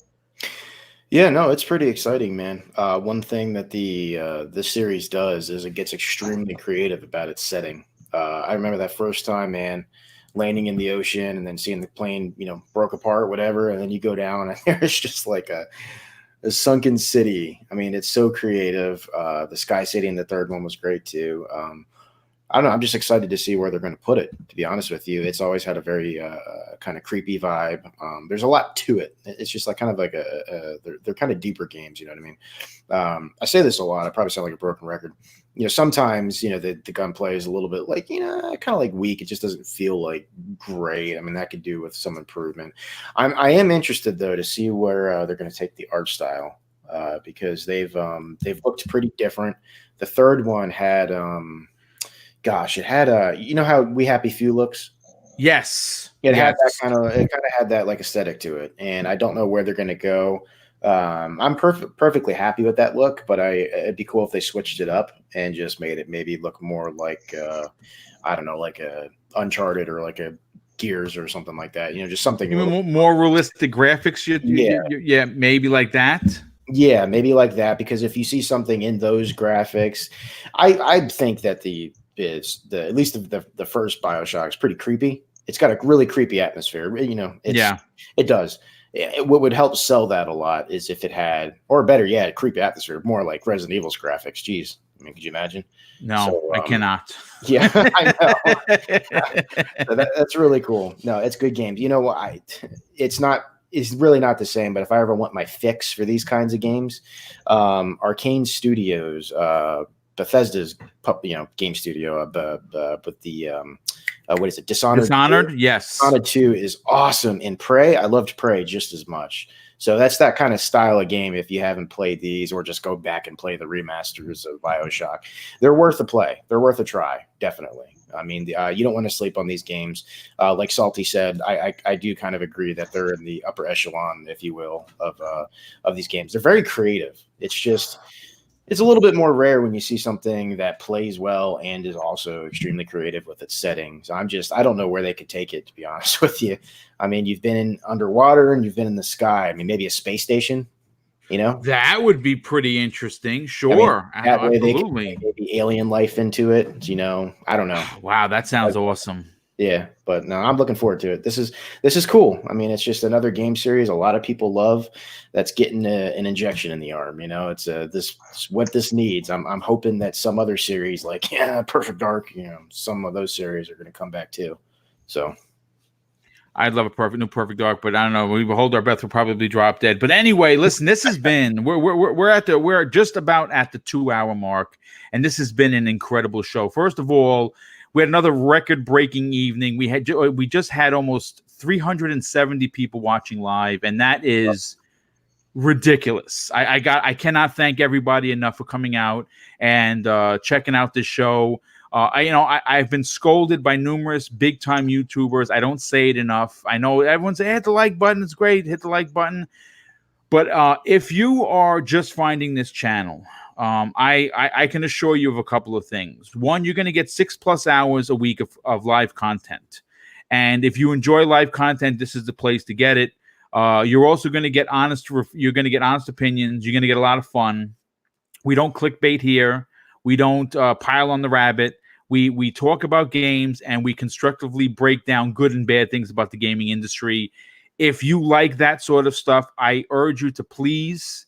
Yeah, no, it's pretty exciting, man. One thing that this series does is it gets extremely creative about its setting. I remember that first time, man, landing in the ocean and then seeing the plane, broke apart, whatever, and then you go down and there's just like a sunken city. I mean, it's so creative. The Sky City in the third one was great too. I don't know. I'm just excited to see where they're going to put it, to be honest with you. It's always had a very kind of creepy vibe. There's a lot to it. It's just like kind of like they're kind of deeper games. You know what I mean? I say this a lot. I probably sound like a broken record. Sometimes, the gunplay is a little bit like, kind of like weak. It just doesn't feel like great. I mean, that could do with some improvement. I am interested, though, to see where they're going to take the art style because they've looked pretty different. The third one had it had how We Happy Few looks. Yes, it had that kind of had that like aesthetic to it, and I don't know where they're going to go. I'm perfectly happy with that look, but it'd be cool if they switched it up and just made it maybe look more like I don't know, like a Uncharted or like a Gears or something like that. Just something more realistic graphics. Yeah, maybe like that. Yeah, maybe like that, because if you see something in those graphics, I think that at least the first Bioshock is pretty creepy. It's got a really creepy atmosphere. It does. What would help sell that a lot is if it had, or better yet, a creepy atmosphere, more like Resident Evil's graphics. Jeez, I mean, could you imagine? No, I cannot. Yeah, I know. So that's really cool. No, it's good games. It's really not the same. But if I ever want my fix for these kinds of games, Arcane Studios, Bethesda's game studio, with the what is it? Dishonored. Yes. Dishonored 2 is awesome. And Prey, I loved Prey just as much. So that's that kind of style of game. If you haven't played these, or just go back and play the remasters of Bioshock, they're worth a play. They're worth a try, definitely. I mean, you don't want to sleep on these games. Like Salty said, I do kind of agree that they're in the upper echelon, if you will, of these games. They're very creative. It's a little bit more rare when you see something that plays well and is also extremely creative with its settings. I don't know where they could take it, to be honest with you. I mean, you've been underwater and you've been in the sky. I mean, maybe a space station, That would be pretty interesting. Sure. I mean, that way they could maybe alien life into it. I don't know. Wow, that sounds awesome. Yeah, but no, I'm looking forward to it. This is cool. I mean, it's just another game series a lot of people love that's getting an injection in the arm. It's what this needs. I'm hoping that some other series like Perfect Dark, some of those series are going to come back too. So I'd love a new perfect dark, but I don't know. We will hold our breath. We'll probably drop dead. But anyway, listen. This has been we're just about at the 2-hour mark, and this has been an incredible show. First of all, we had another record-breaking evening. We just had almost 370 people watching live, and that is ridiculous. I cannot thank everybody enough for coming out and checking out this show. I've been scolded by numerous big time YouTubers. I don't say it enough. I know everyone say, hey, hit the like button. It's great. Hit the like button. But if you are just finding this channel, I can assure you of a couple of things. One, you're going to get 6+ hours a week of live content. And if you enjoy live content, this is the place to get it. You're also going to get honest opinions. You're going to get a lot of fun. We don't clickbait here. We don't pile on the rabbit. We talk about games, and we constructively break down good and bad things about the gaming industry. If you like that sort of stuff, I urge you to please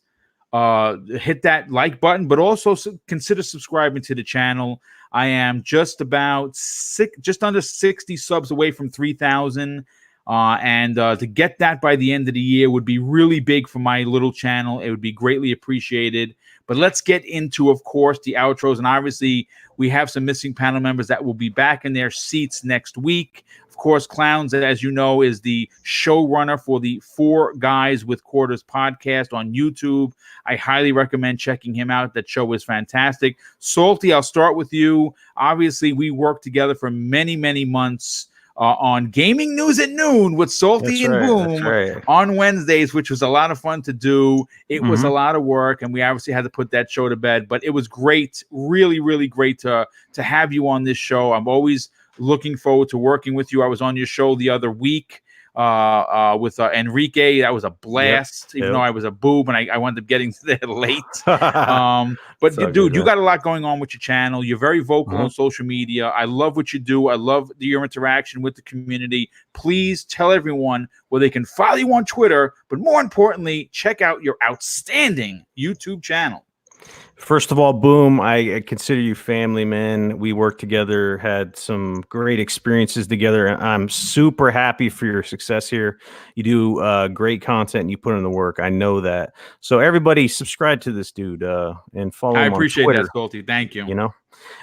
hit that like button, but also consider subscribing to the channel. I am just under 60 subs away from 3,000. And to get that by the end of the year would be really big for my little channel. It would be greatly appreciated. But let's get into, of course, the outros. And obviously, we have some missing panel members that will be back in their seats next week. Of course, Clowns, as you know, is the showrunner for the 4 Guys with Quarters podcast on YouTube. I highly recommend checking him out. That show is fantastic. Salty, I'll start with you. Obviously, we worked together for many, many months on Gaming News at Noon with Salty and Boom on Wednesdays, which was a lot of fun to do. It was a lot of work, and we obviously had to put that show to bed, but it was great, really, really great to have you on this show. I'm always looking forward to working with you. I was on your show the other week with Enrique. That was a blast, even though I was a boob and I wound up getting there late. But so dude, you got a lot going on with your channel. You're very vocal on social media. I love what you do. I love your interaction with the community. Please tell everyone where they can follow you on Twitter, but more importantly, check out your outstanding YouTube channel. First of all, Boom, I consider you family, man. We worked together, had some great experiences together, and I'm super happy for your success here. You do great content, and you put in the work. I know that. So everybody subscribe to this dude and follow him on Twitter. I appreciate that, Scotty. Thank you. You know?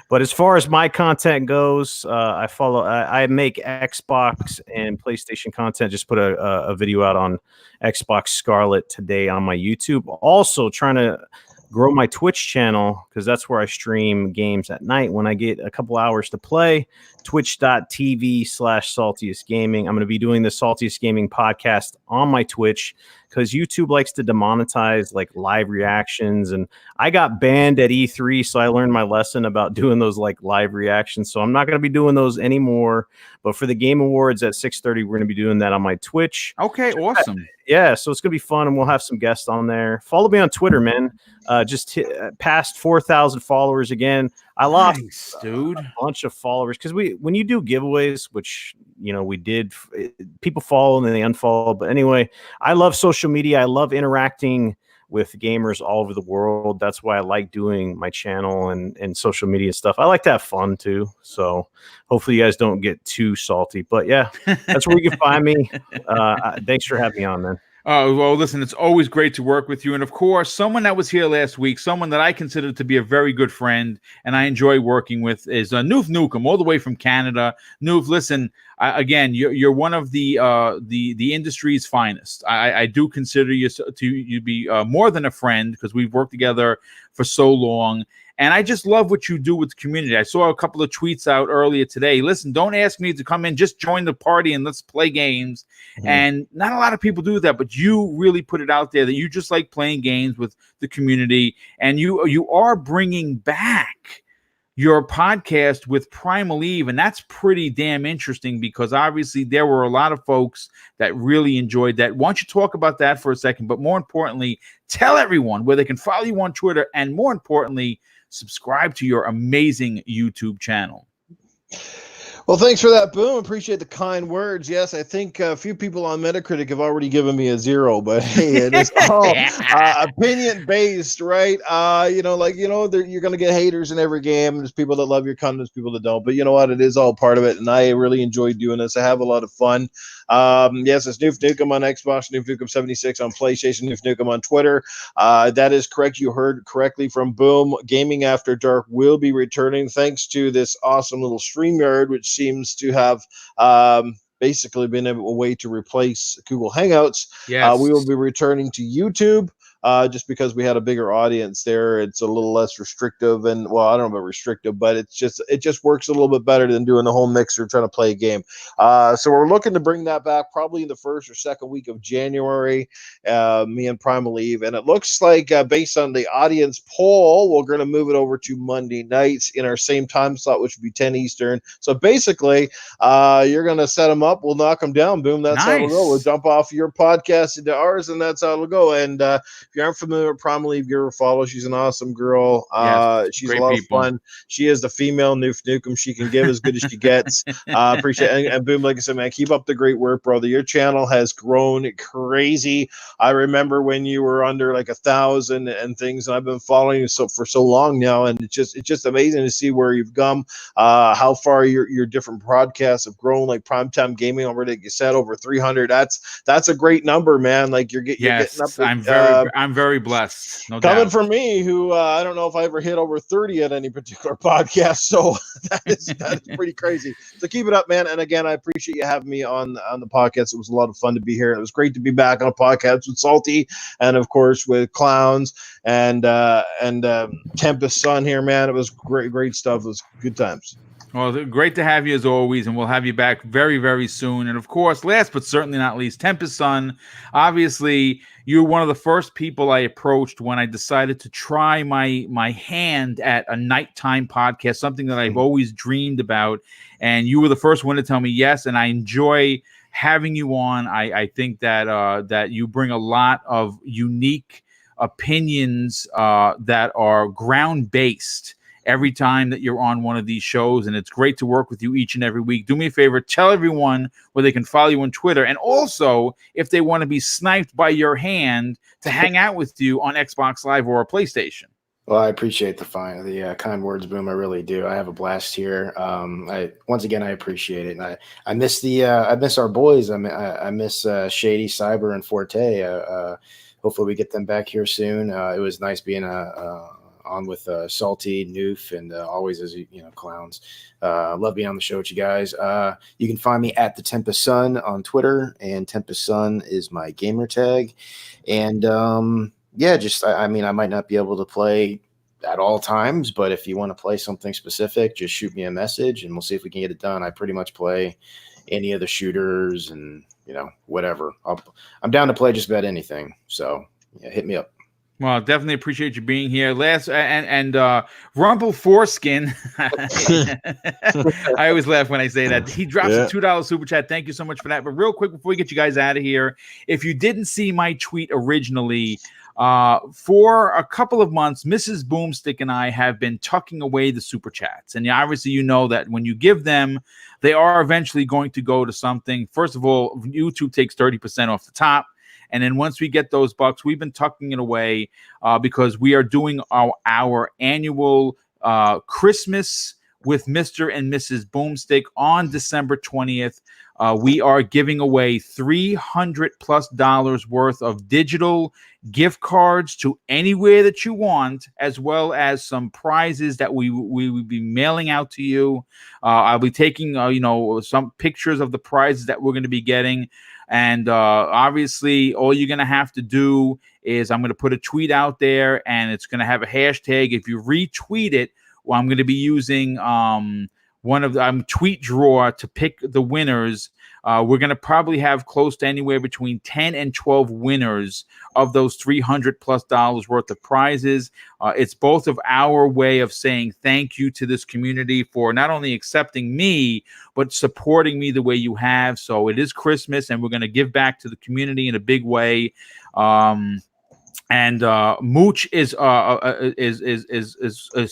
But as far as my content goes, I make Xbox and PlayStation content. Just put a video out on Xbox Scarlet today on my YouTube. Also trying to grow my Twitch channel, because that's where I stream games at night when I get a couple hours to play. Twitch.tv/Saltiest Gaming. I'm going to be doing the Saltiest Gaming podcast on my Twitch, because YouTube likes to demonetize like live reactions, and I got banned at E3, so I learned my lesson about doing those like live reactions. So I'm not going to be doing those anymore. But for the Game Awards at 6:30, we're going to be doing that on my Twitch. Okay, awesome. Yeah, so it's going to be fun, and we'll have some guests on there. Follow me on Twitter, man. Just past 4,000 followers again. I lost dude. A bunch of followers because when you do giveaways, which we did, people follow and then they unfollow. But anyway, I love social media. I love interacting with gamers all over the world. That's why I like doing my channel and social media stuff. I like to have fun too. So hopefully you guys don't get too salty. But yeah, that's where you can find me. Thanks for having me on, man. Well, listen, it's always great to work with you. And of course, someone that was here last week, someone that I consider to be a very good friend and I enjoy working with is Noof Nukem, all the way from Canada. Noof, listen, again, you're one of the industry's finest. I do consider you to be more than a friend, because we've worked together for so long. And I just love what you do with the community. I saw a couple of tweets out earlier today. Listen, don't ask me to come in. Just join the party and let's play games. And not a lot of people do that, but you really put it out there that you just like playing games with the community. And you are bringing back your podcast with Primal Eve. And that's pretty damn interesting, because obviously there were a lot of folks that really enjoyed that. Why don't you talk about that for a second? But more importantly, tell everyone where they can follow you on Twitter, and more importantly, subscribe to your amazing YouTube channel. Well, thanks for that, Boom. Appreciate the kind words. Yes, I think a few people on Meta-Critic have already given me a 0, but hey, it is all opinion based, right? You're going to get haters in every game. There's people that love your content, there's people that don't. But you know what? It is all part of it, and I really enjoy doing this. I have a lot of fun. Yes, it's Noof Nukem on Xbox, Noof Nukem 76 on PlayStation, Noof Nukem on Twitter. That is correct. You heard correctly from Boom. Gaming After Dark will be returning thanks to this awesome little StreamYard, which seems to have basically been a way to replace Google Hangouts. Yes. We will be returning to YouTube. Just because we had a bigger audience there, it's a little less restrictive, and well, I don't know about restrictive, but it just works a little bit better than doing the whole mixer trying to play a game. So we're looking to bring that back probably in the first or second week of January. Me and Primal Eve, and it looks like based on the audience poll, we're going to move it over to Monday nights in our same time slot, which would be 10 Eastern. So basically, you're going to set them up, we'll knock them down. Boom, that's how it'll go. We'll jump off your podcast into ours, and that's how it'll go. And if you aren't familiar with Primal Eve, give her a follow. She's an awesome girl. She's a lot of fun. She is the female Noof Nukem. She can give as good as she gets. Appreciate it. And Boom, like I said, man, keep up the great work, brother. Your channel has grown crazy. I remember when you were under like 1,000 and things, and I've been following you for so long now, and it's just amazing to see where you've come, how far your different broadcasts have grown. Like Primetime Gaming already, like you said, over 300. That's a great number, man. Like you're getting up. I'm very blessed. No Coming doubt. from me, who I don't know if I ever hit over 30 at any particular podcast, so that is pretty crazy. So keep it up, man. And again, I appreciate you having me on the podcast. It was a lot of fun to be here. It was great to be back on a podcast with Salty, and of course with Clowns and Tempest Sun here, man. It was great stuff. It was good times. Well, great to have you as always, and we'll have you back very, very soon. And of course, last but certainly not least, Tempest Sun. Obviously, you're one of the first people I approached when I decided to try my hand at a nighttime podcast, something that I've always dreamed about. And you were the first one to tell me yes, and I enjoy having you on. I think that that you bring a lot of unique opinions that are ground-based every time that you're on one of these shows, and it's great to work with you each and every week. Do me a favor, tell everyone where they can follow you on Twitter, and also if they want to be sniped by your hand to hang out with you on Xbox Live or PlayStation. Well, I appreciate the kind words, Boom. I really do. I have a blast here. Once again, I appreciate it, and I miss I miss our boys. I miss Shady, Cyber, and Forte. Hopefully, we get them back here soon. It was nice being on with Salty, Noof, and always as Clowns. Love being on the show with you guys. You can find me at the Tempest Sun on Twitter, and Tempest Sun is my gamer tag. And I might not be able to play at all times, but if you want to play something specific, just shoot me a message, and we'll see if we can get it done. I pretty much play any of the shooters, and whatever. I'm down to play just about anything. So yeah, hit me up. Well, definitely appreciate you being here. Last and Rumble Foreskin. I always laugh when I say that. He drops a $2 super chat. Thank you so much for that. But real quick, before we get you guys out of here, if you didn't see my tweet originally, for a couple of months, Mrs. BoomStick and I have been tucking away the super chats. And obviously, you know that when you give them, they are eventually going to go to something. First of all, YouTube takes 30% off the top. And then once we get those bucks, we've been tucking it away because we are doing our annual Christmas with Mr. and Mrs. BoomStick on December 20th. We are giving away $300+ worth of digital gift cards to anywhere that you want, as well as some prizes that we will be mailing out to you. I'll be taking some pictures of the prizes that we're going to be getting. And obviously, all you're going to have to do is I'm going to put a tweet out there, and it's going to have a hashtag. If you retweet it, well, I'm going to be using tweet drawer to pick the winners. We're going to probably have close to anywhere between 10 and 12 winners of those $300+ worth of prizes. It's both of our way of saying thank you to this community for not only accepting me, but supporting me the way you have. So it is Christmas, and we're going to give back to the community in a big way. And Mooch is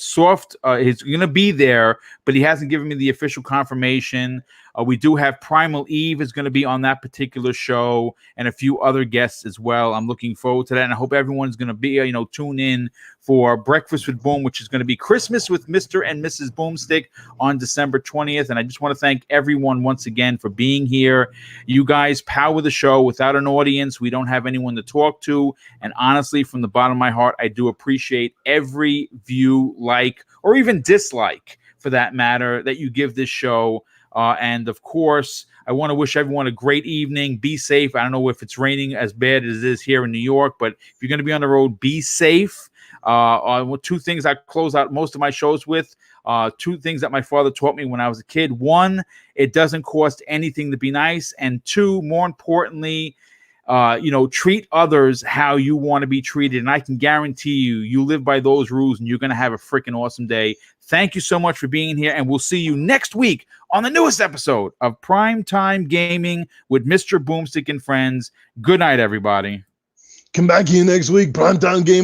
soft. He's gonna be there, but he hasn't given me the official confirmation. We do have Primal Eve is going to be on that particular show, and a few other guests as well. I'm looking forward to that, and I hope everyone's going to be, tune in for Breakfast with Boom, which is going to be Christmas with Mr. and Mrs. Boomstick on December 20th. And I just want to thank everyone once again for being here. You guys power the show. Without an audience, we don't have anyone to talk to. And honestly, from the bottom of my heart, I do appreciate every view, like, or even dislike, for that matter, that you give this show. And of course, I want to wish everyone a great evening. Be safe. I don't know if it's raining as bad as it is here in New York, but if you're going to be on the road, be safe. Two things I close out most of my shows with. Two things that my father taught me when I was a kid. One, it doesn't cost anything to be nice. And two, more importantly, treat others how you want to be treated. And I can guarantee you live by those rules and you're going to have a freaking awesome day. Thank you so much for being here. And we'll see you next week on the newest episode of Primetime Gaming with Mr. Boomstick and friends. Good night, everybody. Come back here next week, Primetime Gaming.